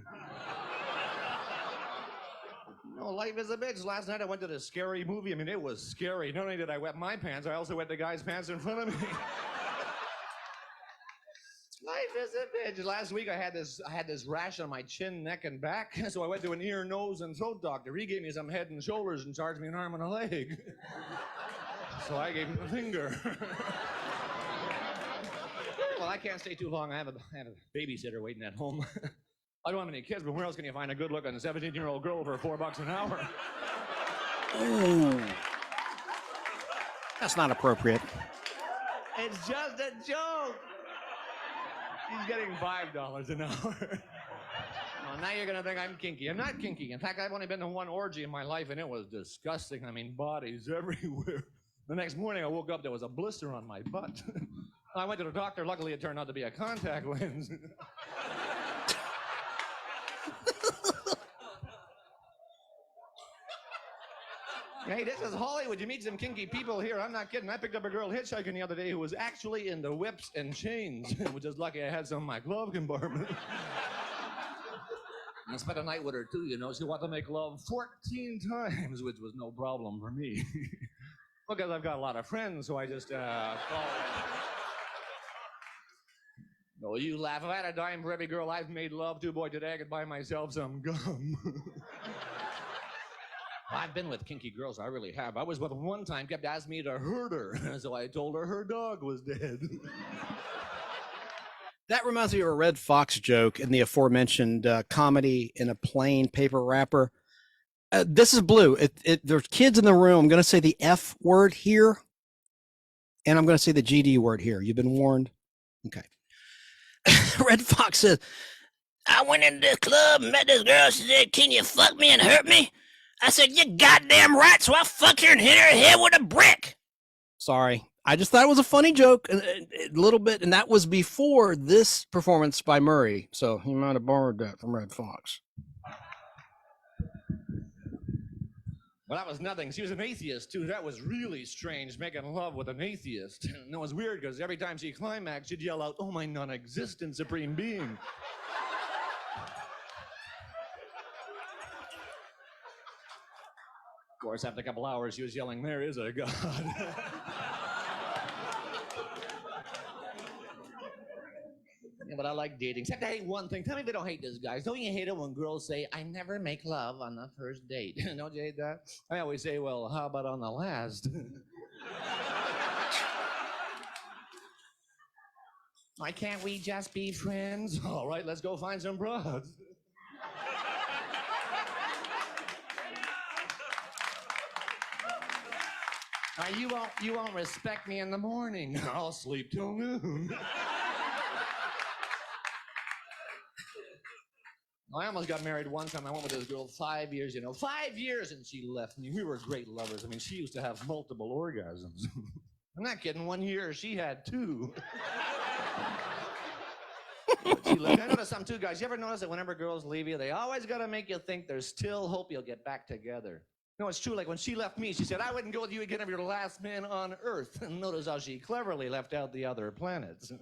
No, life is a bitch. Last night I went to this scary movie. I mean, it was scary. Not only did I wet my pants, I also wet the guy's pants in front of me. Life is a bitch. Last week I had this rash on my chin, neck, and back. So I went to an ear, nose, and throat doctor. He gave me some head and shoulders and charged me an arm and a leg. So I gave him a finger. Well, I can't stay too long. I have a babysitter waiting at home. I don't have any kids, but where else can you find a good-looking 17-year-old girl for $4 an hour? Ooh. That's not appropriate. It's just a joke. He's getting $5 an hour. Well, now you're going to think I'm kinky. I'm not kinky. In fact, I've only been to one orgy in my life, and it was disgusting. I mean, bodies everywhere. The next morning, I woke up, there was a blister on my butt. I went to the doctor. Luckily, it turned out to be a contact lens. Hey, this is Hollywood. You meet some kinky people here. I'm not kidding. I picked up a girl hitchhiking the other day who was actually into whips and chains, which is lucky I had some in my glove compartment. I spent a night with her, too, you know. She wanted to make love 14 times, which was no problem for me. Because I've got a lot of friends, so I just call it. Oh, you laugh. If I had a dime for every girl I've made love to, boy, today I could buy myself some gum. I've been with kinky girls, I really have. I was with one time, kept asking me to hurt her, so I told her dog was dead. That reminds me of a Red Fox joke in the aforementioned comedy in a plain paper wrapper. This is Blue. There's kids in the room. I'm going to say the F word here, and I'm going to say the GD word here. You've been warned? Okay. Red Fox says, I went into the club and met this girl. She said, can you fuck me and hurt me? I said, you goddamn right. So I fucked her and hit her head with a brick. Sorry. I just thought it was a funny joke, a little bit, and that was before this performance by Murray. So he might have borrowed that from Red Fox. Well, that was nothing. She was an atheist, too. That was really strange, making love with an atheist. And it was weird, because every time she climaxed, she'd yell out, oh, my non-existent supreme being. Of course, after a couple hours, she was yelling, there is a God. Yeah, but I like dating. Except I hate one thing. Tell me if you don't hate this, guys. Don't you hate it when girls say, I never make love on the first date? Don't you hate that? I always say, well, how about on the last? Why can't we just be friends? All right, let's go find some broads. You won't respect me in the morning. I'll sleep till noon. I almost got married one time. I went with this girl 5 years, 5 years, and she left me. We were great lovers. I mean, she used to have multiple orgasms. I'm not kidding. 1 year, she had 2. She left. I noticed something too, guys. You ever notice that whenever girls leave you, they always got to make you think there's still hope you'll get back together? No, it's true. Like when she left me, she said, I wouldn't go with you again if you're the last man on Earth. And notice how she cleverly left out the other planets.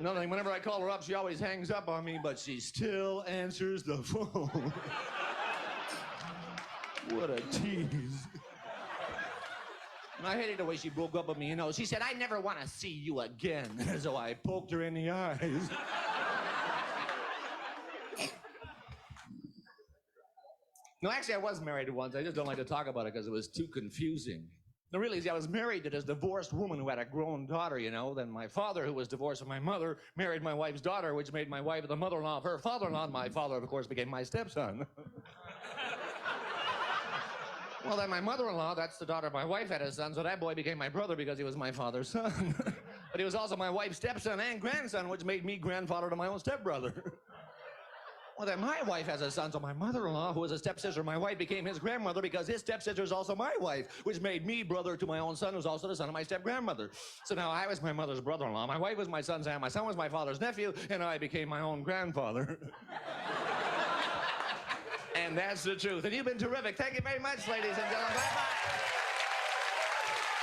Nothing. Whenever I call her up, she always hangs up on me, but she still answers the phone. What a tease. And I hated the way she broke up with me, you know. She said, I never want to see you again. So I poked her in the eyes. No, actually, I was married once. I just don't like to talk about it because it was too confusing. No, really, see, I was married to this divorced woman who had a grown daughter, you know. Then my father, who was divorced from my mother, married my wife's daughter, which made my wife the mother-in-law of her father-in-law. And my father, of course, became my stepson. Well, then my mother-in-law, that's the daughter of my wife, had a son, so that boy became my brother because he was my father's son. But he was also my wife's stepson and grandson, which made me grandfather to my own stepbrother. Well, then my wife has a son, so my mother-in-law, who was a stepsister of my wife, became his grandmother because his stepsister is also my wife, which made me brother to my own son, who's also the son of my step-grandmother. So now I was my mother's brother-in-law, my wife was my son's aunt, my son was my father's nephew, and I became my own grandfather. And that's the truth. And you've been terrific. Thank you very much, ladies and gentlemen. Bye-bye.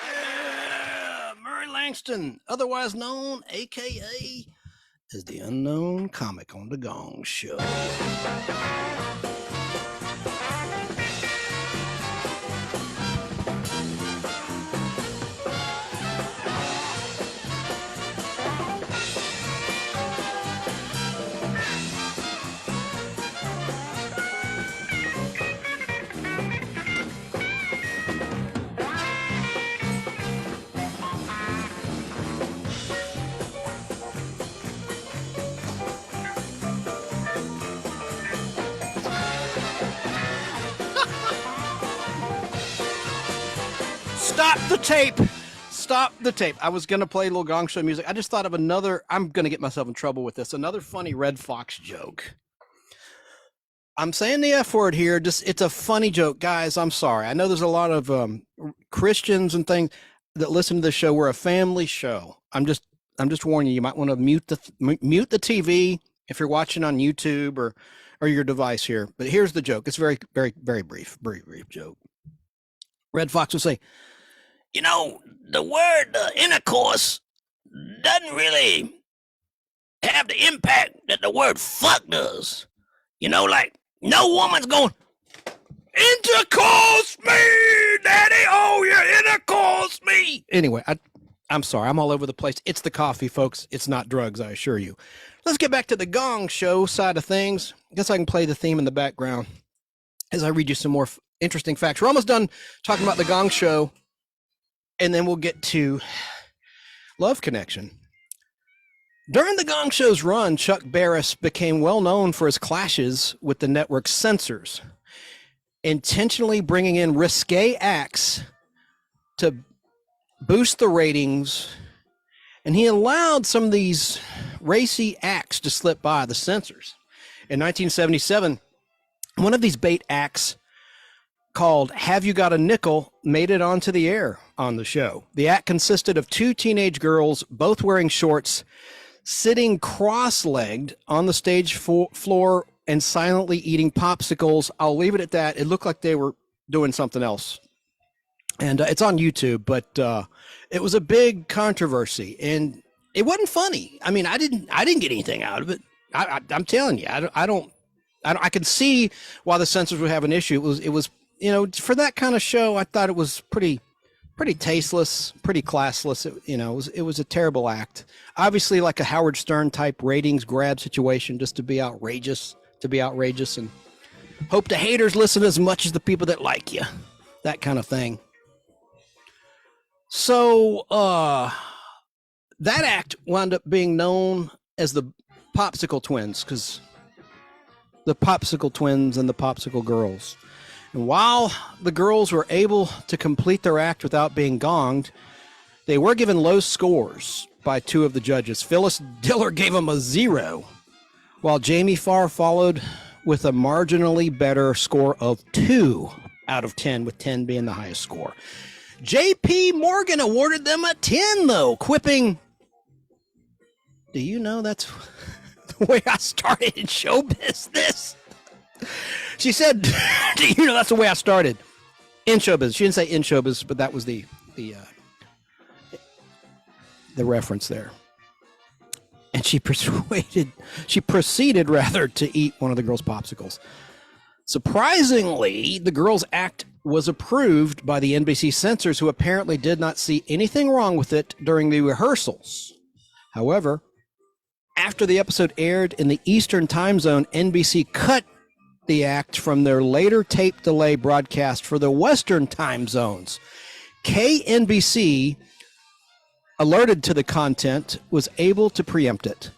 Yeah, Murray Langston, otherwise known, A.K.A. as the unknown comic on the Gong Show. Stop the tape. Stop the tape. I was going to play a little Gong Show music. I just thought of another. I'm going to get myself in trouble with this. Another funny Red Fox joke. I'm saying the F word here. Just it's a funny joke, guys. I'm sorry. I know there's a lot of Christians and things that listen to this show. We're a family show. I'm just warning you. You might want to mute the TV if you're watching on YouTube or your device here. But here's the joke. It's very, very, very brief joke. Red Fox will say, you know, the word intercourse doesn't really have the impact that the word fuck does. You know, like, no woman's going, intercourse me, daddy, oh, you intercourse me. Anyway, I'm sorry, I'm all over the place. It's the coffee, folks. It's not drugs, I assure you. Let's get back to the Gong Show side of things. I guess I can play the theme in the background as I read you some more interesting facts. We're almost done talking about the Gong Show, and then we'll get to Love Connection. During the Gong Show's run, Chuck Barris became well known for his clashes with the network's censors, intentionally bringing in risque acts to boost the ratings, and he allowed some of these racy acts to slip by the censors. In 1977, one of these bait acts called Have You Got a Nickel made it onto the air on the show. The act consisted of two teenage girls, both wearing shorts, sitting cross-legged on the stage floor and silently eating popsicles. I'll leave it at that. It looked like they were doing something else. And it's on YouTube, but it was a big controversy, and it wasn't funny. I mean, I didn't get anything out of it. I'm telling you, I can see why the censors would have an issue. It was, you know, for that kind of show, I thought it was pretty tasteless, pretty classless. It was a terrible act. Obviously, like a Howard Stern type ratings grab situation, just to be outrageous, and hope the haters listen as much as the people that like you, that kind of thing. So that act wound up being known as the Popsicle Twins, because the Popsicle Twins and the Popsicle Girls. And while the girls were able to complete their act without being gonged, they were given low scores by two of the judges. Phyllis Diller gave them a 0, while Jamie Farr followed with a marginally better score of 2 out of 10, with 10 being the highest score. J.P. Morgan awarded them a 10, though, quipping, "Do you know that's the way I started in show business?" She said, "Do you know that's the way I started in show business?" She didn't say in show business, but that was the reference there. and she proceeded to eat one of the girls' popsicles. Surprisingly, the girls' act was approved by the NBC censors, who apparently did not see anything wrong with it during the rehearsals. However, after the episode aired in the Eastern time zone, NBC cut the act from their later tape delay broadcast for the Western time zones. KNBC, alerted to the content, was able to preempt it.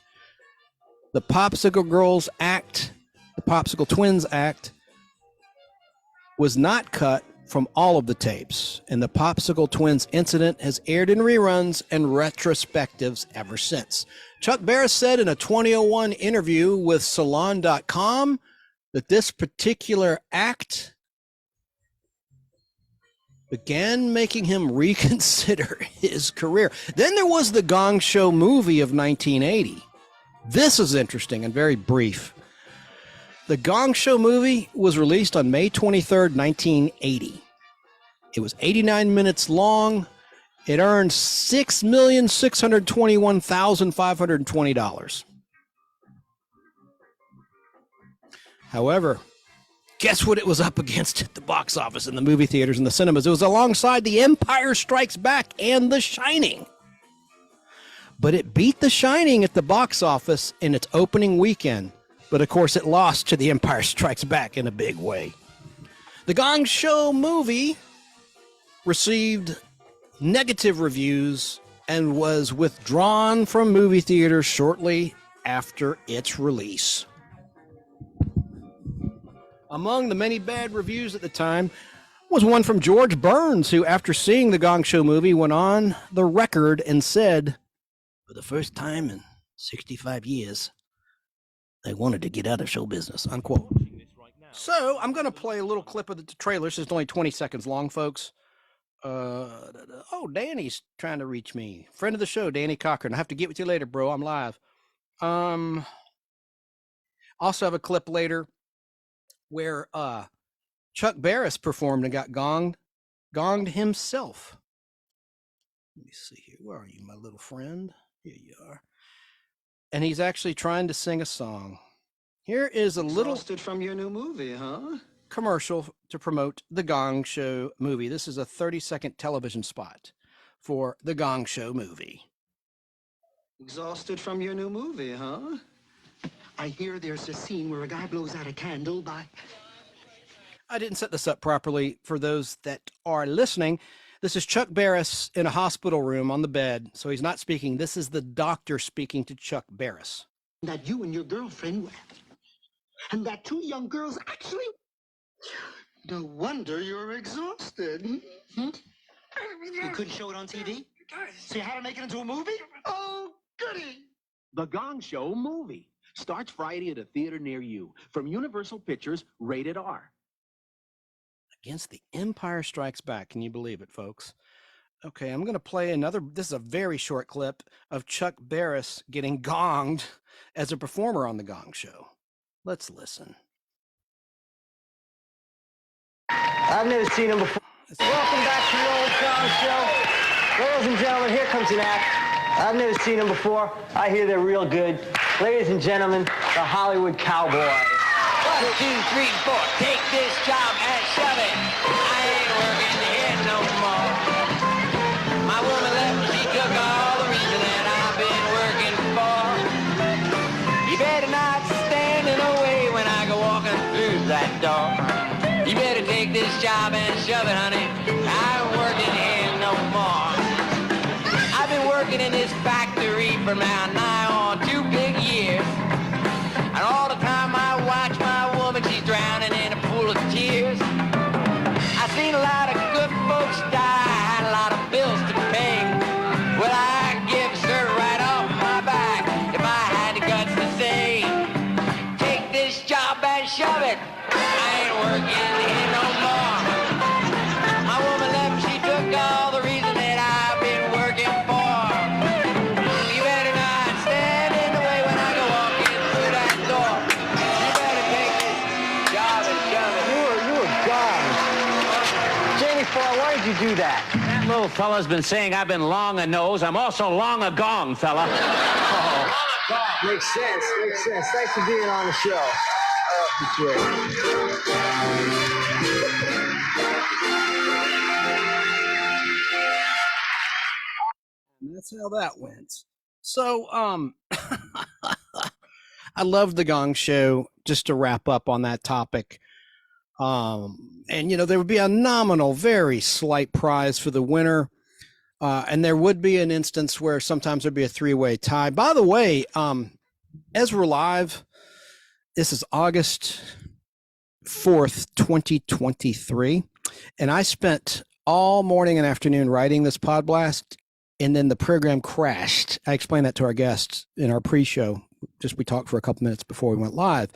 The Popsicle Girls act, the Popsicle Twins act, was not cut from all of the tapes, and the Popsicle Twins incident has aired in reruns and retrospectives ever since. Chuck Barris said in a 2001 interview with Salon.com that this particular act began making him reconsider his career. Then there was the Gong Show movie of 1980. This is interesting and very brief. The Gong Show movie was released on May 23rd, 1980. It was 89 minutes long. It earned $6,621,520. However, guess what it was up against at the box office, in the movie theaters and the cinemas? It was alongside The Empire Strikes Back and The Shining. But it beat The Shining at the box office in its opening weekend. But of course, it lost to The Empire Strikes Back in a big way. The Gong Show movie received negative reviews and was withdrawn from movie theaters shortly after its release. Among the many bad reviews at the time was one from George Burns, who, after seeing the Gong Show movie, went on the record and said, "For the first time in 65 years, they wanted to get out of show business," unquote. So I'm going to play a little clip of the trailer. This is only 20 seconds long, folks. Danny's trying to reach me. Friend of the show, Danny Cochran. I have to get with you later, bro. I'm live. Also have a clip later where Chuck Barris performed and got gonged himself. Let me see here. Where are you, my little friend? Here you are. And he's actually trying to sing a song. Here is a little from your new movie, huh? commercial to promote the Gong Show movie. This is a 30-second television spot for the Gong Show movie. Exhausted from your new movie, huh? I hear there's a scene where a guy blows out a candle by... I didn't set this up properly for those that are listening. This is Chuck Barris in a hospital room on the bed, so he's not speaking. This is the doctor speaking to Chuck Barris. That you and your girlfriend were... And that two young girls actually... No wonder you're exhausted. Hmm? You couldn't show it on TV? So you had to make it into a movie? Oh, goody! The Gong Show movie starts Friday at a theater near you. From Universal Pictures, rated R. Against The Empire Strikes Back. Can you believe it, folks? Okay, I'm going to play another. This is a very short clip of Chuck Barris getting gonged as a performer on The Gong Show. Let's listen. I've never seen him before. Welcome back to the old Gong Show. Ladies and gentlemen, here comes an act. I've never seen them before. I hear they're real good. Ladies and gentlemen, the Hollywood Cowboys. 1, 2, 3, 4. Take this job and shove it. I ain't working here no more. My woman left, she took all the reason that I've been working for. You better not stand in the way when I go walking through that door. You better take this job and shove it, honey. I ain't working here no more. I've been working in this factory for now nigh on 2 big years. And all the time I watch my woman, she's drowning in a pool of tears. I've seen a lot of good folks die, had a lot of bills to pay. Well, I'd give a shirt right off my back if I had the guts to say, take this job and shove it. I ain't working here no more. My woman left, she took all the reason that I've been working for. You better not stand in the way when I go walking through that door. You better take this job and shove it. You were gone. Jamie Farr, why did you do that? That little fella's been saying I've been long a nose. I'm also long a gong, fella. Makes sense. Thanks for being on the show. Appreciate it. And that's how that went. So, I love the Gong Show. Just to wrap up on that topic, and there would be a nominal, very slight prize for the winner, and there would be an instance where sometimes there'd be a three-way tie. By the way, as we're live, this is August 4th, 2023, and I spent all morning and afternoon writing this Podblast, and then the program crashed. I explained that to our guests in our pre-show. We talked for a couple minutes before we went live.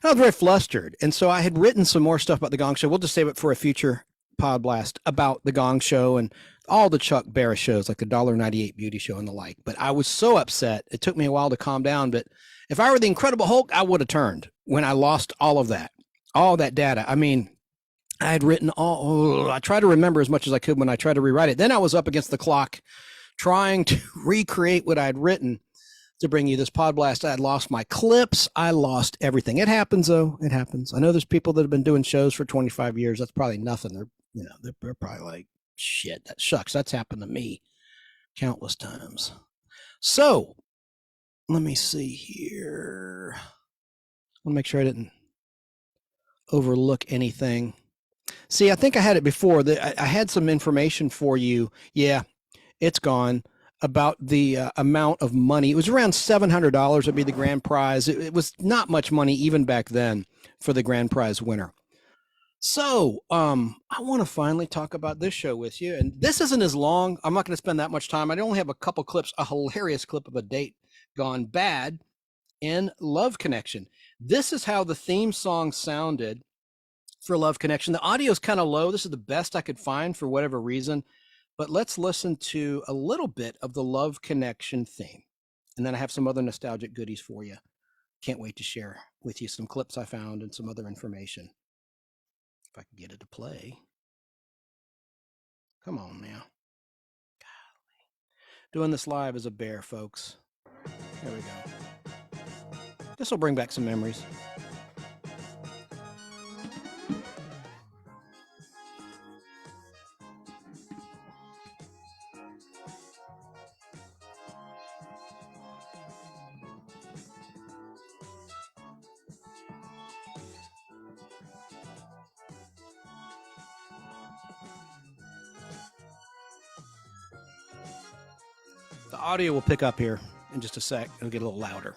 I was very flustered. And so I had written some more stuff about the Gong Show. We'll just save it for a future Podblast about the Gong Show and all the Chuck Barris shows, like the $1.98 Beauty Show and the like. But I was so upset. It took me a while to calm down. But if I were the Incredible Hulk, I would have turned when I lost all that data. I mean, I had written I tried to remember as much as I could when I tried to rewrite it. Then I was up against the clock trying to recreate what I had written to bring you this Podblast. I had lost my clips. I lost everything. It happens, though. It happens. I know there's people that have been doing shows for 25 years. That's probably nothing. They're probably like, shit, that shucks. That's happened to me countless times. So let me see here. I want to make sure I didn't overlook anything. See, I think I had it before. I had some information for you. Yeah, it's gone. About the amount of money. It was around $700 would be the grand prize. It was not much money even back then for the grand prize winner. So I want to finally talk about this show with you. And this isn't as long. I'm not going to spend that much time. I only have a couple clips, a hilarious clip of a date gone bad in Love Connection. This is how the theme song sounded for Love Connection. The audio is kind of low. This is the best I could find for whatever reason. But let's listen to a little bit of the Love Connection theme. And then I have some other nostalgic goodies for you. Can't wait to share with you some clips I found and some other information. If I can get it to play. Come on now. Golly. Doing this live as a bear, folks. There we go. This will bring back some memories. The audio will pick up here in just a sec. It'll get a little louder.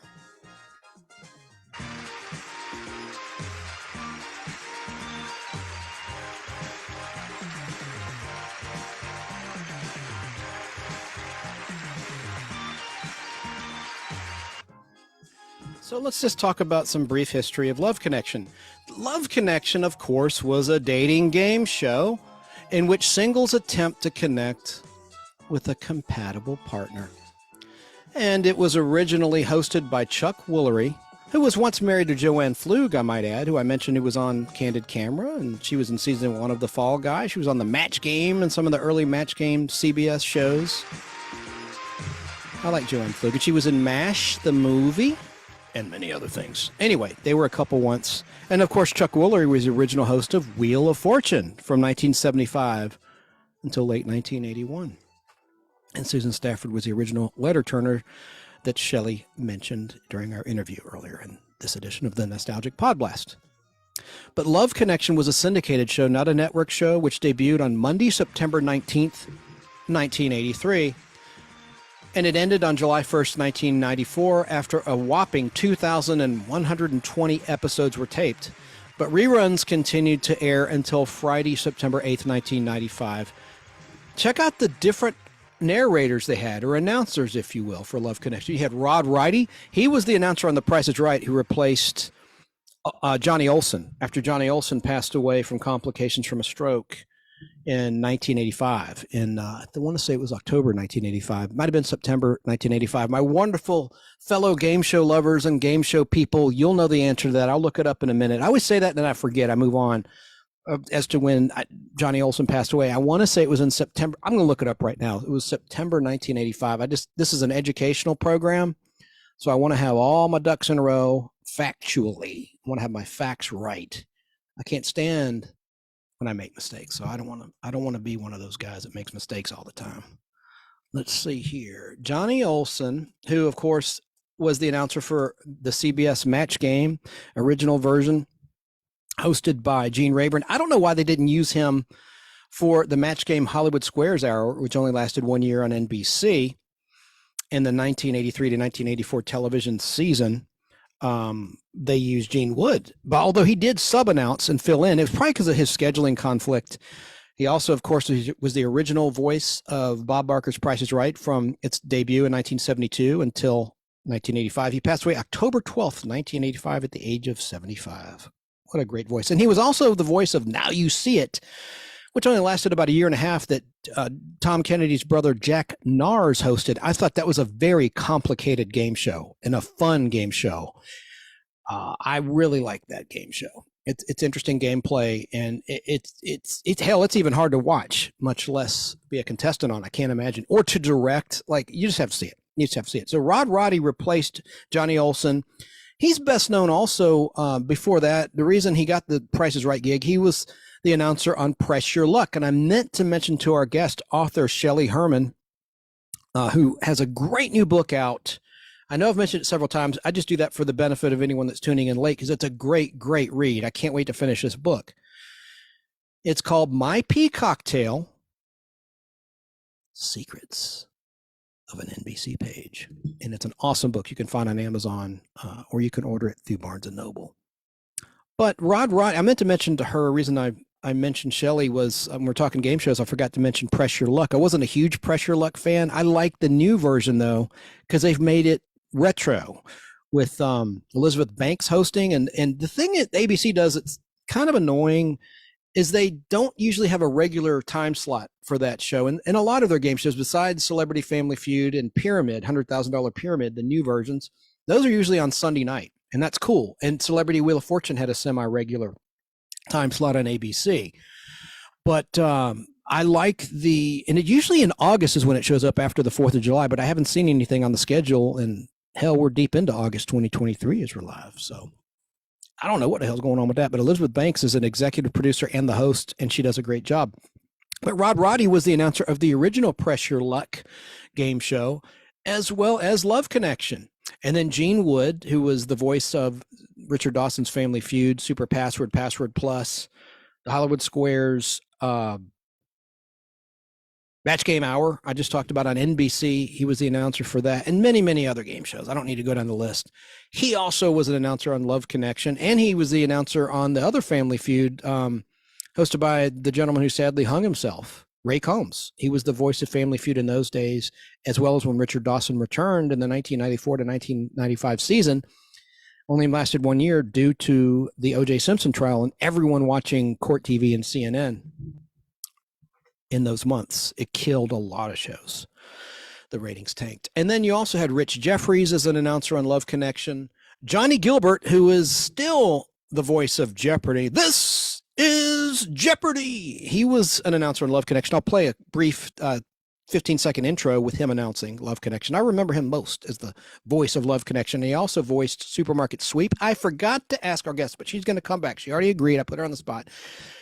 So let's just talk about some brief history of Love Connection. Love Connection, of course, was a dating game show in which singles attempt to connect with a compatible partner. And it was originally hosted by Chuck Woolery, who was once married to Joanne Flug, I might add, who I mentioned who was on Candid Camera, and she was in season 1 of The Fall Guy. She was on the Match Game and some of the early Match Game CBS shows. I like Joanne Flug. And she was in MASH, the movie, and many other things. Anyway, they were a couple once. And of course, Chuck Woolery was the original host of Wheel of Fortune from 1975 until late 1981. And Susan Stafford was the original letter turner that Shelley mentioned during our interview earlier in this edition of the Nostalgic Podblast. But Love Connection was a syndicated show, not a network show, which debuted on Monday, September 19th, 1983. And it ended on July 1st, 1994, after a whopping 2,120 episodes were taped. But reruns continued to air until Friday, September 8th, 1995. Check out the different narrators they had, or announcers, if you will, for Love Connection. You had Rod Righty. He was the announcer on The Price is Right who replaced Johnny Olson after Johnny Olson passed away from complications from a stroke in 1985. I want to say it was October 1985. Might have been September 1985. My wonderful fellow game show lovers and game show people, you'll know the answer to that. I'll look it up in a minute. I always say that and then I forget. I move on. As to when Johnny Olson passed away, I want to say it was in September. I'm going to look it up right now. It was September 1985. This is an educational program, So I want to have all my ducks in a row factually. I want to have my facts right. I can't stand when I make mistakes. So I don't want to be one of those guys that makes mistakes all the time. Let's see here. Johnny Olson, who of course was the announcer for the CBS Match Game original version, hosted by Gene Rayburn. I don't know why they didn't use him for the Match Game Hollywood Squares Hour, which only lasted 1 year on NBC in the 1983 to 1984 television season. They used Gene Wood, but although he did sub-announce and fill in, it was probably because of his scheduling conflict. He also, of course, was the original voice of Bob Barker's Price is Right from its debut in 1972 until 1985. He passed away October 12th, 1985 at the age of 75. What a great voice. And he was also the voice of Now You See It, which only lasted about a year and a half, that Tom Kennedy's brother Jack Nars hosted. I thought that was a very complicated game show and a fun game show. I really like that game show. It's interesting gameplay, and it's hell, it's even hard to watch, much less be a contestant on. I can't imagine, or to direct. Like, you just have to see it. You just have to see it. So Rod Roddy replaced Johnny Olson. He's best known also before that. The reason he got the Price is Right gig, he was the announcer on Press Your Luck. And I meant to mention to our guest author, Shelley Herman, who has a great new book out. I know I've mentioned it several times. I just do that for the benefit of anyone that's tuning in late, because it's a great, great read. I can't wait to finish this book. It's called My Peacock Tale, Secrets of an NBC Page. And it's an awesome book you can find on Amazon, or you can order it through Barnes & Noble. But Rod, I meant to mention to her, a reason I mentioned Shelley was, when we're talking game shows, I forgot to mention Press Your Luck. I wasn't a huge Press Your Luck fan. I like the new version, though, because they've made it retro with Elizabeth Banks hosting. And the thing that ABC does, it's kind of annoying, is they don't usually have a regular time slot for that show. And a lot of their game shows, besides Celebrity Family Feud and Pyramid, $100,000 Pyramid, the new versions, those are usually on Sunday night. And that's cool. And Celebrity Wheel of Fortune had a semi-regular time slot on ABC. But I like and it usually in August is when it shows up after the 4th of July, but I haven't seen anything on the schedule. And hell, we're deep into August 2023 as we're live. So I don't know what the hell's going on with that, but Elizabeth Banks is an executive producer and the host, and she does a great job. But Rod Roddy was the announcer of the original Press Your Luck game show, as well as Love Connection. And then Gene Wood, who was the voice of Richard Dawson's Family Feud, Super Password, Password Plus, the Hollywood Squares, Match Game Hour, I just talked about on NBC. He was the announcer for that, and many, many other game shows. I don't need to go down the list. He also was an announcer on Love Connection, and he was the announcer on the other Family Feud, hosted by the gentleman who sadly hung himself, Ray Combs. He was the voice of Family Feud in those days, as well as when Richard Dawson returned in the 1994 to 1995 season. Only lasted 1 year due to the O.J. Simpson trial and everyone watching Court TV and CNN. In those months, it killed a lot of shows. The ratings tanked. And then you also had Rich Jeffries as an announcer on Love Connection. Johnny Gilbert, who is still the voice of Jeopardy. This is Jeopardy! He was an announcer on Love Connection. I'll play a brief 15-second intro with him announcing Love Connection. I remember him most as the voice of Love Connection. He also voiced Supermarket Sweep. I forgot to ask our guest, but she's going to come back. She already agreed. I put her on the spot.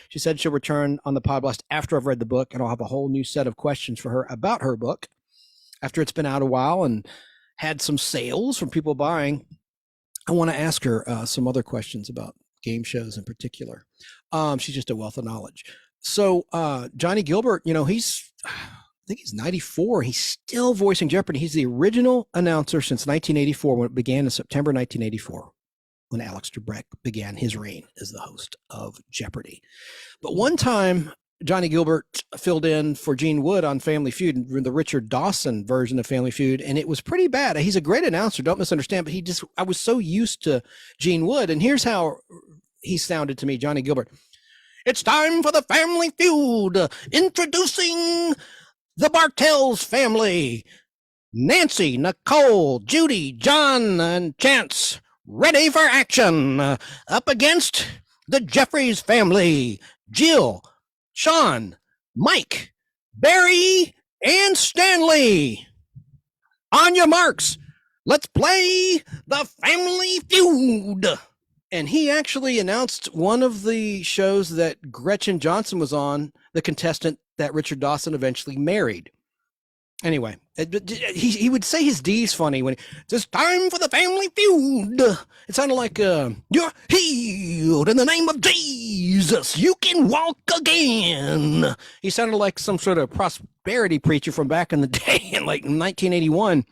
She said she'll return on the Podblast after I've read the book, and I'll have a whole new set of questions for her about her book after it's been out a while and had some sales from people buying. I want to ask her some other questions about game shows in particular. She's just a wealth of knowledge. So Johnny Gilbert, I think he's 94. He's still voicing Jeopardy. He's the original announcer since 1984, when it began in September 1984. When Alex Trebek began his reign as the host of Jeopardy. But one time, Johnny Gilbert filled in for Gene Wood on Family Feud, the Richard Dawson version of Family Feud, and it was pretty bad. He's a great announcer, don't misunderstand, but I was so used to Gene Wood, and here's how he sounded to me, Johnny Gilbert. It's time for the Family Feud, introducing the Bartels family. Nancy, Nicole, Judy, John, and Chance. Ready for action. Up against the Jeffries family. Jill, Sean, Mike, Barry, and Stanley. On your marks. let's play the Family Feud. And he actually announced one of the shows that Gretchen Johnson was on, the contestant that Richard Dawson eventually married. Anyway, he would say his D's funny when it's time for the Family Feud. It sounded like, you're healed in the name of Jesus. You can walk again. He sounded like some sort of prosperity preacher from back in the day in like 1981.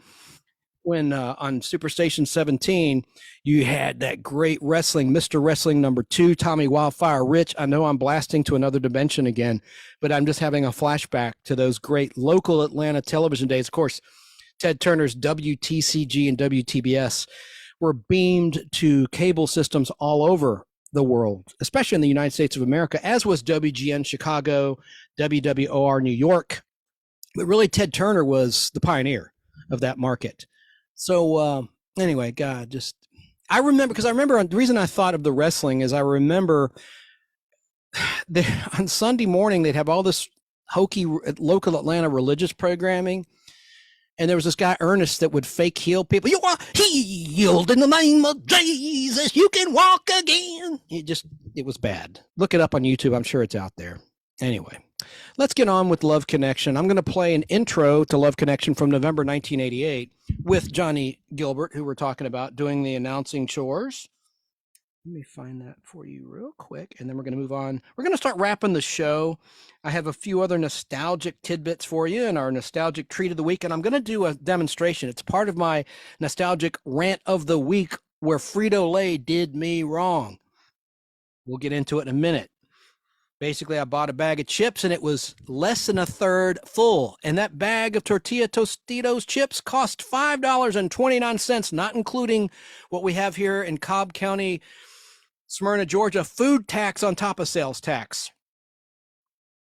When on Superstation 17, you had that great wrestling, Mr. Wrestling #2, Tommy Wildfire Rich. I know I'm blasting to another dimension again, but I'm just having a flashback to those great local Atlanta television days. Of course, Ted Turner's WTCG and WTBS were beamed to cable systems all over the world, especially in the United States of America, as was WGN Chicago, WWOR New York. But really, Ted Turner was the pioneer of that market. So anyway, God, I remember the reason I thought of the wrestling is I remember on Sunday morning, they'd have all this hokey local Atlanta religious programming. And there was this guy, Ernest, that would fake heal people. You are healed in the name of Jesus. You can walk again. It was bad. Look it up on YouTube. I'm sure it's out there. Anyway, let's get on with Love Connection. I'm going to play an intro to Love Connection from November 1988 with Johnny Gilbert, who we're talking about doing the announcing chores. Let me find that for you real quick, and then we're going to move on. We're going to start wrapping the show. I have a few other nostalgic tidbits for you and our nostalgic treat of the week, and I'm going to do a demonstration. It's part of my nostalgic rant of the week where Frito Lay did me wrong. We'll get into it in a minute. Basically, I bought a bag of chips, and it was less than a third full. And that bag of tortilla Tostitos chips cost $5.29, not including what we have here in Cobb County, Smyrna, Georgia, food tax on top of sales tax.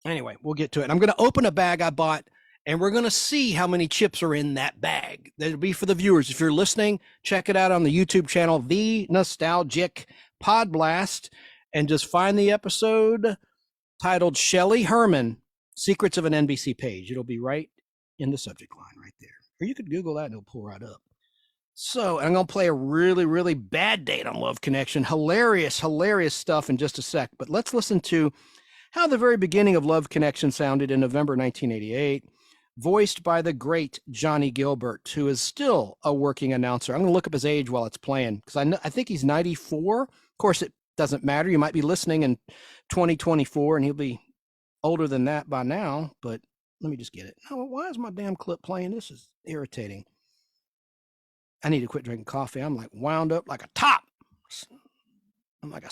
Anyway, we'll get to it. I'm going to open a bag I bought, and we're going to see how many chips are in that bag. That'll be for the viewers. If you're listening, check it out on the YouTube channel, The Nostalgic Podblast, and just find the episode titled Shelley Herman, Secrets of an NBC Page. It'll be right in the subject line right there. Or you could Google that and it'll pull right up. So I'm going to play a really, really bad date on Love Connection. Hilarious, hilarious stuff in just a sec. But let's listen to how the very beginning of Love Connection sounded in November 1988, voiced by the great Johnny Gilbert, who is still a working announcer. I'm going to look up his age while it's playing because I think he's 94. Of course, it doesn't matter. You might be listening in 2024 and he'll be older than that by now, but let me just get it. Oh, why is my damn clip playing? This is irritating. I need to quit drinking coffee. I'm like wound up like a top. I'm like a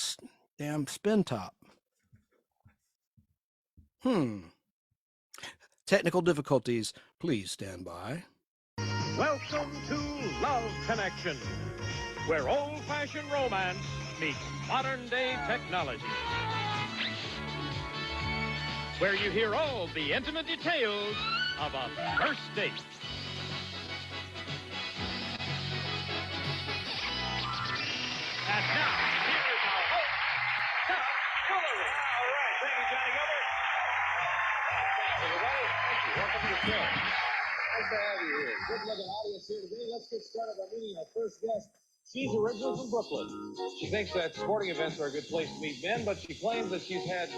damn spin top. Technical difficulties. Please stand by. Welcome to Love Connection, where old-fashioned romance meets modern-day technology. Where you hear all the intimate details of a first date. And now, here is our host, Doug Fuller. All right, thank you, Johnny Gilbert. Thanks, everybody. Thank you. Welcome to the show. Nice to have you here. Good-looking audience here today. Let's get started by meeting our first guest. She's originally from Brooklyn. She thinks that sporting events are a good place to meet men, but she claims that she's had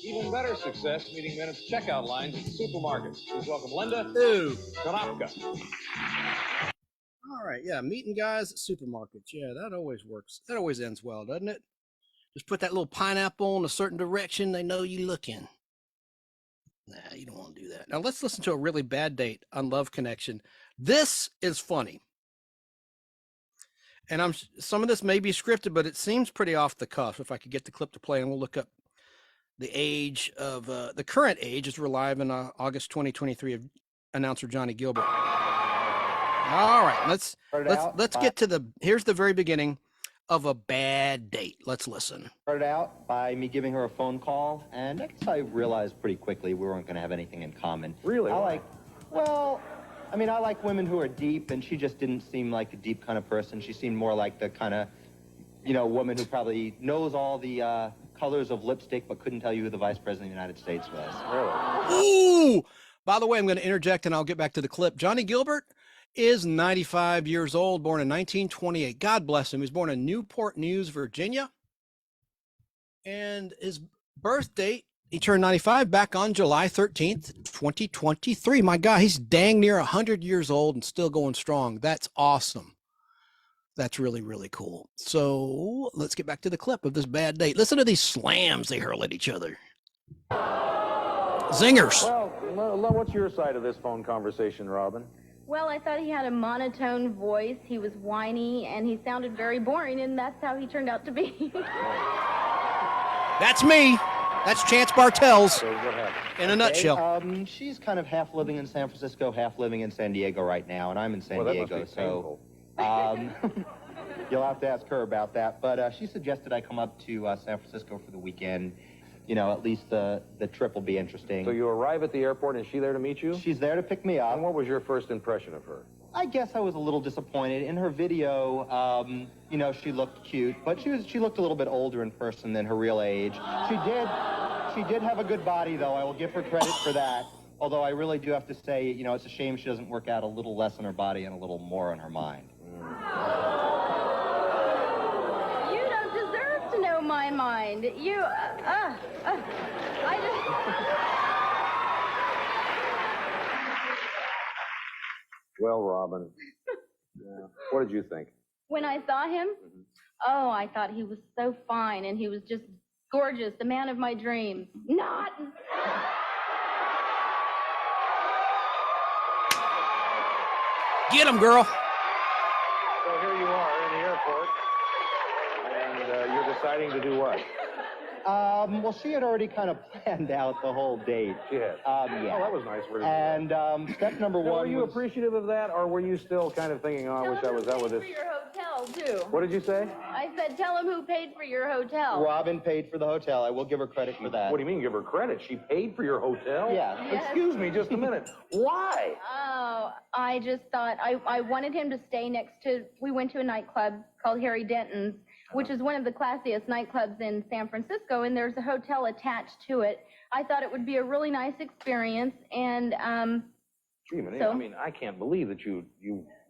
even better success meeting men at checkout lines at the supermarkets. Please welcome Linda Konopka. All right, yeah, meeting guys at supermarkets. Yeah, that always works. That always ends well, doesn't it? Just put that little pineapple in a certain direction. They know you're looking. Nah, you don't want to do that. Now let's listen to a really bad date on Love Connection. This is funny. And some of this may be scripted, but it seems pretty off the cuff. If I could get the clip to play, and we'll look up the age of the current age as we're live in August 2023 of announcer Johnny Gilbert. All right, let's get to here's the very beginning of a bad date. Let's listen. Started out by me giving her a phone call, and I guess I realized pretty quickly we weren't going to have anything in common. Really? I like women who are deep, and she just didn't seem like a deep kind of person. She seemed more like the kind of, woman who probably knows all the colors of lipstick, but couldn't tell you who the Vice President of the United States was. Really? Ooh! By the way, I'm going to interject, and I'll get back to the clip. Johnny Gilbert is 95 years old, born in 1928. God bless him. He was born in Newport News, Virginia. And his birth date, he turned 95 back on July 13th, 2023. My God, he's dang near 100 years old and still going strong. That's awesome. That's really, really cool. So let's get back to the clip of this bad date. Listen to these slams they hurl at each other. Zingers. Well, what's your side of this phone conversation, Robin? Well, I thought he had a monotone voice. He was whiny, and he sounded very boring, and that's how he turned out to be. That's me. That's Chance Bartels. So what happened? In a nutshell. She's kind of half living in San Francisco, half living in San Diego right now, and I'm in San Diego, so you'll have to ask her about that. But she suggested I come up to San Francisco for the weekend. You know, at least the trip will be interesting. So you arrive at the airport, and is she there to meet you? She's there to pick me up. And what was your first impression of her? I guess I was a little disappointed. In her video, you know, she looked cute, but she looked a little bit older in person than her real age. She did have a good body, though. I will give her credit for that. Although I really do have to say, you know, it's a shame she doesn't work out a little less on her body and a little more on her mind. You don't deserve to know my mind. You, I just... Well, Robin, what did you think? When I saw him, oh, I thought he was so fine, and he was just gorgeous, the man of my dreams. Not... Get him, girl. So here you are in the airport, and you're deciding to do what? Well, she had already kind of planned out the whole date. She had? Yeah. Oh, that was nice for her. And step number one were you appreciative of that, or were you still kind of thinking, oh, I wish I was out with this? For your hotel, too. What did you say? I said, tell him who paid for your hotel. Robin paid for the hotel. I will give her credit for that. What do you mean, give her credit? She paid for your hotel? Yeah. Yes. Excuse me, just a minute. Why? Oh, I just thought I wanted him to stay next to, we went to a nightclub called Harry Denton's, which is one of the classiest nightclubs in San Francisco, and there's a hotel attached to it. I thought it would be a really nice experience, and Gee, man, so, I mean, I can't believe that you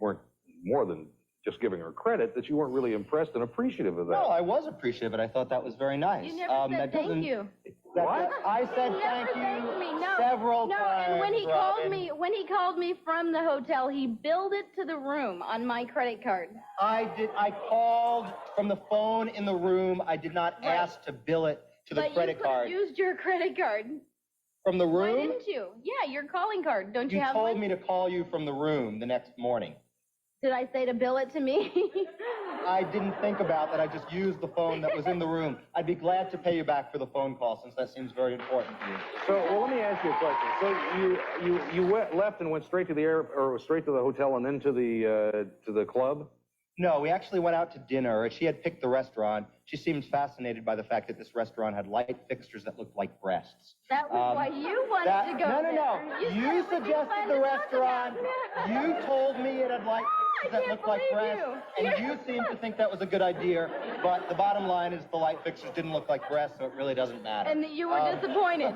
weren't more than just giving her credit, that you weren't really impressed and appreciative of that. No, I was appreciative, and I thought that was very nice. you never said thank you. What? I said He thank never thanked you me. No, several times, and when he Robin. called me from the hotel, he billed it to the room on my credit card. I called from the phone in the room. I did not ask to bill it to the credit card. But you used your credit card. From the room? Why didn't you? Yeah, your calling card. Don't you You have told one? me to call you from the room the next morning. Did I say to bill it to me? I didn't think about that. I just used the phone that was in the room. I'd be glad to pay you back for the phone call, since that seems very important to you. So, well, let me ask you a question. So you left and went straight to the straight to the hotel and then to the club? No, we actually went out to dinner. She had picked the restaurant. She seemed fascinated by the fact that this restaurant had light fixtures that looked like breasts. That was why you wanted to go No. there. You suggested the restaurant. You told me it had light fixtures that looked like breasts. And you seemed to think that was a good idea. But the bottom line is the light fixtures didn't look like breasts, so it really doesn't matter. And you were disappointed.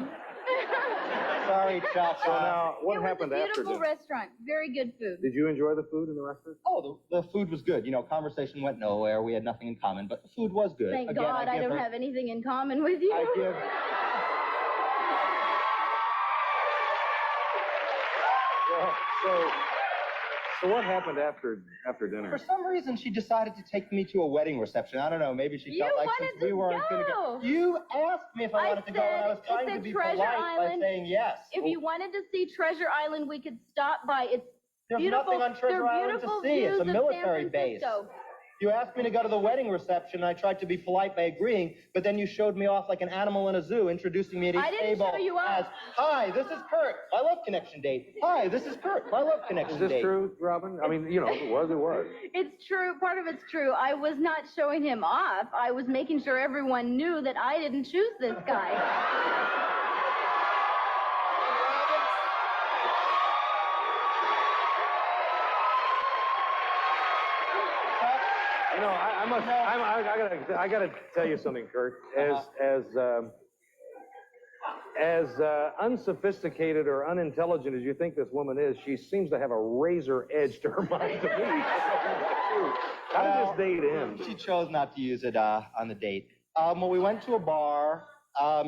Sorry, Chuck. So now, what happened after Beautiful dinner? restaurant. Very good food. Did you enjoy the food in the restaurant? Oh, the food was good. You know, conversation went nowhere. We had nothing in common, but the food was good. Thank Again, God I don't have anything in common with you. I give... So what happened after dinner? For some reason, she decided to take me to a wedding reception. I don't know. Maybe she felt like since we weren't going to go. You asked me if I wanted to go, and I was trying to be polite by saying yes. If you wanted to see Treasure Island, we could stop by. It's There's beautiful. nothing on Treasure Island to see. It's a military base. You asked me to go to the wedding reception, and I tried to be polite by agreeing, but then you showed me off like an animal in a zoo, introducing me at each table show you off. as, "Hi, this is Kurt, my love connection date. Hi, this is Kurt, my love connection date." Is this true, Robin? I mean, you know, it was. It's true. Part of it's true. I was not showing him off. I was making sure everyone knew that I didn't choose this guy. No, I gotta tell you something, Kurt. As As unsophisticated or unintelligent as you think this woman is, she seems to have a razor edge to her mind to me. How did this date end? She chose not to use it on the date. When we went to a bar,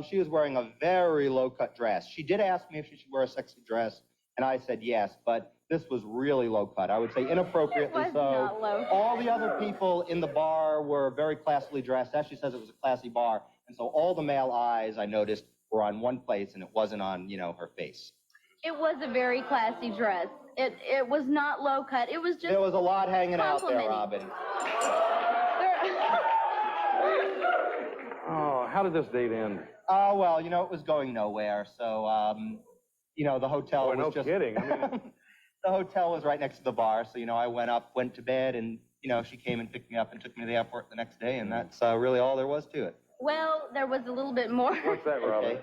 she was wearing a very low-cut dress. She did ask me if she should wear a sexy dress, and I said yes, but this was really low-cut. I would say inappropriately so. Not low. All the other people in the bar were very classily dressed. As she says, it was a classy bar, and so all the male eyes, I noticed, were on one place, and it wasn't on, her face. It was a very classy dress. It was not low cut. It was just. There was a lot hanging out there, complimenting. Robin. Oh, how did this date end? Well, it was going nowhere, so, the hotel Boy, was no just... kidding. I mean, the hotel was right next to the bar, so, I went to bed, and, she came and picked me up and took me to the airport the next day, and that's really all there was to it. Well, there was a little bit more. what's that, Robin? Okay.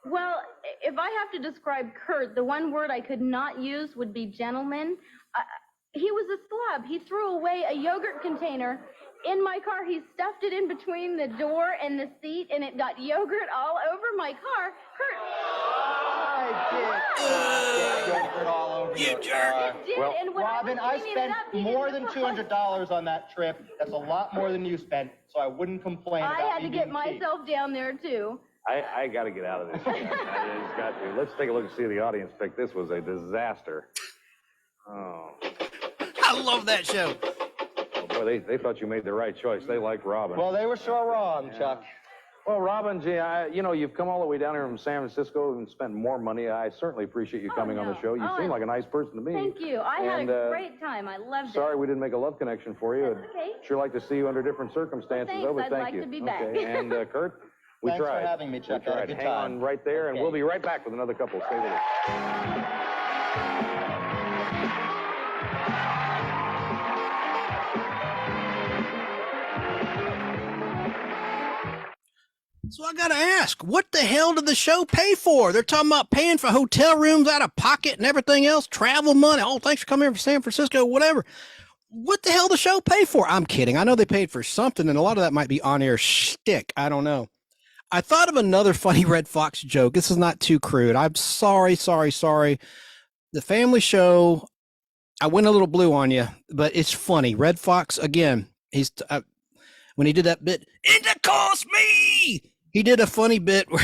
Well, if I have to describe Kurt, the one word I could not use would be gentleman. He was a slob. He threw away a yogurt container in my car. He stuffed it in between the door and the seat, and it got yogurt all over my car. I did. Yogurt all over your car. Did, Well, and when Robin, I I was cleaning spent it up, he more didn't than put my- $200 on that trip. That's a lot more than you spent, so I wouldn't complain I about had to me get being cheap. myself down there, too. I got to get out of this. I just got to. Let's take a look and see the audience pick. This was a disaster. Oh. I love that show. Oh, boy, they thought you made the right choice. They liked Robin. Well, they were sure wrong, Chuck. Well, Robin, gee, you've come all the way down here from San Francisco and spent more money. I certainly appreciate you coming on the show. You seem like a nice person to me. Thank you. I had And, a great time. I loved it. Sorry we didn't make a love connection for you. That's okay. Sure like to see you under different circumstances, Well, though, but thanks. I'd thank like you. to be back. Okay, and Kurt, we Thanks tried. for having me, Chuck. We I had a tried. good Hang time. on right there, and Okay. we'll be right back with another couple. Stay with us. So I got to ask, what the hell did the show pay for? They're talking about paying for hotel rooms out of pocket and everything else, travel money. Oh, thanks for coming here from San Francisco, whatever. What the hell did the show pay for? I'm kidding. I know they paid for something, and a lot of that might be on-air shtick. I don't know. I thought of another funny Red Fox joke. This is not too crude. I'm sorry. The family show, I went a little blue on you, but it's funny. Red Fox, again, when he did that bit, it cost me. He did a funny bit where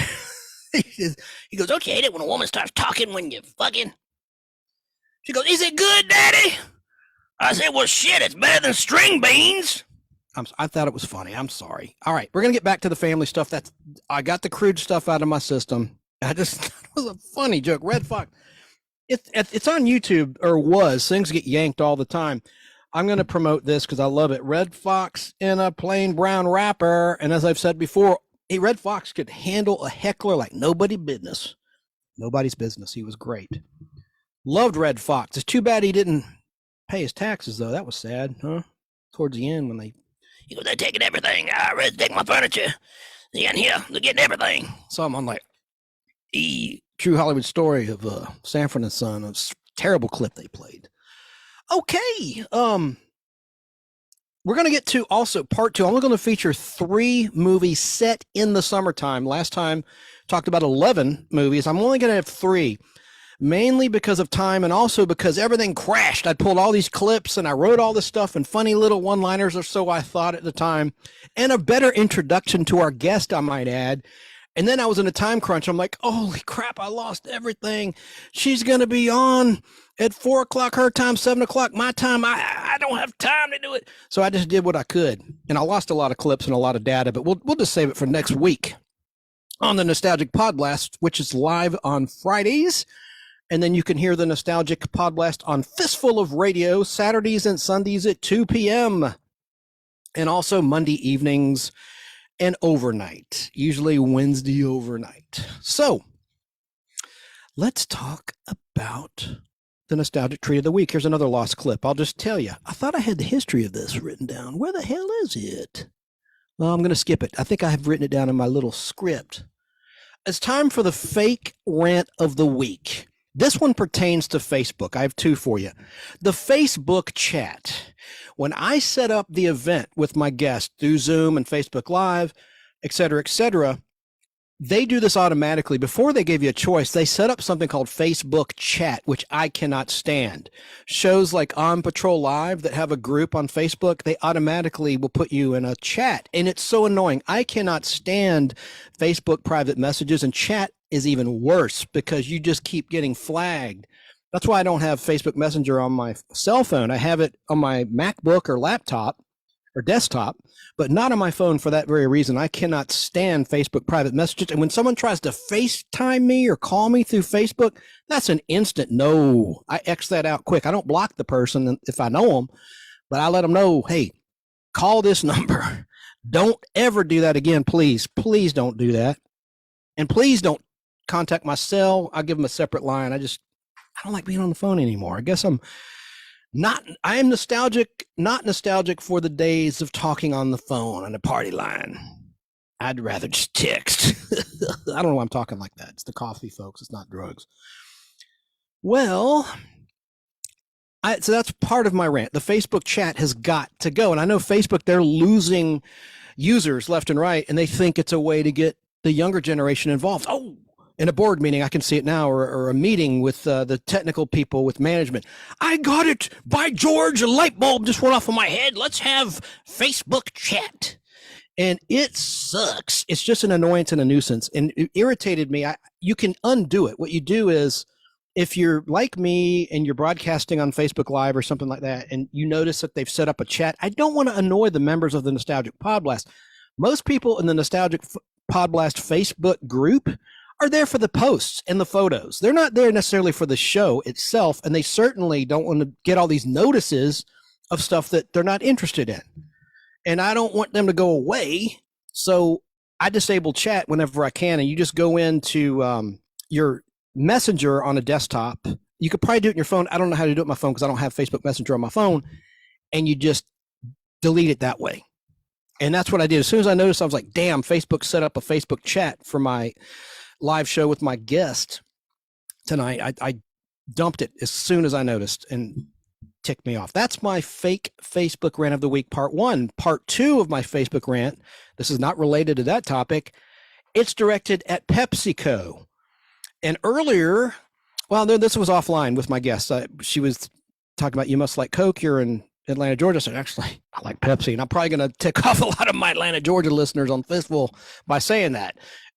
he goes, okay, I hate it when a woman starts talking when you're fucking. She goes, is it good, Daddy? I said, well, shit, it's better than string beans. I thought it was funny. I'm sorry. All right, we're going to get back to the family stuff. I got the crude stuff out of my system. It was a funny joke. Red Fox. It's on YouTube, or was. Things get yanked all the time. I'm going to promote this because I love it. Red Fox in a plain brown wrapper. And as I've said before, Red Fox could handle a heckler like nobody's business. Nobody's business. He was great. Loved Red Fox. It's too bad he didn't pay his taxes, though. That was sad, huh? Towards the end when he goes, they're taking everything. I ready to take my furniture. And here, they're getting everything. So I'm like, true Hollywood story of Sanford and Son. A terrible clip they played. Okay. We're going to get to also part 2. I'm going to feature 3 movies set in the summertime. Last time talked about 11 movies. I'm only going to have 3, mainly because of time and also because everything crashed. I pulled all these clips and I wrote all this stuff in funny little one-liners, or so I thought at the time, and a better introduction to our guest, I might add. And then I was in a time crunch. I'm like, holy crap, I lost everything. She's going to be on at 4 o'clock her time, 7 o'clock my time. I don't have time to do it. So I just did what I could. And I lost a lot of clips and a lot of data, but we'll just save it for next week on the Nostalgic Podblast, which is live on Fridays. And then you can hear the Nostalgic Podblast on FistFulOfRadio Saturdays and Sundays at 2 p.m. And also Monday evenings and overnight, usually Wednesday overnight. So let's talk about the Nostalgic Treat of the Week. Here's another lost clip. I'll just tell you, I thought I had the history of this written down. Where the hell is it? Well, I'm going to skip it. I think I have written it down in my little script. It's time for the fake rant of the week. This one pertains to Facebook. I have 2 for you. The Facebook chat. When I set up the event with my guest through Zoom and Facebook Live, et cetera, they do this automatically. Before they give you a choice, they set up something called Facebook Chat, which I cannot stand. Shows like On Patrol Live that have a group on Facebook, they automatically will put you in a chat. And it's so annoying. I cannot stand Facebook private messages, and chat is even worse because you just keep getting flagged. That's why I don't have Facebook Messenger on my cell phone. I have it on my MacBook or laptop or desktop, but not on my phone for that very reason. I cannot stand Facebook private messages. And when someone tries to FaceTime me or call me through Facebook, that's an instant no. I X that out quick. I don't block the person if I know them, but I let them know, hey, call this number. Don't ever do that again, please. Please don't do that. And please don't contact my cell. I'll give them a separate line. I don't like being on the phone anymore. I guess I am nostalgic, not nostalgic for the days of talking on the phone on a party line. I'd rather just text. I don't know why I'm talking like that. It's the coffee, folks. It's not drugs. Well, so that's part of my rant. The Facebook chat has got to go. And I know Facebook, they're losing users left and right, and they think it's a way to get the younger generation involved. Oh, in a board meeting, I can see it now, or a meeting with the technical people, with management. I got it. By George, a light bulb just went off in my head. Let's have Facebook chat. And it sucks. It's just an annoyance and a nuisance. And it irritated me. You can undo it. What you do is, if you're like me and you're broadcasting on Facebook Live or something like that, and you notice that they've set up a chat, I don't want to annoy the members of the Nostalgic Podblast. Most people in the Nostalgic Podblast Facebook group are there for the posts and the photos. They're not there necessarily for the show itself, and they certainly don't want to get all these notices of stuff that they're not interested in. And I don't want them to go away, so I disable chat whenever I can, and you just go into your Messenger on a desktop. You could probably do it on your phone. I don't know how to do it on my phone because I don't have Facebook Messenger on my phone, and you just delete it that way. And that's what I did. As soon as I noticed, I was like, damn, Facebook set up a Facebook chat for my live show with my guest tonight. I dumped it as soon as I noticed, and ticked me off. That's my fake Facebook rant of the week, part one. Part two of my Facebook rant, this is not related to that topic. It's directed at Pepsico. And earlier, well, this was offline with my guest. She was talking about, you must like Coke. You're in Atlanta, Georgia. So actually, I like Pepsi. And I'm probably going to tick off a lot of my Atlanta, Georgia listeners on Fistful by saying that.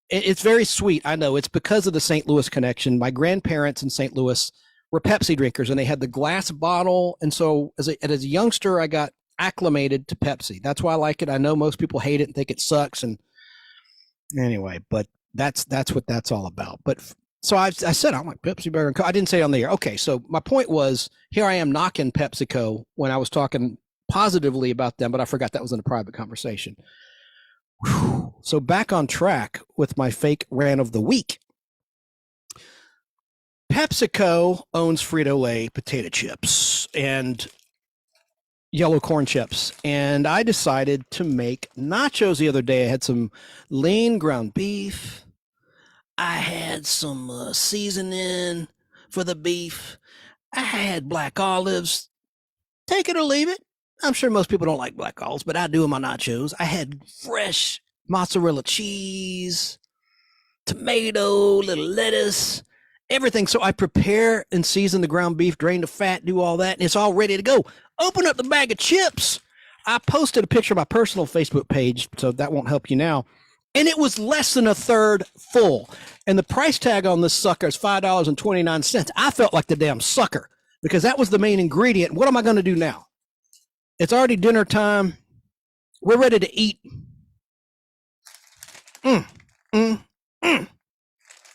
It's very sweet. I know it's because of the St. Louis connection. My grandparents in St. Louis were Pepsi drinkers, and they had the glass bottle. And so as a youngster, I got acclimated to Pepsi. That's why I like it. I know most people hate it and think it sucks. And anyway, but that's what that's all about. But so I said, I'm like Pepsi better than Coke. I didn't say it on the air. Okay. So my point was, here I am knocking PepsiCo when I was talking positively about them, but I forgot that was in a private conversation. Whew. So back on track with my fake rant of the week. PepsiCo owns Frito Lay potato chips and yellow corn chips. And I decided to make nachos the other day. I had some lean ground beef. I had some seasoning for the beef. I had black olives. Take it or leave it. I'm sure most people don't like black olives, but I do in my nachos. I had fresh mozzarella cheese, tomato, little lettuce, everything. So I prepare and season the ground beef, drain the fat, do all that, and it's all ready to go. Open up the bag of chips. I posted a picture of my personal Facebook page, so that won't help you now. And it was less than a third full. And the price tag on this sucker is $5.29. I felt like the damn sucker because that was the main ingredient. What am I going to do now? It's already dinner time. We're ready to eat.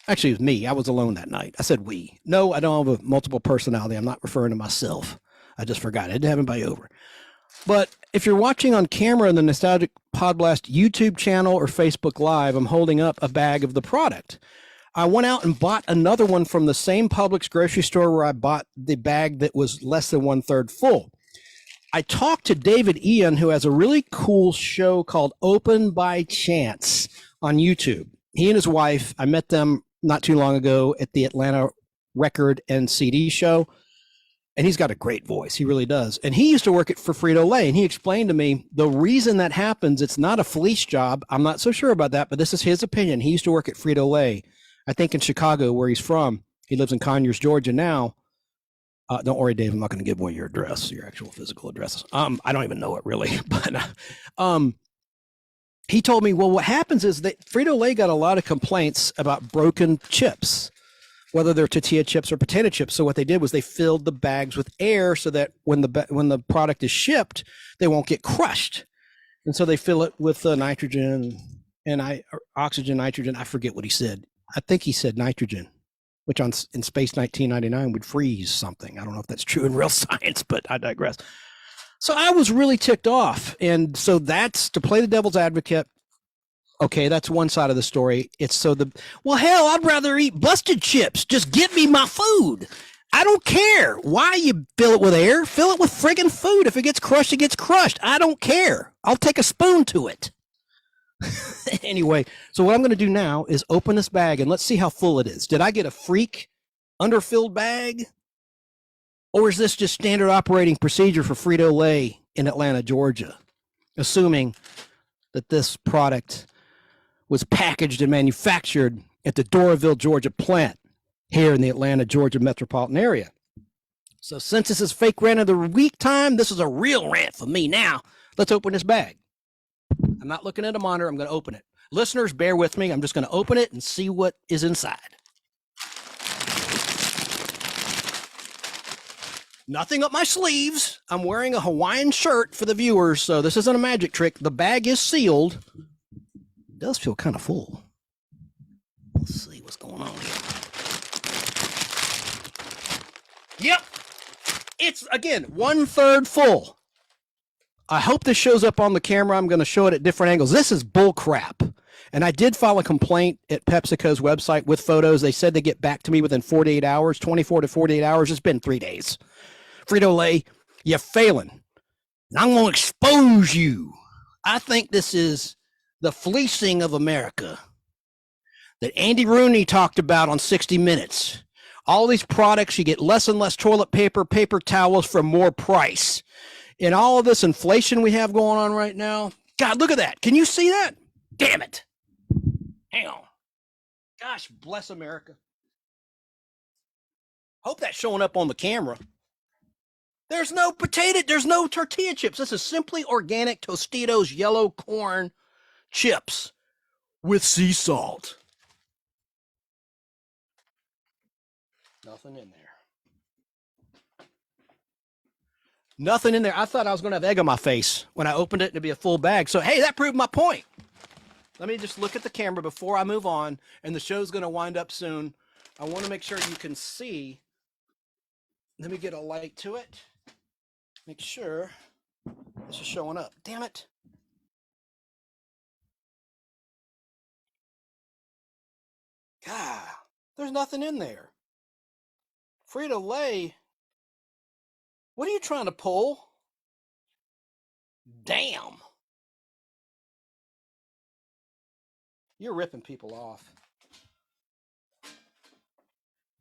Actually, it was me. I was alone that night. I said we. No, I don't have a multiple personality. I'm not referring to myself. I just forgot. I didn't have anybody over. But if you're watching on camera in the Nostalgic Podblast YouTube channel or Facebook Live, I'm holding up a bag of the product. I went out and bought another one from the same Publix grocery store where I bought the bag that was less than 1/3 full. I talked to David Ian, who has a really cool show called Open by Chance on YouTube. He and his wife, I met them not too long ago at the Atlanta Record and CD show. And he's got a great voice. He really does. And he used to work for Frito Lay, and he explained to me the reason that happens, it's not a fleece job. I'm not so sure about that, but this is his opinion. He used to work at Frito Lay, I think in Chicago, where he's from. He lives in Conyers, Georgia now. Don't worry, Dave, I'm not going to give away your address, your actual physical address. I don't even know it really, but he told me, well, what happens is that Frito Lay got a lot of complaints about broken chips, whether they're tortilla chips or potato chips. So what they did was they filled the bags with air so that when the product is shipped, they won't get crushed. And so they fill it with nitrogen and oxygen, nitrogen. I forget what he said. I think he said nitrogen, which in Space 1999 would freeze something. I don't know if that's true in real science, but I digress. So I was really ticked off. And so that's to play the devil's advocate. Okay, that's one side of the story. It's well, hell, I'd rather eat busted chips. Just get me my food. I don't care why you fill it with air. Fill it with friggin' food. If it gets crushed, it gets crushed. I don't care. I'll take a spoon to it. Anyway, so what I'm going to do now is open this bag and let's see how full it is. Did I get a freak underfilled bag? Or is this just standard operating procedure for Frito Lay in Atlanta, Georgia? Assuming that this product was packaged and manufactured at the Doraville, Georgia plant here in the Atlanta, Georgia metropolitan area. So since this is fake rant of the week time, this is a real rant for me now. Let's open this bag. I'm not looking at a monitor. I'm going to open it. Listeners, bear with me. I'm just going to open it and see what is inside. Nothing up my sleeves. I'm wearing a Hawaiian shirt for the viewers, so this isn't a magic trick. The bag is sealed. It does feel kind of full. Let's see what's going on here. Yep. It's, again, 1/3 full. I hope this shows up on the camera. I'm going to show it at different angles. This is bull crap. And I did file a complaint at PepsiCo's website with photos. They said they get back to me within 48 hours, 24 to 48 hours. It's been 3 days. Frito Lay, you're failing. And I'm going to expose you. I think this is the fleecing of America that Andy Rooney talked about on 60 Minutes. All these products, you get less and less toilet paper, paper towels for more price. And all of this inflation we have going on right now, God, look at that. Can you see that? Damn it. Hang on. Gosh, bless America. Hope that's showing up on the camera. There's no tortilla chips. This is simply organic Tostitos yellow corn chips with sea salt. Nothing in there. Nothing in there. I thought I was going to have egg on my face when I opened it and it'd be a full bag. So, hey, that proved my point. Let me just look at the camera before I move on, and the show's going to wind up soon. I want to make sure you can see. Let me get a light to it. Make sure this is showing up. Damn it. God, there's nothing in there. Frito Lay, what are you trying to pull? Damn. You're ripping people off.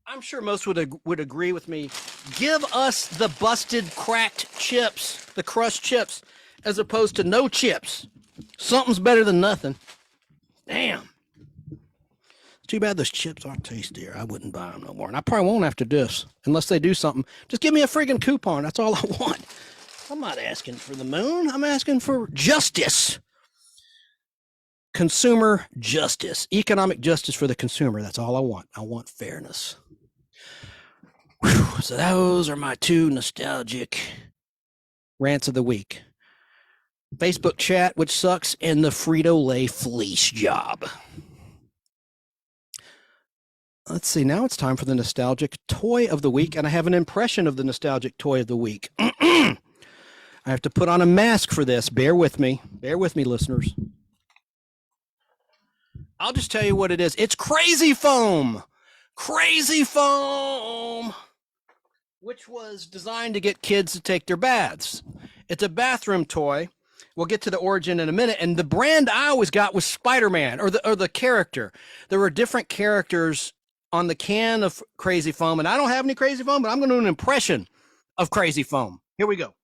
I'm sure most would agree with me. Give us the busted, cracked chips, the crushed chips, as opposed to no chips. Something's better than nothing. Damn. Too bad those chips aren't tastier. I wouldn't buy them no more. And I probably won't after this, unless they do something. Just give me a friggin' coupon. That's all I want. I'm not asking for the moon. I'm asking for justice. Consumer justice. Economic justice for the consumer. That's all I want. I want fairness. Whew. So those are my 2 nostalgic rants of the week. Facebook chat, which sucks, and the Frito Lay fleece job. Let's see, now it's time for the nostalgic toy of the week, and I have an impression of the nostalgic toy of the week. I have to put on a mask for this. Bear with me, listeners. I'll just tell you what it is. It's Crazy Foam. Crazy Foam, which was designed to get kids to take their baths. It's a bathroom toy. We'll get to the origin in a minute. And the brand I always got was Spider-Man, or the character. There were different characters on the can of Crazy Foam, and I don't have any Crazy Foam, but I'm going to do an impression of Crazy Foam. Here we go.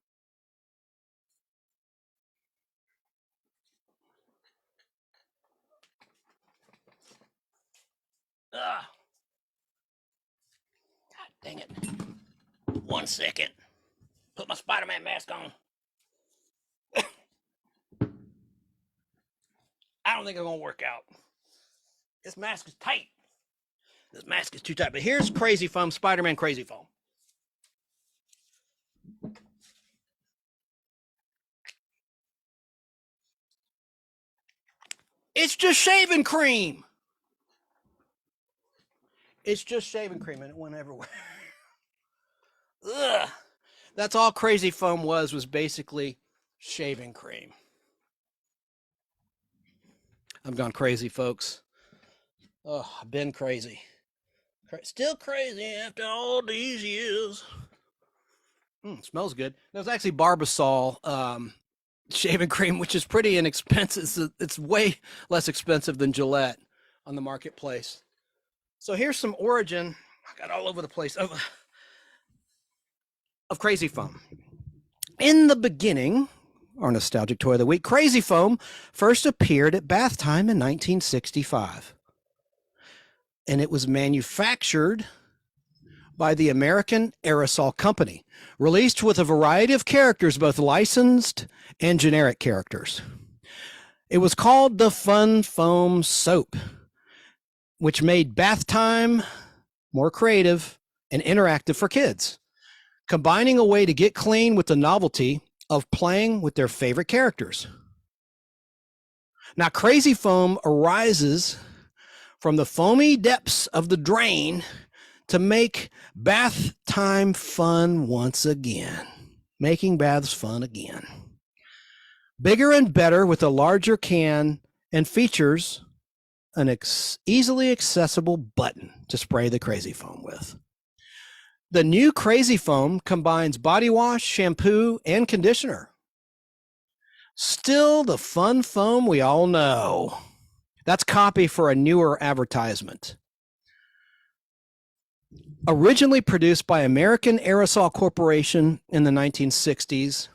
God dang it. 1 second. Put my Spider-Man mask on. I don't think it's going to work out. This mask is tight. This mask is too tight. But here's Crazy Foam, Spider-Man Crazy Foam. It's just shaving cream. It's just shaving cream, and it went everywhere. Ugh. That's all Crazy Foam was basically shaving cream. I've gone crazy, folks. Oh, I've been crazy. Still crazy after all these years. Smells good. There's actually Barbasol shaving cream, which is pretty inexpensive. It's way less expensive than Gillette on the marketplace. So here's some origin. I got all over the place of Crazy Foam. In the beginning, our nostalgic toy of the week, Crazy Foam first appeared at bath time in 1965. And it was manufactured by the American Aerosol Company, released with a variety of characters, both licensed and generic characters. It was called the Fun Foam Soap, which made bath time more creative and interactive for kids, combining a way to get clean with the novelty of playing with their favorite characters. Now, Crazy Foam arises from the foamy depths of the drain to make bath time fun once again, making baths fun again. Bigger and better with a larger can and features an easily accessible button to spray the Crazy Foam with. The new Crazy Foam combines body wash, shampoo, and conditioner. Still the fun foam we all know. That's copy for a newer advertisement. Originally produced by American Aerosol Corporation in the 1960s,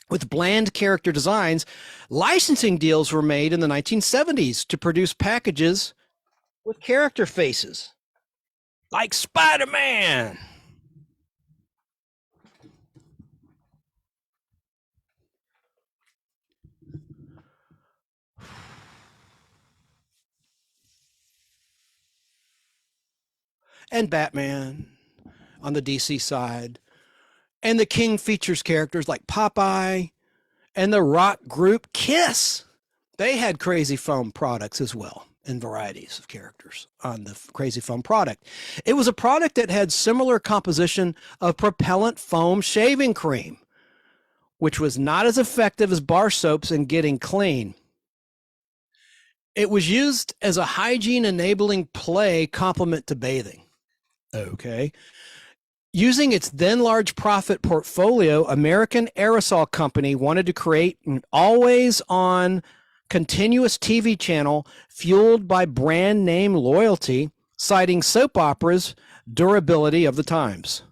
with bland character designs, licensing deals were made in the 1970s to produce packages with character faces, like Spider-Man. And Batman on the DC side. And the King features characters like Popeye and the rock group Kiss. They had Crazy Foam products as well, and varieties of characters on the Crazy Foam product. It was a product that had similar composition of propellant foam shaving cream, which was not as effective as bar soaps in getting clean. It was used as a hygiene-enabling play complement to bathing. Okay. Using its then large profit portfolio, American Aerosol Company wanted to create an always-on continuous TV channel fueled by brand name loyalty, citing soap operas' durability of the times.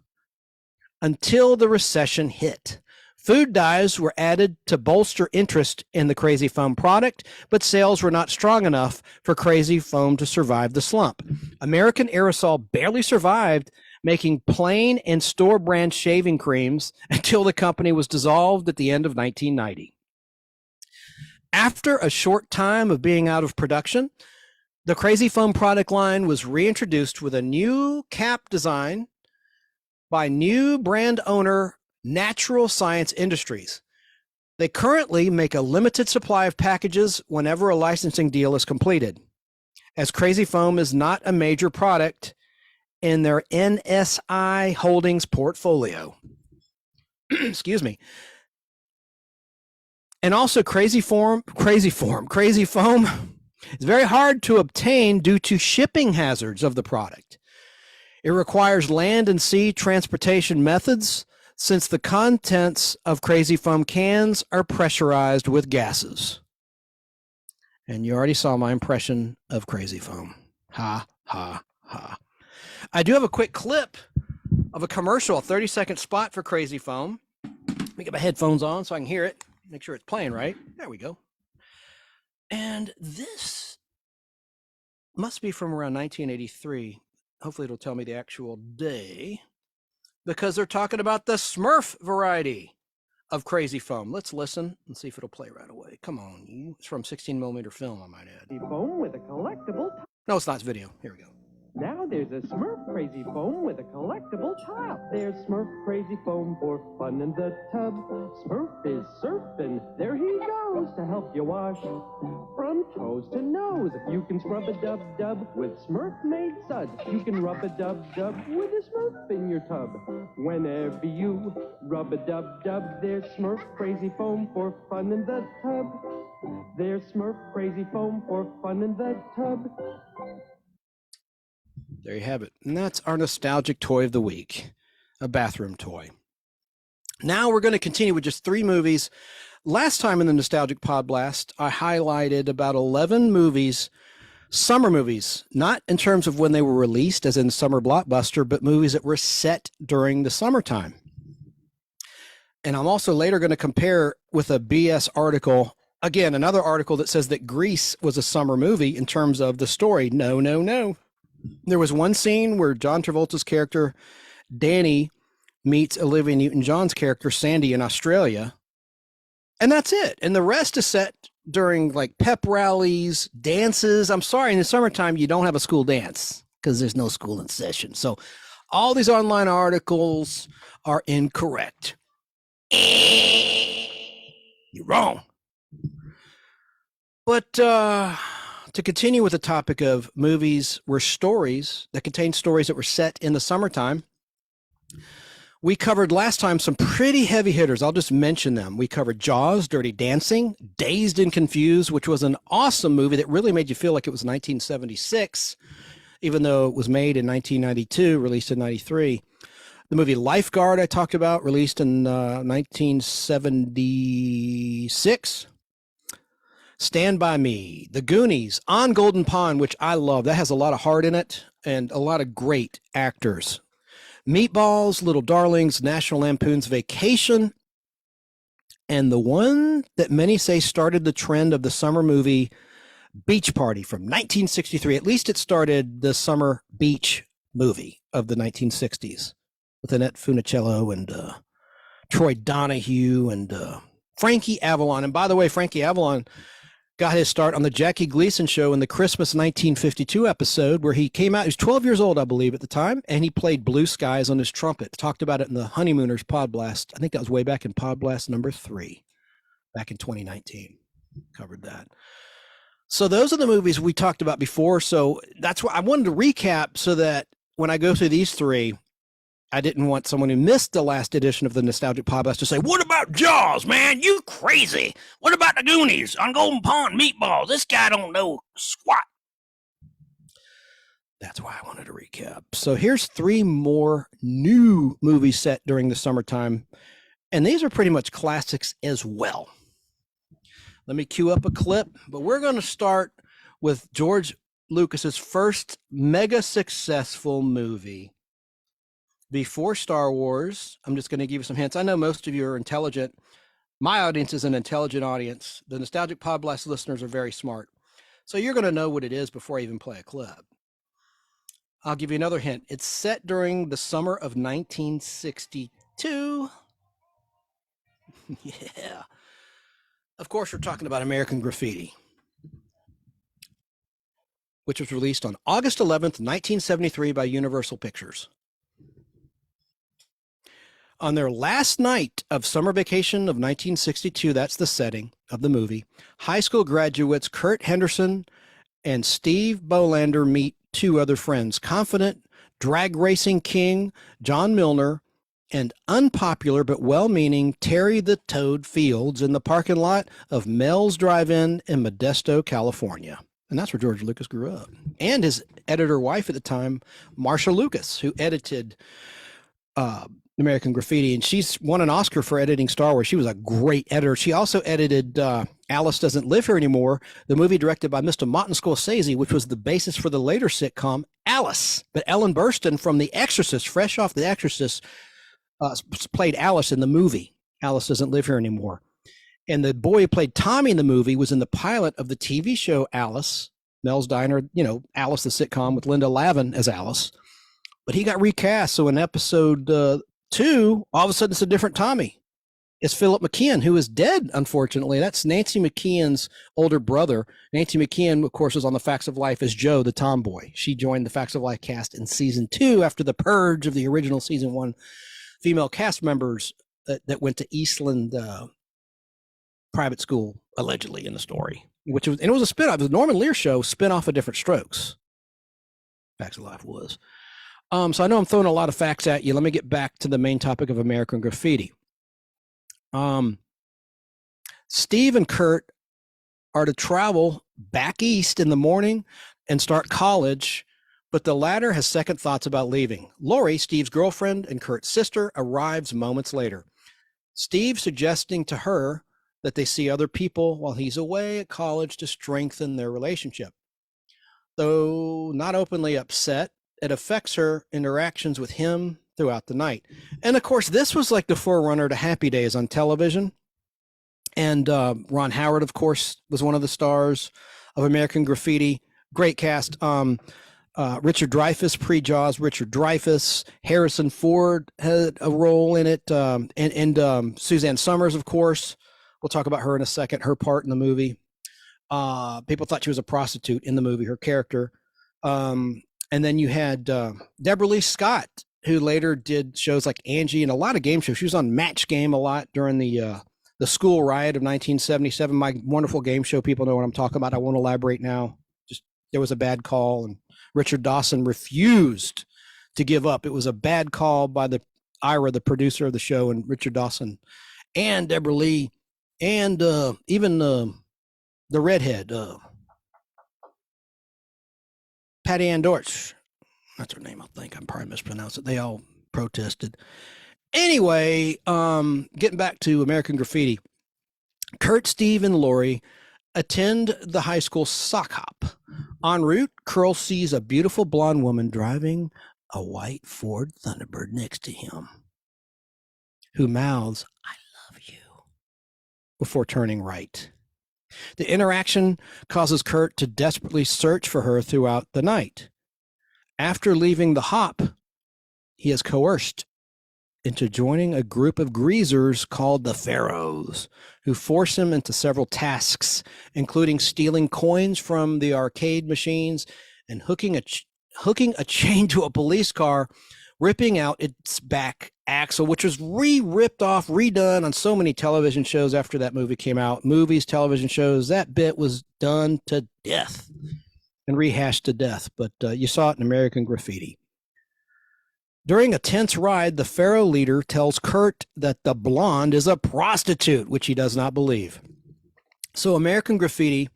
Until the recession hit. Food dyes were added to bolster interest in the Crazy Foam product, but sales were not strong enough for Crazy Foam to survive the slump. American Aerosol barely survived making plain and store brand shaving creams until the company was dissolved at the end of 1990. After a short time of being out of production, the Crazy Foam product line was reintroduced with a new cap design by new brand owner Natural Science Industries. They currently make a limited supply of packages whenever a licensing deal is completed, as Crazy Foam is not a major product in their NSI Holdings portfolio. Excuse me. And also Crazy Foam is very hard to obtain due to shipping hazards of the product. It requires land and sea transportation methods, since the contents of Crazy Foam cans are pressurized with gases. And you already saw my impression of Crazy Foam. Ha, ha, ha. I do have a quick clip of a commercial, a 30-second spot for Crazy Foam. Let me get my headphones on so I can hear it. Make sure it's playing right. There we go. And this must be from around 1983. Hopefully it'll tell me the actual day, because they're talking about the Smurf variety of Crazy Foam. Let's listen and see if it'll play right away. Come on. It's from 16mm film, I might add. Foam with a collectible. No, it's not. It's video. Here we go. Now there's a Smurf Crazy Foam with a collectible top. There's Smurf Crazy Foam for fun in the tub. Smurf is surfing. There he goes to help you wash from toes to nose. You can scrub a dub-dub with Smurf-made suds. You can rub a dub-dub with a Smurf in your tub. Whenever you rub a dub-dub, there's Smurf Crazy Foam for fun in the tub. There's Smurf Crazy Foam for fun in the tub. There you have it. And that's our nostalgic toy of the week, a bathroom toy. Now we're going to continue with just 3 movies. Last time in the Nostalgic Podblast, I highlighted about 11 movies, summer movies, not in terms of when they were released, as in summer blockbuster, but movies that were set during the summertime. And I'm also later going to compare with a BS article, again, another article that says that Grease was a summer movie in terms of the story. No, no, no. There was one scene where John Travolta's character, Danny, meets Olivia Newton-John's character, Sandy, in Australia. And that's it. And the rest is set during like pep rallies, dances. I'm sorry, in the summertime, you don't have a school dance because there's no school in session. So all these online articles are incorrect. You're wrong. But to continue with the topic of movies were stories that contain stories that were set in the summertime, we covered last time some pretty heavy hitters. I'll just mention them. We covered Jaws, Dirty Dancing, Dazed and Confused, which was an awesome movie that really made you feel like it was 1976, even though it was made in 1992, released in 93. The movie Lifeguard I talked about, released in 1976. Stand By Me, The Goonies, On Golden Pond, which I love. That has a lot of heart in it and a lot of great actors. Meatballs, Little Darlings, National Lampoon's Vacation, and the one that many say started the trend of the summer movie, Beach Party from 1963. At least it started the summer beach movie of the 1960s with Annette Funicello and Troy Donahue and Frankie Avalon. And by the way, Frankie Avalon got his start on the Jackie Gleason show in the Christmas 1952 episode where he came out. He was 12 years old, I believe, at the time, and he played Blue Skies on his trumpet. Talked about it in the Honeymooners Podblast. I think that was way back in Podblast number 3, back in 2019. Covered that. So those are the movies we talked about before. So that's why I wanted to recap so that when I go through these 3, I didn't want someone who missed the last edition of the Nostalgic Podcast to say, what about Jaws, man? You crazy. What about the Goonies, On Golden Pond, Meatballs? This guy don't know squat. That's why I wanted to recap. So here's 3 more new movies set during the summertime. And these are pretty much classics as well. Let me cue up a clip, but we're going to start with George Lucas's first mega successful movie. Before Star Wars, I'm just going to give you some hints. I know most of you are intelligent. My audience is an intelligent audience. The Nostalgic Podblast listeners are very smart. So you're going to know what it is before I even play a clip. I'll give you another hint. It's set during the summer of 1962. Yeah. Of course, we're talking about American Graffiti, which was released on August 11th, 1973 by Universal Pictures. On their last night of summer vacation of 1962, that's the setting of the movie, high school graduates Kurt Henderson and Steve Bolander meet 2 other friends, confident drag racing king John Milner and unpopular but well-meaning Terry the Toad Fields in the parking lot of Mel's Drive-In in Modesto, California. And that's where George Lucas grew up. And his editor wife at the time, Marsha Lucas, who edited American Graffiti, and she's won an Oscar for editing Star Wars. She was a great editor. She also edited Alice Doesn't Live Here Anymore, the movie directed by Mr. Martin Scorsese, which was the basis for the later sitcom Alice. But Ellen Burstyn from The Exorcist, fresh off The Exorcist, played Alice in the movie Alice Doesn't Live Here Anymore. And the boy who played Tommy in the movie was in the pilot of the TV show Alice, Mel's Diner, Alice the sitcom with Linda Lavin as Alice. But he got recast. So in episode 2, all of a sudden it's a different Tommy. It's Philip McKeon, who is dead, unfortunately. That's Nancy McKeon's older brother. Nancy McKeon, of course, was on The Facts of Life as Joe, the tomboy. She joined the Facts of Life cast in season 2 after the purge of the original season 1 female cast members that went to Eastland private school, allegedly, in the story. And it was a spin-off. It was a Norman Lear show, spin-off of Different Strokes. Facts of Life was. So I know I'm throwing a lot of facts at you. Let me get back to the main topic of American Graffiti. Steve and Kurt are to travel back east in the morning and start college, but the latter has second thoughts about leaving. Lori, Steve's girlfriend and Kurt's sister, arrives moments later. Steve suggesting to her that they see other people while he's away at college to strengthen their relationship. Though not openly upset, it affects her interactions with him throughout the night. And of course, this was like the forerunner to Happy Days on television. And Ron Howard, of course, was one of the stars of American Graffiti. Great cast. Richard Dreyfuss, pre-Jaws, Richard Dreyfuss. Harrison Ford had a role in it. And Suzanne Summers, of course. We'll talk about her in a second, her part in the movie. People thought she was a prostitute in the movie, her character. And then you had Deborah Lee Scott, who later did shows like Angie and a lot of game shows. She was on Match Game a lot during the school riot of 1977. My wonderful game show. People know what I'm talking about. I won't elaborate now. Just there was a bad call, and Richard Dawson refused to give up. It was a bad call by Ira, the producer of the show, and Richard Dawson, and Deborah Lee, and even the redhead, Patty Ann Dortch. That's her name, I think. I'm probably mispronounced it. They all protested. Anyway, getting back to American Graffiti. Kurt, Steve, and Lori attend the high school sock hop. En route, Curl sees a beautiful blonde woman driving a white Ford Thunderbird next to him, who mouths, "I love you," before turning right. The interaction causes Kurt to desperately search for her throughout the night. After leaving the hop, he is coerced into joining a group of greasers called the Pharaohs, who force him into several tasks, including stealing coins from the arcade machines and hooking a chain to a police car, ripping out its back axle, which was ripped off, redone on so many television shows after that movie came out. Movies, television shows, that bit was done to death and rehashed to death, but you saw it in American Graffiti. During a tense ride, the Pharaoh leader tells Kurt that the blonde is a prostitute, which he does not believe. So American Graffiti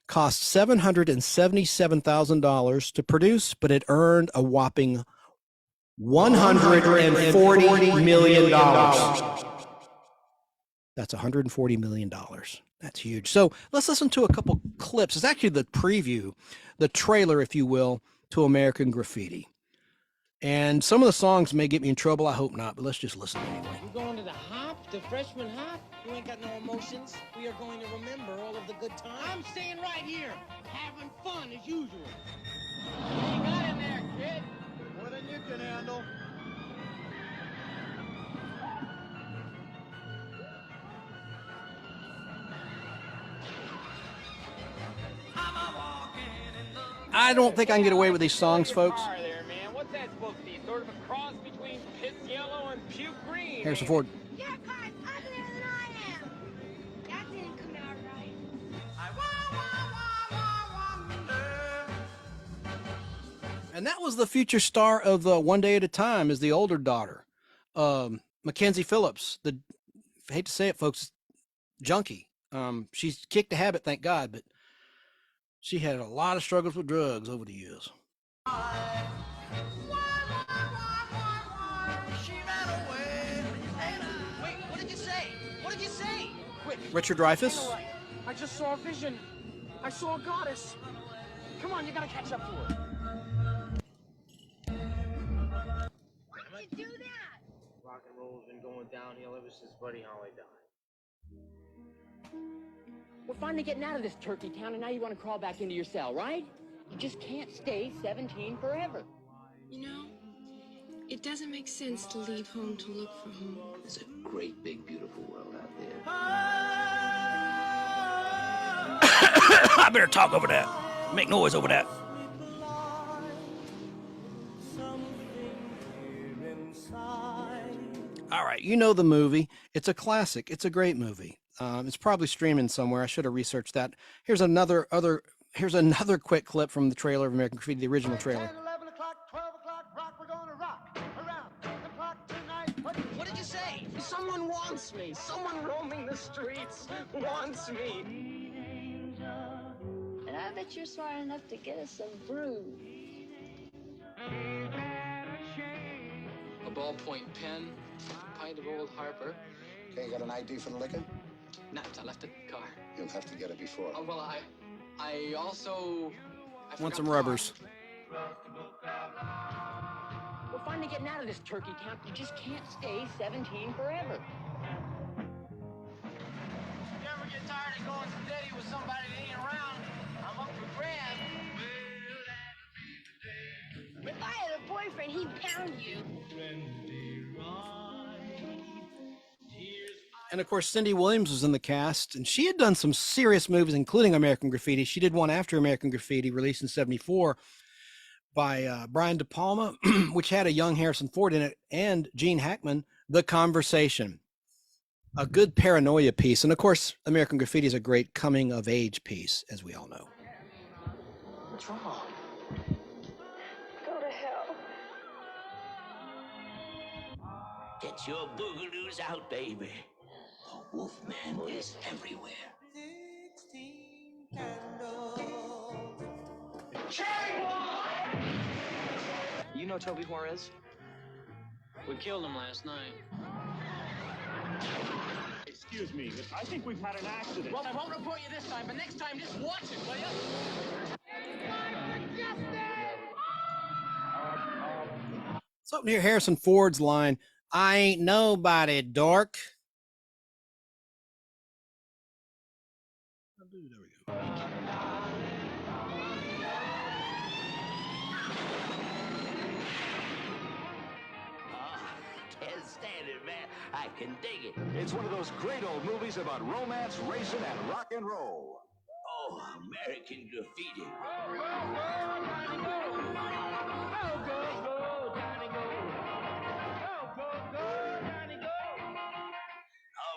cost $777,000 to produce, but it earned a whopping $140 million. That's $140 million. That's huge. So let's listen to a couple clips. It's actually the preview, the trailer, if you will, to American Graffiti. And some of the songs may get me in trouble. I hope not, but let's just listen anyway. We're going to the hop, the freshman hop. You ain't got no emotions. We are going to remember all of the good times. I'm staying right here, having fun as usual. What you got in there, kid? More than you can handle. I don't think I can get away with these songs, folks. There, man. What's that supposed to be? Sort of a cross between piss yellow and puke green. Harrison Ford. Your car's uglier than I am. That didn't come out right. And that was the future star of One Day at a Time, is the older daughter, Mackenzie Phillips. I hate to say it, folks, junkie. She's kicked the habit, thank God, but she had a lot of struggles with drugs over the years. She ran away. Richard Dreyfuss. I just saw a vision. I saw a goddess. Come on, you gotta catch up to her. Why did you do that? Rock and roll's been going downhill ever since Buddy Holly died. We're finally getting out of this turkey town, and now you want to crawl back into your cell, right? You just can't stay 17 forever. You know, it doesn't make sense to leave home to look for home. There's a great, big, beautiful world out there. I better talk over that. Make noise over that. All right, you know the movie. It's a classic. It's a great movie. It's probably streaming somewhere. I should have researched that. Here's another quick clip from the trailer of American Graffiti, the original trailer. 10, 11 o'clock, 12 o'clock, rock, we're gonna rock around 10 o'clock tonight. What did you say? Someone wants me. Someone roaming the streets wants me. And I bet you're smart enough to get us some brew. A ballpoint pen, a pint of Old Harper. Okay, you got an ID for the liquor? No, I left it in the car. You'll have to get it before. Oh, well, I also... Want some rubbers. We're finally getting out of this turkey town. You just can't stay 17 forever. If you ever get tired of going steady with somebody that ain't around, I'm up for grabs. If I had a boyfriend, he'd pound you. And of course, Cindy Williams was in the cast, and she had done some serious movies, including American Graffiti. She did one after American Graffiti, released in '74 by Brian De Palma, which had a young Harrison Ford in it, and Gene Hackman, The Conversation. A good paranoia piece. And of course, American Graffiti is a great coming of age piece, as we all know. What's wrong? Go to hell. Get your boogaloos out, baby. The Wolfman is everywhere. You know Toby Juarez? We killed him last night. Excuse me, I think we've had an accident. Well, I won't report you this time, but next time just watch it, will you? So near Harrison Ford's line, "I ain't nobody, dork." There we go. Can't stand it, man. I can dig it. It's one of those great old movies about romance, racing, and rock and roll. Oh, American Graffiti.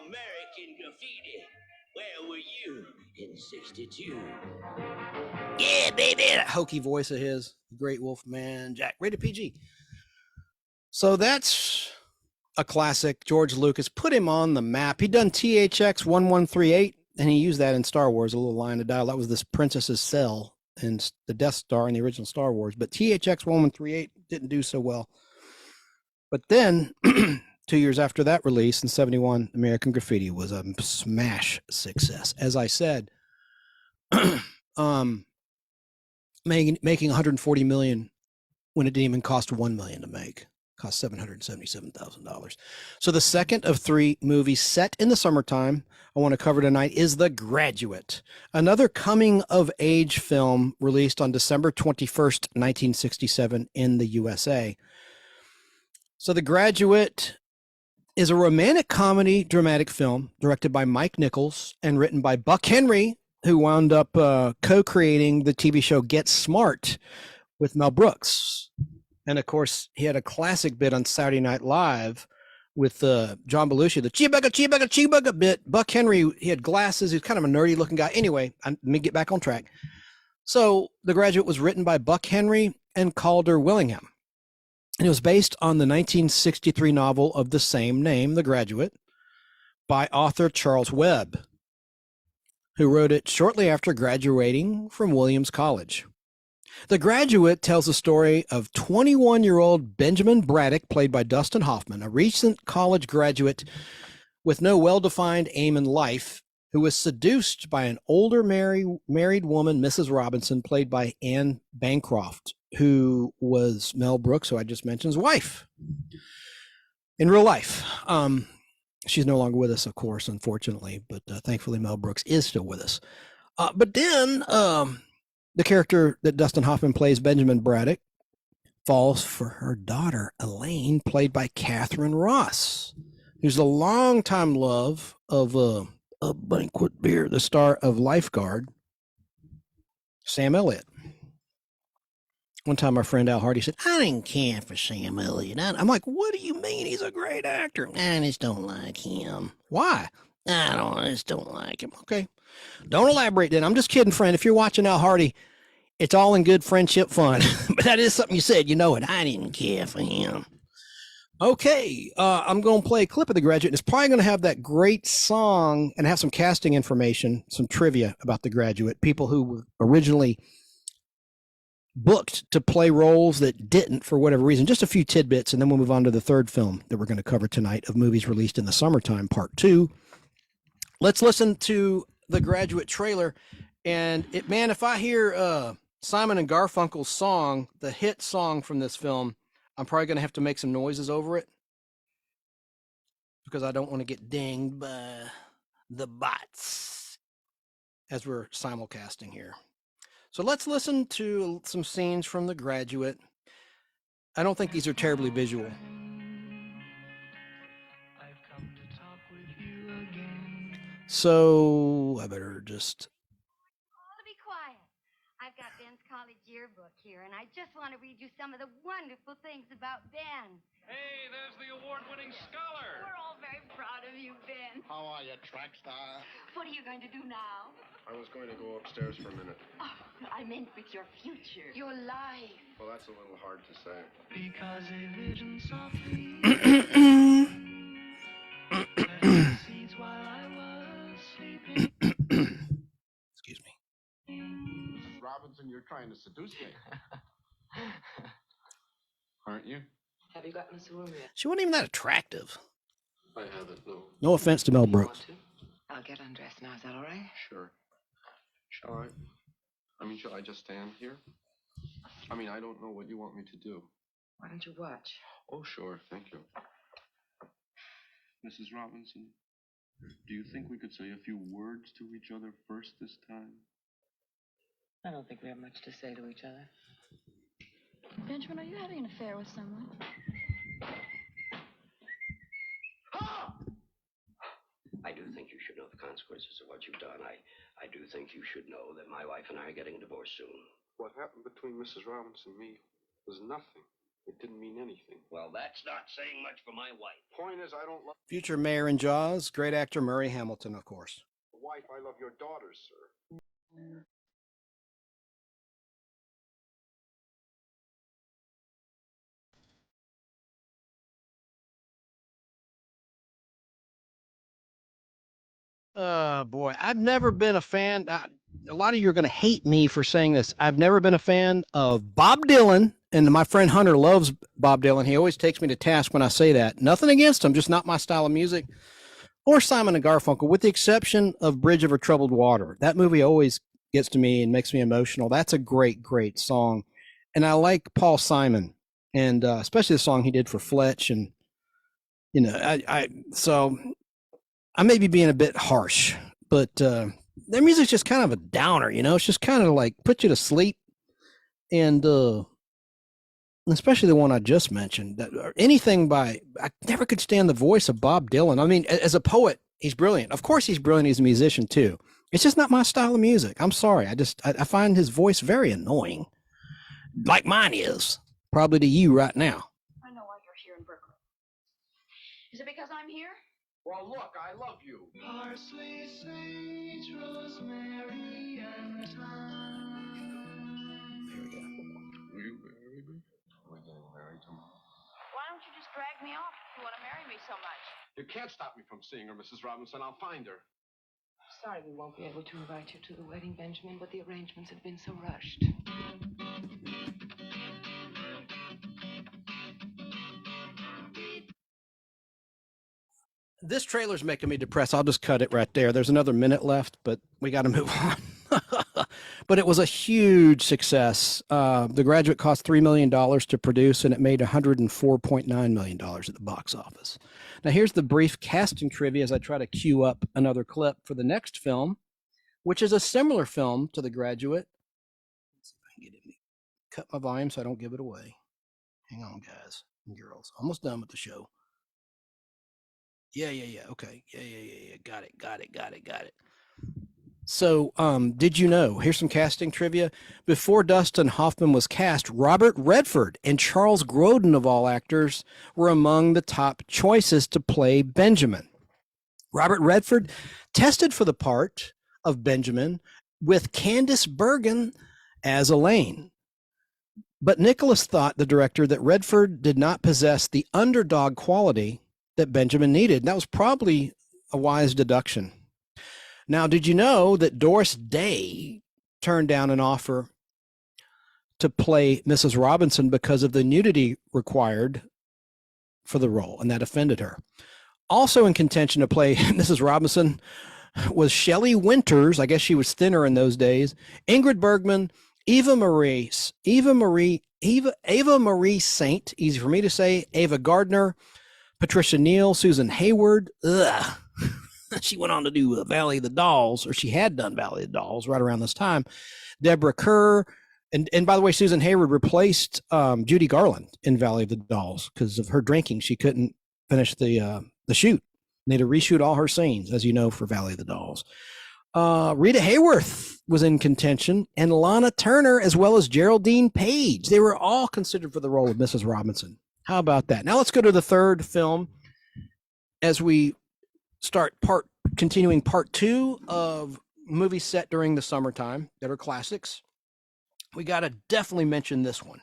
American Graffiti. Where were you in '62? Yeah, baby. That hokey voice of his, Great Wolf Man Jack, rated PG. So that's a classic. George Lucas put him on the map. He'd done THX 1138, and he used that in Star Wars, a little line of dialogue. That was this princess's cell in the Death Star in the original Star Wars. But THX 1138 didn't do so well. But then 2 years after that release in '71, American Graffiti was a smash success. As I said, making 140 million when it didn't even cost $1 million to make. Cost $777,000. So the second of three movies set in the summertime I want to cover tonight is The Graduate, another coming of age film released on December 21st, 1967 in the USA. So The Graduate is a romantic comedy dramatic film directed by Mike Nichols and written by Buck Henry, who wound up co-creating the TV show Get Smart with Mel Brooks. And of course, he had a classic bit on Saturday Night Live with John Belushi, the cheeseburger bit. Buck Henry, he had glasses. He was kind of a nerdy looking guy. Anyway, let me get back on track. So The Graduate was written by Buck Henry and Calder Willingham. And it was based on the 1963 novel of the same name, The Graduate, by author Charles Webb, who wrote it shortly after graduating from Williams College. The Graduate tells the story of 21-year-old Benjamin Braddock, played by Dustin Hoffman, a recent college graduate with no well-defined aim in life who was seduced by an older married woman, Mrs. Robinson, played by Anne Bancroft, who was Mel Brooks, who I just mentioned's wife in real life. She's no longer with us, of course, unfortunately, but thankfully Mel Brooks is still with us. But then the character that Dustin Hoffman plays, Benjamin Braddock, falls for her daughter, Elaine, played by Catherine Ross, who's a longtime love of a banquet beer, the star of Lifeguard, Sam Elliott. One time our friend Al Hardy said, I didn't care for Sam Elliott. I'm like, what do you mean? He's a great actor. I just don't like him. Why? I just don't like him. Okay. Don't elaborate then. I'm just kidding, friend. If you're watching Al Hardy, it's all in good friendship fun. But that is something you said. You know it. I didn't care for him. Okay. I'm going to play a clip of The Graduate. It's probably going to have that great song and have some casting information, some trivia about The Graduate. People who were originally booked to play roles that didn't for whatever reason. Just a few tidbits, and then we'll move on to the third film that we're going to cover tonight of movies released in the summertime, part 2. Let's listen to The Graduate trailer. And man, if I hear Simon and Garfunkel's song, the hit song from this film, I'm probably going to have to make some noises over it because I don't want to get dinged by the bots as we're simulcasting here. So let's listen to some scenes from The Graduate. I don't think these are terribly visual. So I better just... Be quiet. I've got Ben's college yearbook here, and I just want to read you some of the wonderful things about Ben. Hey, there's the award-winning scholar. We're all very proud of you, Ben. How are you, track star? What are you going to do now? I was going to go upstairs for a minute. Oh, I meant with your future. Your life. Well, that's a little hard to say. Because a vision softly seeds while I was sleeping. Excuse me. Robinson, you're trying to seduce me. Aren't you? Have you gotten us a room yet? She wasn't even that attractive. I haven't, no. No offense to Mel Brooks. I'll get undressed now. Is that all right? Sure. Shall I? I mean, shall I just stand here? I mean, I don't know what you want me to do. Why don't you watch? Oh, sure. Thank you. Mrs. Robinson, do you think we could say a few words to each other first this time? I don't think we have much to say to each other. Benjamin, are you having an affair with someone? I do think you should know the consequences of what you've done. I do think you should know that my wife and I are getting a divorce soon. What happened between Mrs. Robinson and me was nothing. It didn't mean anything. Well, that's not saying much for my wife. Point is, I don't love... Future mayor in Jaws, great actor Murray Hamilton, of course. Wife, I love your daughters, sir. Boy, I've never been a fan. A lot of you are going to hate me for saying this. I've never been a fan of Bob Dylan, and my friend Hunter loves Bob Dylan. He always takes me to task when I say that. Nothing against him, just not my style of music. Or Simon and Garfunkel, with the exception of Bridge Over Troubled Water. That movie always gets to me and makes me emotional. That's a great, great song. And I like Paul Simon, and especially the song he did for Fletch. And, you know, so I may be being a bit harsh, but their music's just kind of a downer, you know? It's just kind of like put you to sleep. And especially the one I just mentioned, that anything by, I never could stand the voice of Bob Dylan. I mean, as a poet, he's brilliant. Of course he's brilliant. He's a musician too. It's just not my style of music. I'm sorry. I find his voice very annoying, like mine is, probably to you right now. I know why you're here in Berkeley. Is it because I'm here? Well, look, I love you. Parsley, sage, rosemary, and thyme. Will you marry me? We're getting married tomorrow. Why don't you just drag me off if you want to marry me so much? You can't stop me from seeing her, Mrs. Robinson. I'll find her. Sorry we won't be able to invite you to the wedding, Benjamin, but the arrangements have been so rushed. This trailer's making me depressed. I'll just cut it right there. There's another minute left, but we got to move on. But it was a huge success. The Graduate cost $3 million to produce, and it made $104.9 million at the box office. Now, here's the brief casting trivia as I try to queue up another clip for the next film, which is a similar film to The Graduate. Let's see if I can get it. Cut my volume so I don't give it away. Hang on, guys and girls. Almost done with the show. Yeah. Okay. Yeah. Got it. So, did you know? Here's some casting trivia. Before Dustin Hoffman was cast, Robert Redford and Charles Grodin, of all actors, were among the top choices to play Benjamin. Robert Redford tested for the part of Benjamin with Candice Bergen as Elaine. But Nicholas thought, the director, that Redford did not possess the underdog quality that Benjamin needed. That was probably a wise deduction. Now, did you know that Doris Day turned down an offer to play Mrs. Robinson because of the nudity required for the role, and that offended her? Also in contention to play Mrs. Robinson was Shelley Winters. I guess she was thinner in those days. Ingrid Bergman, Ava Marie Saint, easy for me to say, Ava Gardner, Patricia Neal, Susan Hayward. Ugh. She went on to do Valley of the Dolls, or she had done Valley of the Dolls right around this time. Deborah Kerr. And by the way, Susan Hayward replaced Judy Garland in Valley of the Dolls because of her drinking. She couldn't finish the shoot. They had to reshoot all her scenes, as you know, for Valley of the Dolls. Rita Hayworth was in contention, and Lana Turner, as well as Geraldine Page. They were all considered for the role of Mrs. Robinson. How about that? Now let's go to the third film as we start continuing part 2 of movies set during the summertime that are classics. We got to definitely mention this one.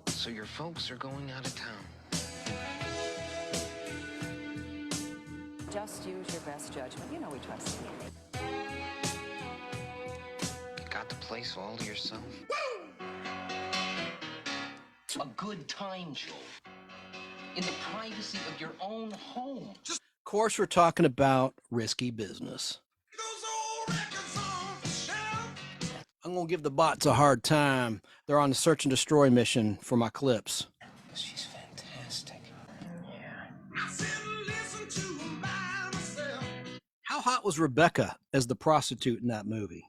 So your folks are going out of town. Just use your best judgment. You know we trust you. You got the place all to yourself? A good time, Joe. In the privacy of your own home. Of course, we're talking about Risky Business. I'm going to give the bots a hard time. They're on a search and destroy mission for my clips. She's fantastic. How hot was Rebecca as the prostitute in that movie?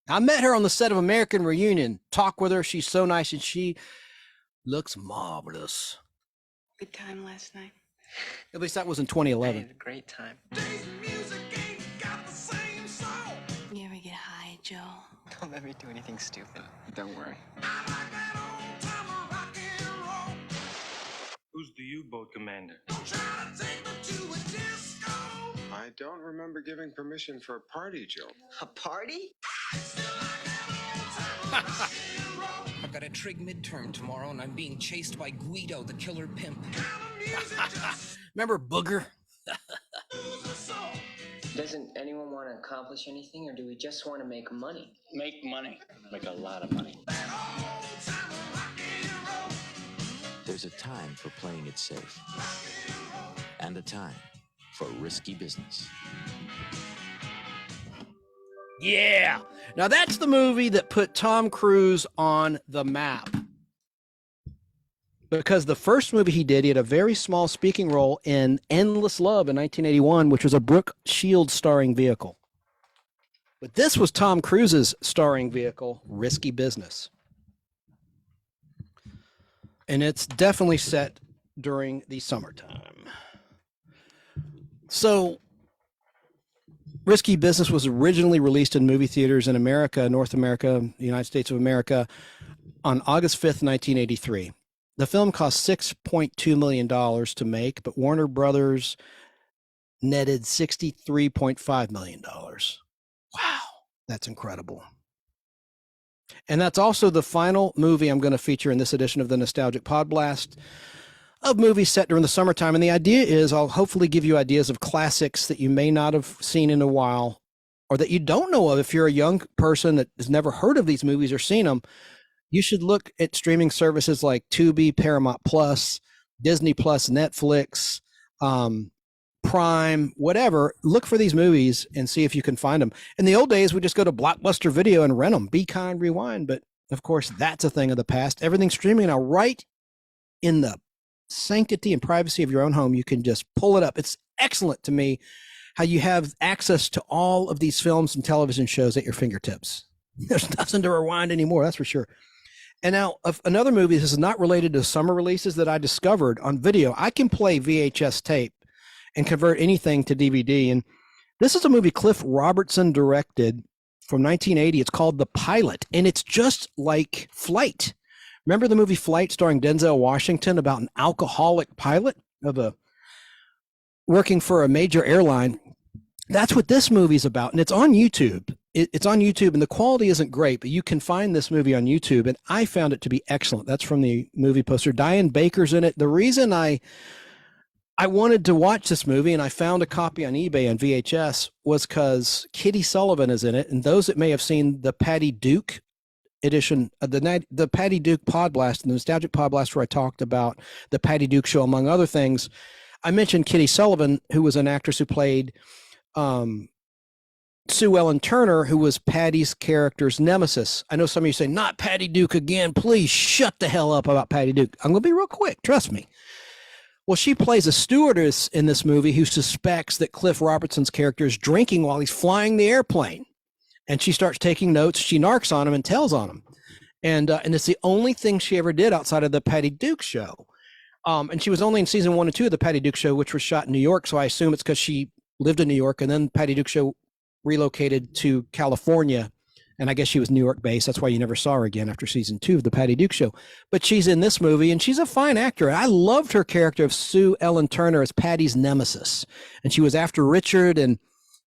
I met her on the set of American Reunion. Talk with her. She's so nice, and she looks marvelous. Good time last night. At least that was in 2011. I had a great time. You ever get high, Joe? Don't let me do anything stupid. Don't worry. Who's the U-boat commander? I don't remember giving permission for a party, Joe. A party? I've got a trig midterm tomorrow, and I'm being chased by Guido, the killer pimp. Remember Booger? Doesn't anyone want to accomplish anything, or do we just want to make money? Make money. Make a lot of money. There's a time for playing it safe. And a time for risky business. Yeah. Now that's the movie that put Tom Cruise on the map. Because the first movie he had a very small speaking role in Endless Love in 1981, which was a Brooke Shields starring vehicle. But this was Tom Cruise's starring vehicle, Risky Business. And it's definitely set during the summertime. So, Risky Business was originally released in movie theaters in America, North America, the United States of America, on August 5th, 1983. The film cost $6.2 million to make, but Warner Brothers netted $63.5 million. Wow, that's incredible. And that's also the final movie I'm going to feature in this edition of the Nostalgic Podblast of movies set during the summertime. And the idea is I'll hopefully give you ideas of classics that you may not have seen in a while, or that you don't know of. If you're a young person that has never heard of these movies or seen them, you should look at streaming services like Tubi, Paramount Plus, Disney Plus, Netflix, Prime, whatever. Look for these movies and see if you can find them. In the old days, we just go to Blockbuster Video and rent them. Be Kind, Rewind. But of course, that's a thing of the past. Everything's streaming now, right in the sanctity and privacy of your own home. You can just pull it up. It's excellent to me how you have access to all of these films and television shows at your fingertips. There's nothing to rewind anymore, that's for sure. And now, another movie, this is not related to summer releases that I discovered on video. I can play VHS tape and convert anything to DVD. And this is a movie Cliff Robertson directed from 1980. It's called The Pilot, and it's just like Flight. Remember the movie Flight starring Denzel Washington about an alcoholic pilot of working for a major airline? That's what this movie's about, and it's on YouTube. It's on YouTube, and the quality isn't great, but you can find this movie on YouTube, and I found it to be excellent. That's from the movie poster. Diane Baker's in it. The reason I wanted to watch this movie, and I found a copy on eBay on VHS, was because Kitty Sullivan is in it, and those that may have seen the Patty Duke edition, the Patty Duke Podblast, the Nostalgic Podblast, where I talked about the Patty Duke Show, among other things, I mentioned Kitty Sullivan, who was an actress who played Sue Ellen Turner, who was Patty's character's nemesis. I know some of you say, not Patty Duke again. Please shut the hell up about Patty Duke. I'm going to be real quick. Trust me. Well, she plays a stewardess in this movie who suspects that Cliff Robertson's character is drinking while he's flying the airplane. And she starts taking notes. She narcs on him and tells on him. And it's the only thing she ever did outside of the Patty Duke Show. And she was only in season 1 and 2 of the Patty Duke Show, which was shot in New York. So I assume it's because she lived in New York, and then Patty Duke Show relocated to California, and I guess she was New York based. That's why you never saw her again after season 2 of the Patty Duke Show. But she's in this movie, and she's a fine actor. I loved her character of Sue Ellen Turner as Patty's nemesis, and she was after Richard, and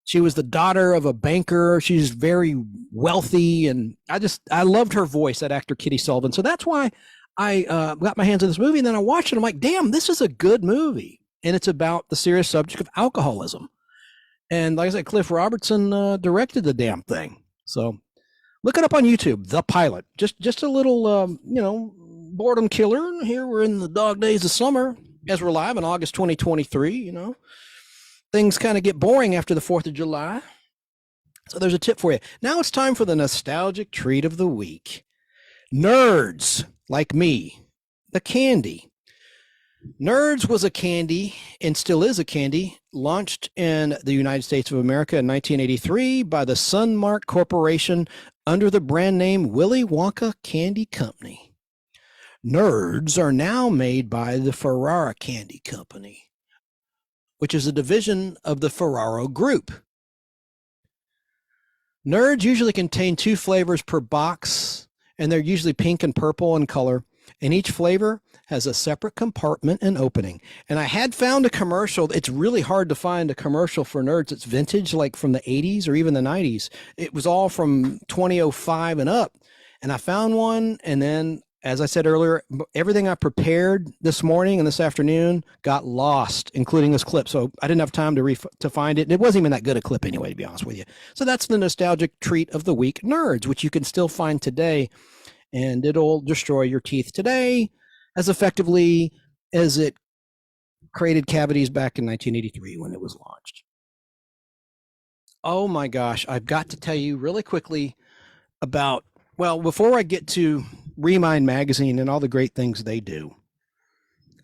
she was the daughter of a banker. She's very wealthy, and I loved her voice, that actor Kitty Sullivan. So that's why I got my hands on this movie, and then I watched it. I'm like, damn, this is a good movie, and it's about the serious subject of alcoholism. And like I said, Cliff Robertson directed the damn thing. So look it up on YouTube, The Pilot. Just a little, boredom killer. Here we're in the dog days of summer as we're live in August 2023. Things kind of get boring after the 4th of July. So there's a tip for you. Now it's time for the nostalgic treat of the week. Nerds like me, the candy. Nerds was a candy, and still is a candy, launched in the United States of America in 1983 by the Sunmark Corporation under the brand name Willy Wonka Candy Company. Nerds are now made by the Ferrara Candy Company, which is a division of the Ferraro Group. Nerds usually contain 2 flavors per box, and they're usually pink and purple in color, and each flavor has a separate compartment and opening. And I had found a commercial. It's really hard to find a commercial for Nerds. It's vintage, like from the 80s or even the 90s. It was all from 2005 and up. And I found one. And then, as I said earlier, everything I prepared this morning and this afternoon got lost, including this clip. So I didn't have time to find it. And it wasn't even that good a clip anyway, to be honest with you. So that's the nostalgic treat of the week, Nerds, which you can still find today. And it'll destroy your teeth today as effectively as it created cavities back in 1983 when it was launched. Oh my gosh, I've got to tell you really quickly about, well, before I get to Remind Magazine and all the great things they do,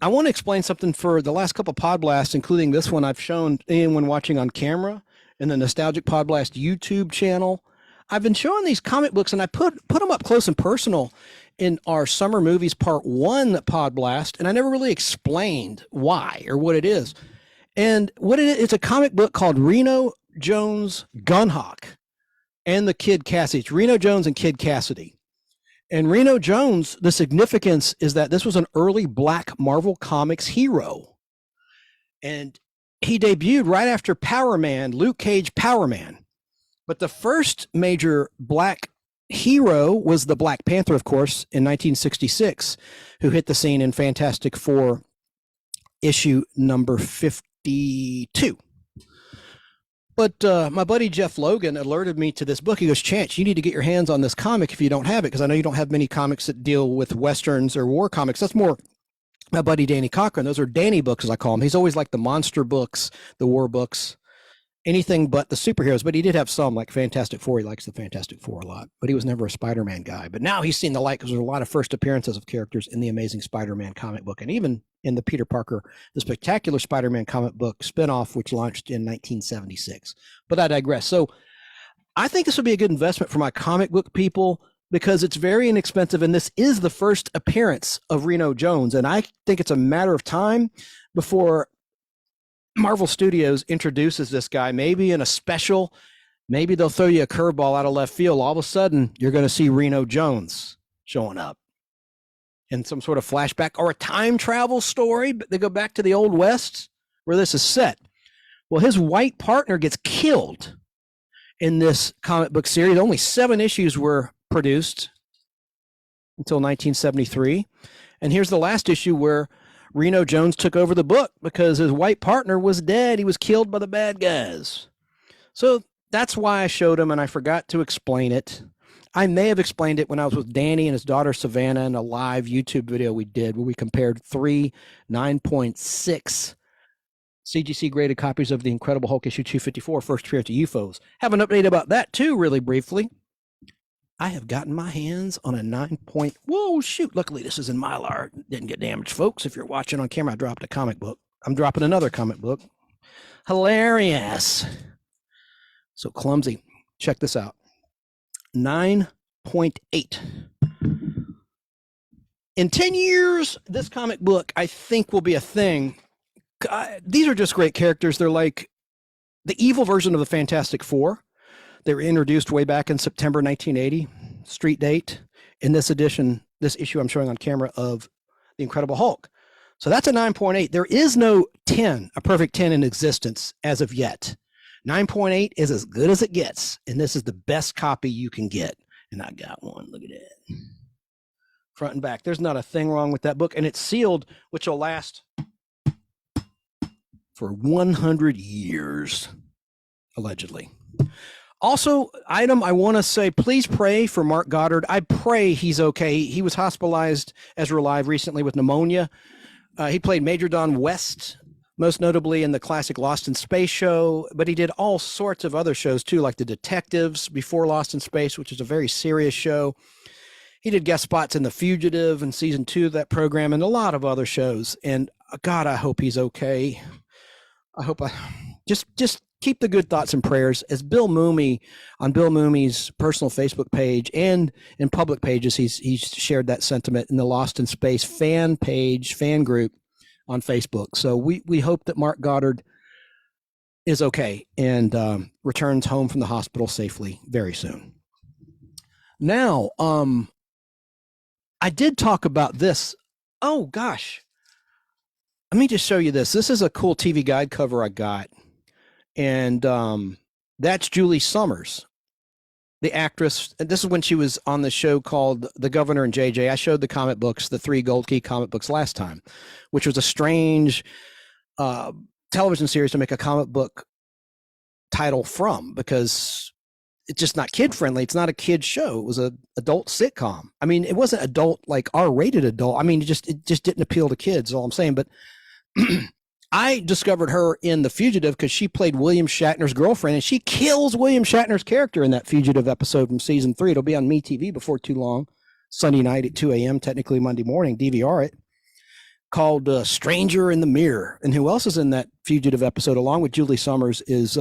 I want to explain something. For the last couple Podblasts, including this one, I've shown anyone watching on camera in the Nostalgic Podblast YouTube channel. I've been showing these comic books, and I put them up close and personal in our Summer Movies Part 1 Podblast, and I never really explained why or what it is. And what it is, it's a comic book called Reno Jones Gunhawk and the Kid Cassidy. It's Reno Jones and Kid Cassidy. And Reno Jones, the significance is that this was an early Black Marvel Comics hero. And he debuted right after Power Man, Luke Cage Power Man. But the first major Black hero was the Black Panther, of course, in 1966, who hit the scene in Fantastic Four issue number 52. But my buddy Jeff Logan alerted me to this book. He goes, Chance, you need to get your hands on this comic if you don't have it, because I know you don't have many comics that deal with Westerns or war comics. That's more my buddy Danny Cochran. Those are Danny books, as I call him. He's always like the monster books, the war books, anything but the superheroes. But he did have some, like Fantastic Four. He likes the Fantastic Four a lot, but he was never a Spider-Man guy. But now he's seen the light because there's a lot of first appearances of characters in the Amazing Spider-Man comic book, and even in the Peter Parker, the Spectacular Spider-Man comic book spinoff, which launched in 1976. But I digress. So I think this would be a good investment for my comic book people because it's very inexpensive, and this is the first appearance of Reno Jones. And I think it's a matter of time before Marvel Studios introduces this guy, maybe in a special. Maybe they'll throw you a curveball out of left field. All of a sudden, you're going to see Reno Jones showing up in some sort of flashback or a time travel story. But they go back to the Old West where this is set. Well, his white partner gets killed in this comic book series. Only 7 issues were produced until 1973. And here's the last issue where Reno Jones took over the book because his white partner was dead. He was killed by the bad guys. So that's why I showed him, and I forgot to explain it. I may have explained it when I was with Danny and his daughter Savannah in a live YouTube video we did where we compared 3 9.6 CGC graded copies of The Incredible Hulk issue 254, First Appearance of UFOs. Have an update about that too, really briefly. I have gotten my hands on a 9. Whoa, shoot. Luckily, this is in Mylar. Didn't get damaged, folks. If you're watching on camera, I dropped a comic book. I'm dropping another comic book. Hilarious. So clumsy. Check this out. 9.8. In 10 years, this comic book, I think, will be a thing. These are just great characters. They're like the evil version of the Fantastic Four. They were introduced way back in September 1980, street date. In this edition, this issue I'm showing on camera of The Incredible Hulk. So that's a 9.8. There is no 10, a perfect 10 in existence as of yet. 9.8 is as good as it gets, and this is the best copy you can get. And I got one. Look at that. Front and back. There's not a thing wrong with that book, and it's sealed, which will last for 100 years, allegedly. Also, item I want to say, please pray for Mark Goddard. I pray he's okay. He was hospitalized, as we're live, recently with pneumonia. He played Major Don West, most notably in the classic Lost in Space show, but he did all sorts of other shows too, like The Detectives before Lost in Space, which is a very serious show. He did guest spots in The Fugitive in season 2 of that program and a lot of other shows. And God, I hope he's okay. I hope just keep the good thoughts and prayers. As Bill Mooney, on Bill Mooney's personal Facebook page and in public pages, he's shared that sentiment in the Lost in Space fan page, fan group on Facebook. So we hope that Mark Goddard is okay and returns home from the hospital safely very soon. Now, I did talk about this. Oh gosh. Let me just show you this. This is a cool TV guide cover I got. And that's Julie Summers, the actress. And this is when she was on the show called The Governor and JJ. I showed the comic books, the 3 Gold Key comic books last time, which was a strange television series to make a comic book title from, because it's just not kid friendly. It's not a kid show. It was an adult sitcom. I mean, it wasn't adult, like R-rated adult. I mean, it just didn't appeal to kids, is all I'm saying. But I discovered her in The Fugitive because she played William Shatner's girlfriend, and she kills William Shatner's character in that Fugitive episode from season 3. It'll be on MeTV before too long, Sunday night at 2 a.m., technically Monday morning, DVR it, called Stranger in the Mirror. And who else is in that Fugitive episode, along with Julie Summers, is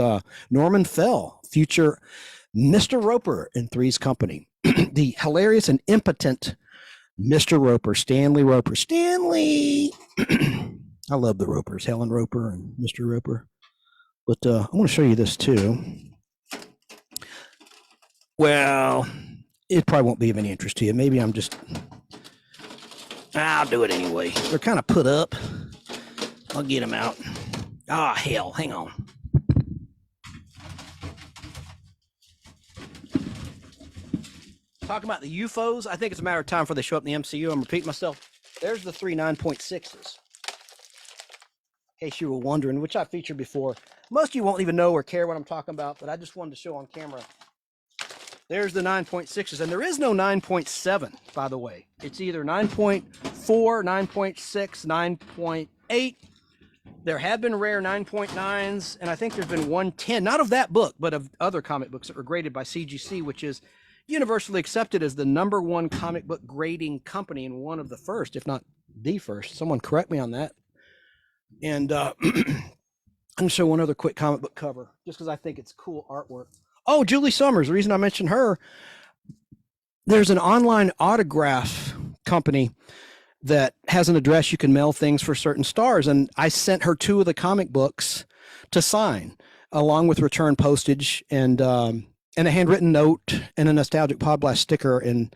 Norman Fell, future Mr. Roper in Three's Company. The hilarious and impotent Mr. Roper, Stanley Roper. Stanley! I love the Ropers, Helen Roper and Mr. Roper. But I want to show you this too. Well, it probably won't be of any interest to you. Maybe I'll do it anyway. They're kind of put up. I'll get them out. Ah, hell, hang on. Talking about the UFOs, I think it's a matter of time before they show up in the MCU. I'm repeating myself. There's the 3 9.6s. In case you were wondering, which I featured before. Most of you won't even know or care what I'm talking about, but I just wanted to show on camera. There's the 9.6s, and there is no 9.7, by the way. It's either 9.4, 9.6, 9.8. There have been rare 9.9s, and I think there's been 110, not of that book, but of other comic books that were graded by CGC, which is universally accepted as the #1 comic book grading company and one of the first, if not the first. Someone correct me on that. And I'm going to show one other quick comic book cover, just because I think it's cool artwork. Oh, Julie Summers. The reason I mentioned her, there's an online autograph company that has an address you can mail things for certain stars. And I sent her 2 of the comic books to sign, along with return postage and a handwritten note and a nostalgic Podblast sticker. And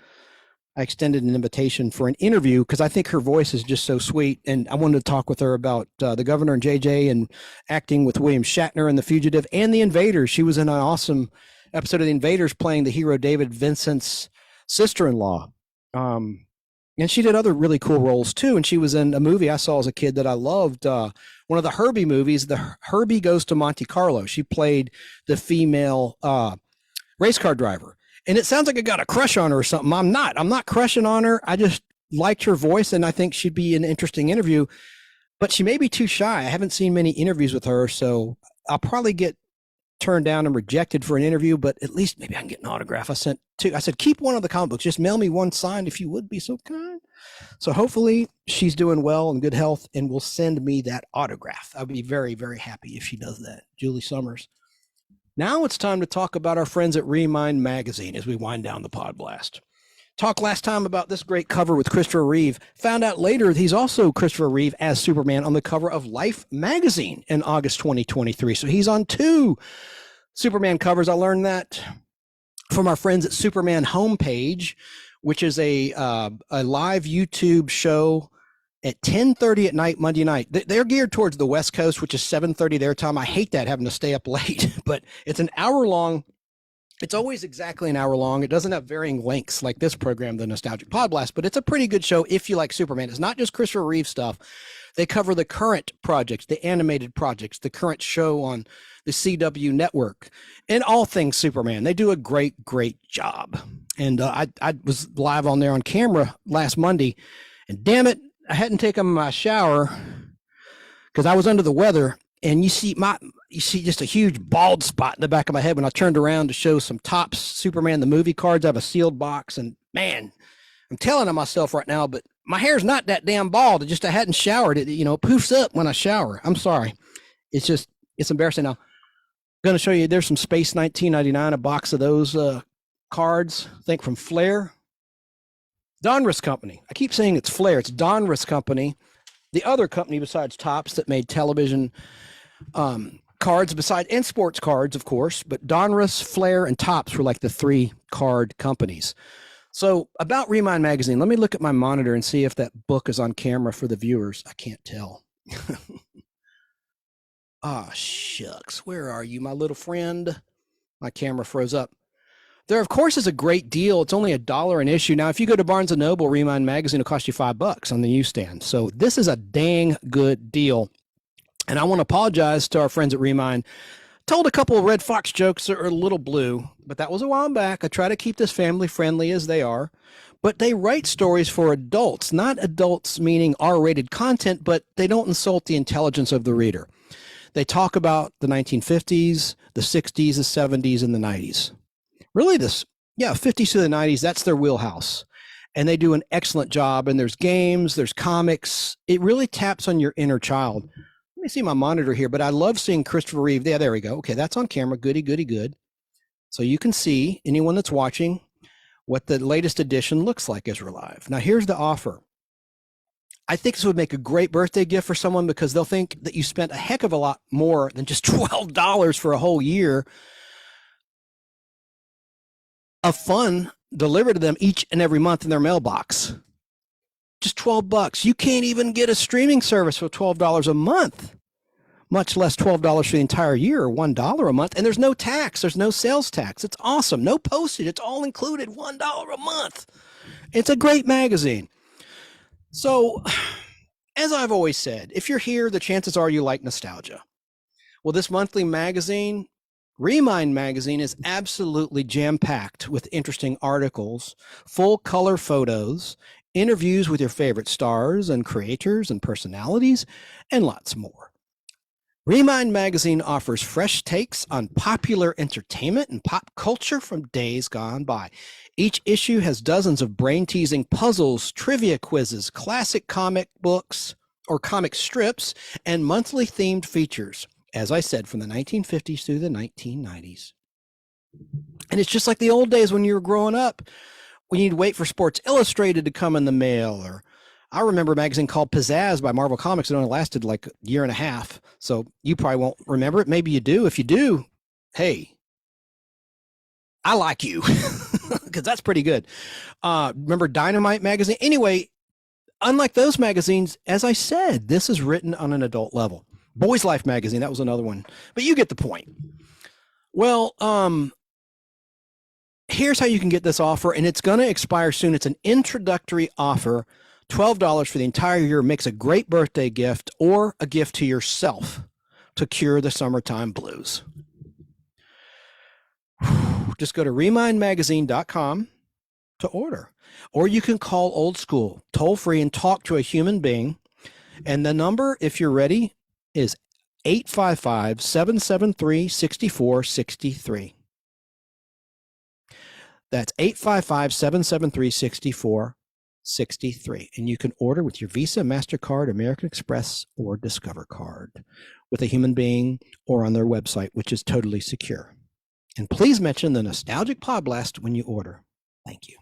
I extended an invitation for an interview because I think her voice is just so sweet. And I wanted to talk with her about The Governor and JJ and acting with William Shatner in The Fugitive and The Invaders. She was in an awesome episode of The Invaders playing the hero David Vincent's sister-in-law. And she did other really cool roles too. And she was in a movie I saw as a kid that I loved. One of the Herbie movies, the Herbie Goes to Monte Carlo. She played the female race car driver. And it sounds like I got a crush on her or something. I'm not crushing on her. I just liked her voice, and I think she'd be an interesting interview, but she may be too shy. I haven't seen many interviews with her, so I'll probably get turned down and rejected for an interview, but at least maybe I can get an autograph. I said, keep one of the comic books. Just mail me one signed if you would be so kind. So hopefully she's doing well and good health and will send me that autograph. I'll be very, very happy if she does that. Julie Summers. Now it's time to talk about our friends at Remind Magazine as we wind down the Podblast. Talked last time about this great cover with Christopher Reeve. Found out later he's also Christopher Reeve as Superman on the cover of Life magazine in August 2023. So he's on 2 Superman covers. I learned that from our friends at Superman Homepage, which is a live YouTube show at 10:30 at night, Monday night. They're geared towards the West Coast, which is 7:30 their time. I hate that, having to stay up late, but it's an hour long. It's always exactly an hour long. It doesn't have varying lengths like this program, the Nostalgic Podblast, but it's a pretty good show if you like Superman. It's not just Christopher Reeve stuff. They cover the current projects, the animated projects, the current show on the CW network, and all things Superman. They do a great, great job. And I was live on there on camera last Monday, and damn it, I hadn't taken my shower because I was under the weather, and you see just a huge bald spot in the back of my head when I turned around to show some Topps Superman the movie cards. I have a sealed box, and man, I'm telling on myself right now, but my hair's not that damn bald. It just I hadn't showered. It poofs up when I shower. I'm sorry. It's embarrassing. Now, I'm going to show you. There's some Space 1999, a box of those cards. I think from Flair. Donruss Company. I keep saying it's Flair. It's Donruss Company, the other company besides Topps that made television cards, and sports cards, of course. But Donruss, Flair, and Topps were like the 3 card companies. So about Remind Magazine, let me look at my monitor and see if that book is on camera for the viewers. I can't tell. Shucks. Where are you, my little friend? My camera froze up. There, of course, is a great deal. It's only $1 an issue. Now, if you go to Barnes & Noble, Remind Magazine will cost you $5 on the newsstand. So this is a dang good deal. And I want to apologize to our friends at Remind. Told a couple of Red Fox jokes that are a little blue, but that was a while back. I try to keep this family friendly as they are. But they write stories for adults, not adults meaning R-rated content, but they don't insult the intelligence of the reader. They talk about the 1950s, the 60s, the 70s, and the 90s. Really 50s to the 90s, that's their wheelhouse. And they do an excellent job. And there's games, there's comics. It really taps on your inner child. Let me see my monitor here, but I love seeing Christopher Reeve. Yeah, there we go. Okay, that's on camera. Goody, goody, good. So you can see, anyone that's watching, what the latest edition looks like as we're live. Now, here's the offer. I think this would make a great birthday gift for someone because they'll think that you spent a heck of a lot more than just $12 for a whole year of fun delivered to them each and every month in their mailbox. Just $12. You can't even get a streaming service for $12 a month, much less $12 for the entire year or $1 a month. And there's no tax. There's no sales tax. It's awesome. No postage. It's all included. $1 a month. It's a great magazine. So, as I've always said, if you're here, the chances are you like nostalgia. Well, this monthly magazine, Remind Magazine, is absolutely jam-packed with interesting articles, full color photos, interviews with your favorite stars and creators and personalities, and lots more. Remind Magazine offers fresh takes on popular entertainment and pop culture from days gone by. Each issue has dozens of brain-teasing puzzles, trivia quizzes, classic comic books or comic strips, and monthly themed features, as I said, from the 1950s through the 1990s. And it's just like the old days when you were growing up, when you'd wait for Sports Illustrated to come in the mail. Or I remember a magazine called Pizzazz by Marvel Comics. It only lasted like a year and a half. So you probably won't remember it. Maybe you do. If you do, hey, I like you, because that's pretty good. Remember Dynamite Magazine? Anyway, unlike those magazines, as I said, this is written on an adult level. Boys Life Magazine, that was another one. But you get the point. Well, here's how you can get this offer, and it's going to expire soon. It's an introductory offer, $12 for the entire year. Makes a great birthday gift or a gift to yourself to cure the summertime blues. Just go to remindmagazine.com to order. Or you can call old school, toll free, and talk to a human being. And the number, if you're ready, is 855-773-6463. That's 855-773-6463. And you can order with your Visa, MasterCard, American Express, or Discover card with a human being or on their website, which is totally secure. And please mention the Nostalgic Podblast when you order. Thank you.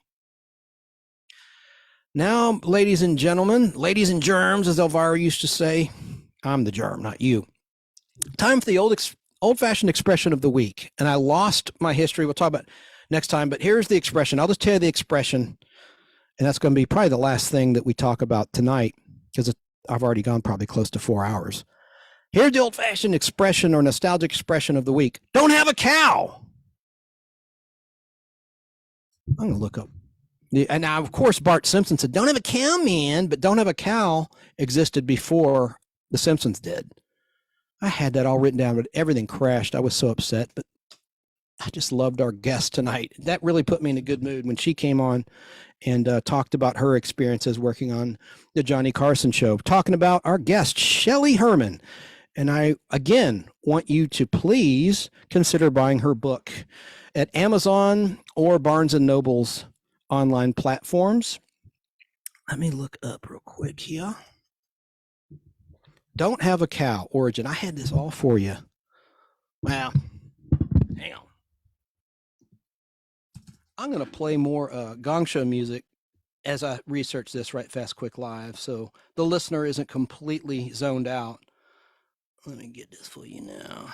Now, ladies and gentlemen, ladies and germs, as Elvira used to say, I'm the germ, not you. Time for the old-fashioned expression of the week. And I lost my history. We'll talk about it next time. But here's the expression. I'll just tell you the expression. And that's going to be probably the last thing that we talk about tonight, because I've already gone probably close to 4 hours. Here's the old-fashioned expression or nostalgic expression of the week. Don't have a cow. I'm going to look up. And now, of course, Bart Simpson said, don't have a cow, man, but don't have a cow existed before The Simpsons did. I had that all written down, but everything crashed. I was so upset, but I just loved our guest tonight. That really put me in a good mood when she came on and talked about her experiences working on the Johnny Carson show, talking about our guest, Shelley Herman. And I, again, want you to please consider buying her book at Amazon or Barnes & Noble's online platforms. Let me look up real quick here. Don't Have a Cow, Origin. I had this all for you. Wow. Hang on. I'm going to play more Gong Show music as I research this right fast, quick, live, so the listener isn't completely zoned out. Let me get this for you now.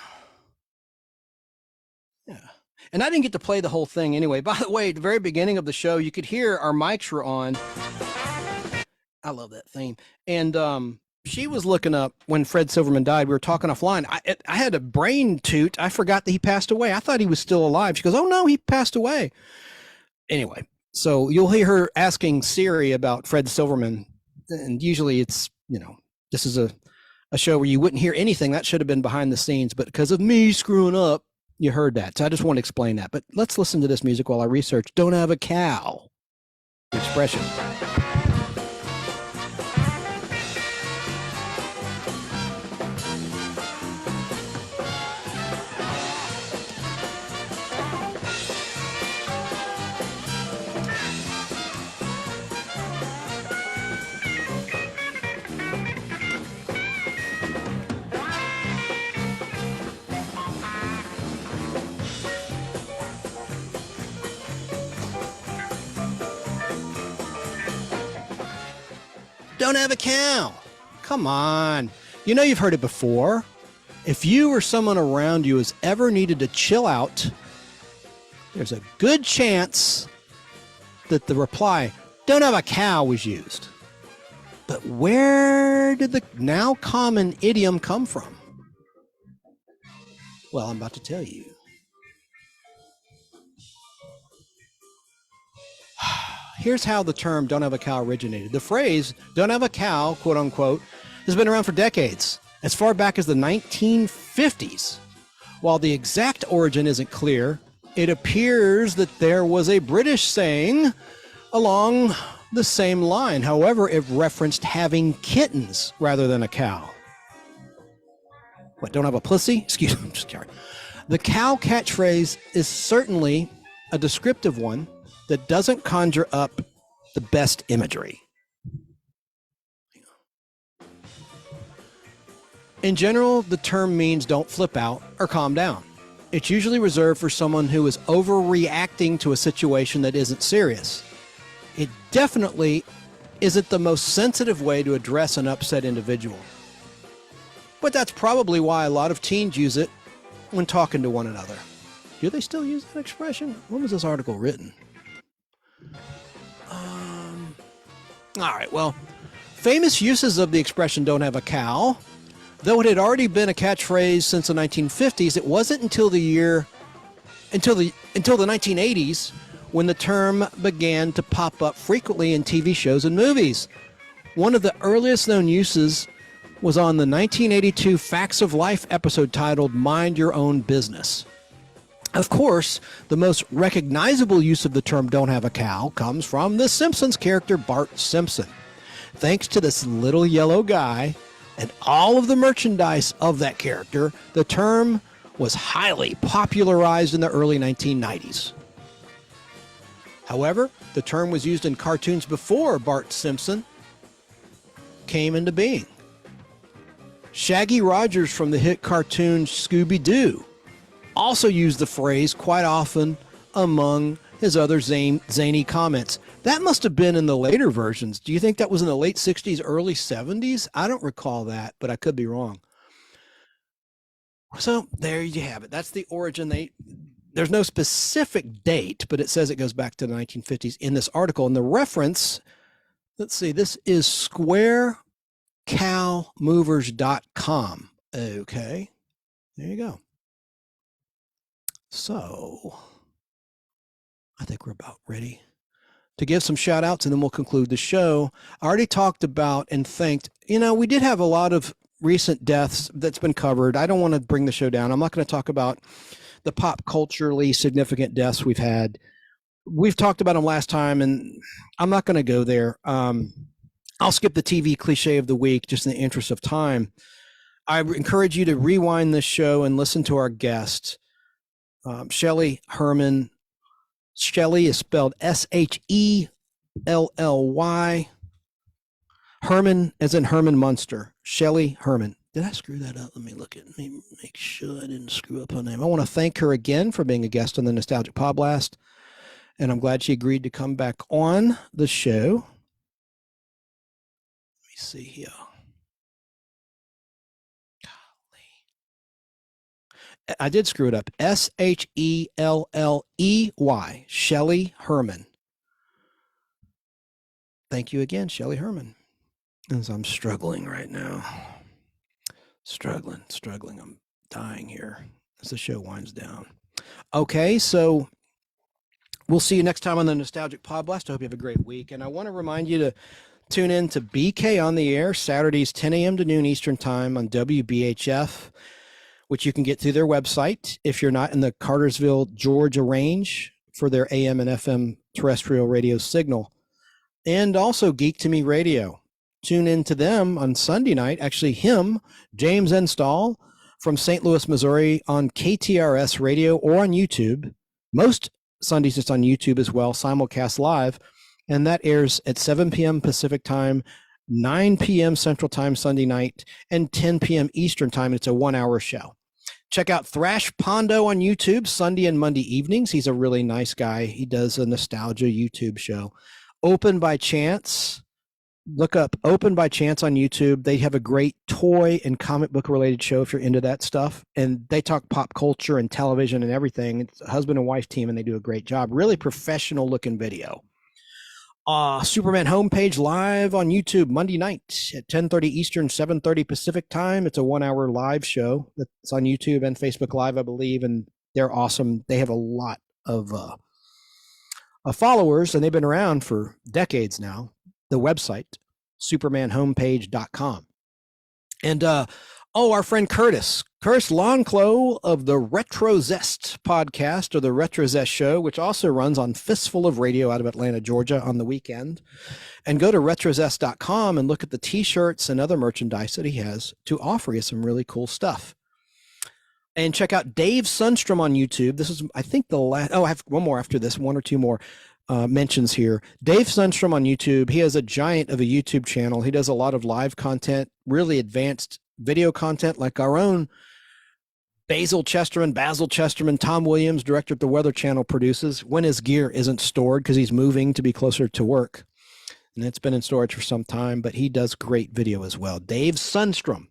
Yeah. And I didn't get to play the whole thing anyway. By the way, at the very beginning of the show, you could hear our mics were on. I love that theme. And she was looking up when Fred Silverman died. We were talking offline. I had a brain toot. I forgot that he passed away. I thought he was still alive. She goes, oh, no, he passed away. Anyway, so you'll hear her asking Siri about Fred Silverman. And usually it's, this is a show where you wouldn't hear anything. That should have been behind the scenes. But because of me screwing up, you heard that. So I just want to explain that. But let's listen to this music while I research Don't Have a Cow expression. Don't have a cow. Come on. You've heard it before. If you or someone around you has ever needed to chill out, there's a good chance that the reply, don't have a cow, was used. But where did the now common idiom come from? Well, I'm about to tell you. Here's how the term don't have a cow originated. The phrase don't have a cow, quote unquote, has been around for decades. as far back as the 1950s. While the exact origin isn't clear, it appears that there was a British saying along the same line. However, it referenced having kittens rather than a cow. What, don't have a pussy? Excuse me, I'm just kidding. The cow catchphrase is certainly a descriptive one that doesn't conjure up the best imagery. In general, the term means don't flip out or calm down. It's usually reserved for someone who is overreacting to a situation that isn't serious. It definitely isn't the most sensitive way to address an upset individual. But that's probably why a lot of teens use it when talking to one another. Do they still use that expression? When was this article written? All right, well, famous uses of the expression don't have a cow. Though it had already been a catchphrase since the 1950s, it wasn't until the 1980s when the term began to pop up frequently in TV shows and movies. One of the earliest known uses was on the 1982 Facts of Life episode titled Mind Your Own Business. Of course, the most recognizable use of the term don't have a cow comes from the Simpsons character Bart Simpson. Thanks to this little yellow guy and all of the merchandise of that character, the term was highly popularized in the early 1990s. However, the term was used in cartoons before Bart Simpson came into being. Shaggy Rogers from the hit cartoon Scooby-Doo also used the phrase quite often among his other zany comments. That must have been in the later versions. Do you think that was in the late 60s, early 70s? I don't recall that, but I could be wrong. So there you have it. That's the origin. There's no specific date, but it says it goes back to the 1950s in this article. And the reference, let's see, this is squarecowmovers.com. Okay, there you go. So I think we're about ready to give some shout outs and then we'll conclude the show. I already talked about and thanked, we did have a lot of recent deaths that's been covered. I don't want to bring the show down. I'm not going to talk about the pop culturally significant deaths we've had. We've talked about them last time and I'm not going to go there. I'll skip the TV cliche of the week just in the interest of time. I encourage you to rewind this show and listen to our guest, Shelley Herman. Shelley is spelled Shelley. Herman as in Herman Munster. Shelley Herman. Did I screw that up? Let me make sure I didn't screw up her name. I want to thank her again for being a guest on the Nostalgic Podblast. And I'm glad she agreed to come back on the show. Let me see here. I did screw it up. Shelley. Shelley Herman. Thank you again, Shelley Herman. As I'm struggling right now. Struggling. I'm dying here as the show winds down. Okay, so we'll see you next time on the Nostalgic Podblast. I hope you have a great week. And I want to remind you to tune in to BK on the Air, Saturdays, 10 a.m. to noon Eastern Time on WBHF, which you can get through their website if you're not in the Cartersville, Georgia range for their AM and FM terrestrial radio signal. And also Geek to Me Radio. Tune in to them on Sunday night. Actually, James Enstall from St. Louis, Missouri on KTRS Radio or on YouTube. Most Sundays it's on YouTube as well, simulcast live. And that airs at 7 p.m. Pacific Time, 9 p.m. Central Time Sunday night, and 10 p.m. Eastern Time. It's a 1-hour show. Check out Thrash Pondo on YouTube Sunday and Monday evenings. He's a really nice guy. He does a nostalgia YouTube show. Open by Chance. Look up Open by Chance on YouTube. They have a great toy and comic book related show if you're into that stuff. And they talk pop culture and television and everything. It's a husband and wife team and they do a great job. Really professional looking video. Superman Homepage live on YouTube Monday night at 10:30 Eastern, 7:30 Pacific Time. It's a 1-hour live show that's on YouTube and Facebook Live, I believe, and they're awesome. They have a lot of followers, and they've been around for decades now. The website, supermanhomepage.com. And Oh, our friend Curtis Longclow of the Retro Zest podcast, or the Retro Zest show, which also runs on Fistful of Radio out of Atlanta, Georgia on the weekend. And go to retrozest.com and look at the t-shirts and other merchandise that he has to offer you some really cool stuff. And check out Dave Sundstrom on YouTube. This is, I think, the last. Oh, I have one more after this, one or two more mentions here. Dave Sundstrom on YouTube. He has a giant of a YouTube channel. He does a lot of live content, really advanced video content, like our own Basil Chesterman, Tom Williams, director at the Weather Channel, produces when his gear isn't stored because he's moving to be closer to work. And it's been in storage for some time, but he does great video as well. Dave Sundstrom.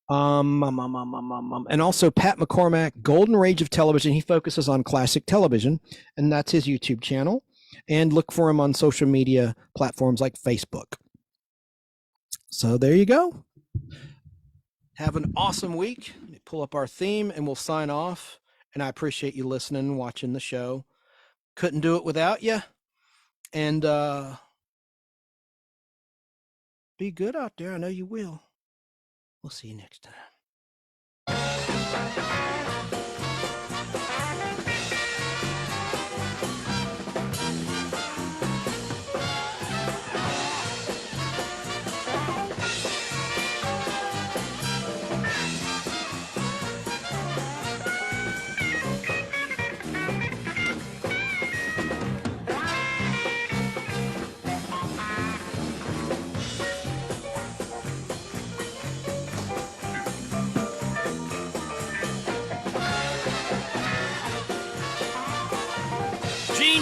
And also Pat McCormack, Golden Rage of Television. He focuses on classic television, and that's his YouTube channel. And look for him on social media platforms like Facebook. So there you go. Have an awesome week. Let me pull up our theme and we'll sign off. And I appreciate you listening and watching the show. Couldn't do it without you. And be good out there. I know you will. We'll see you next time.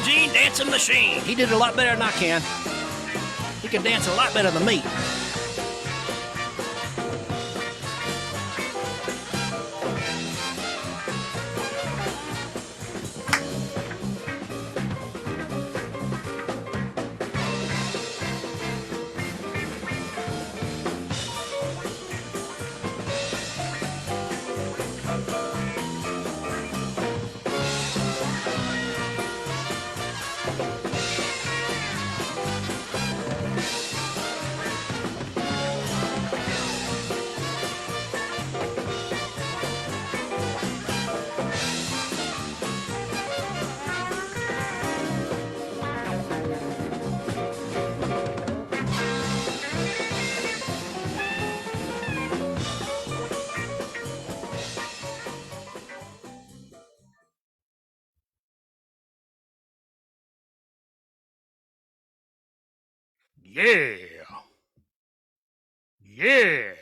Gene Dancing Machine. He did it a lot better than I can. He can dance a lot better than me. Yeah.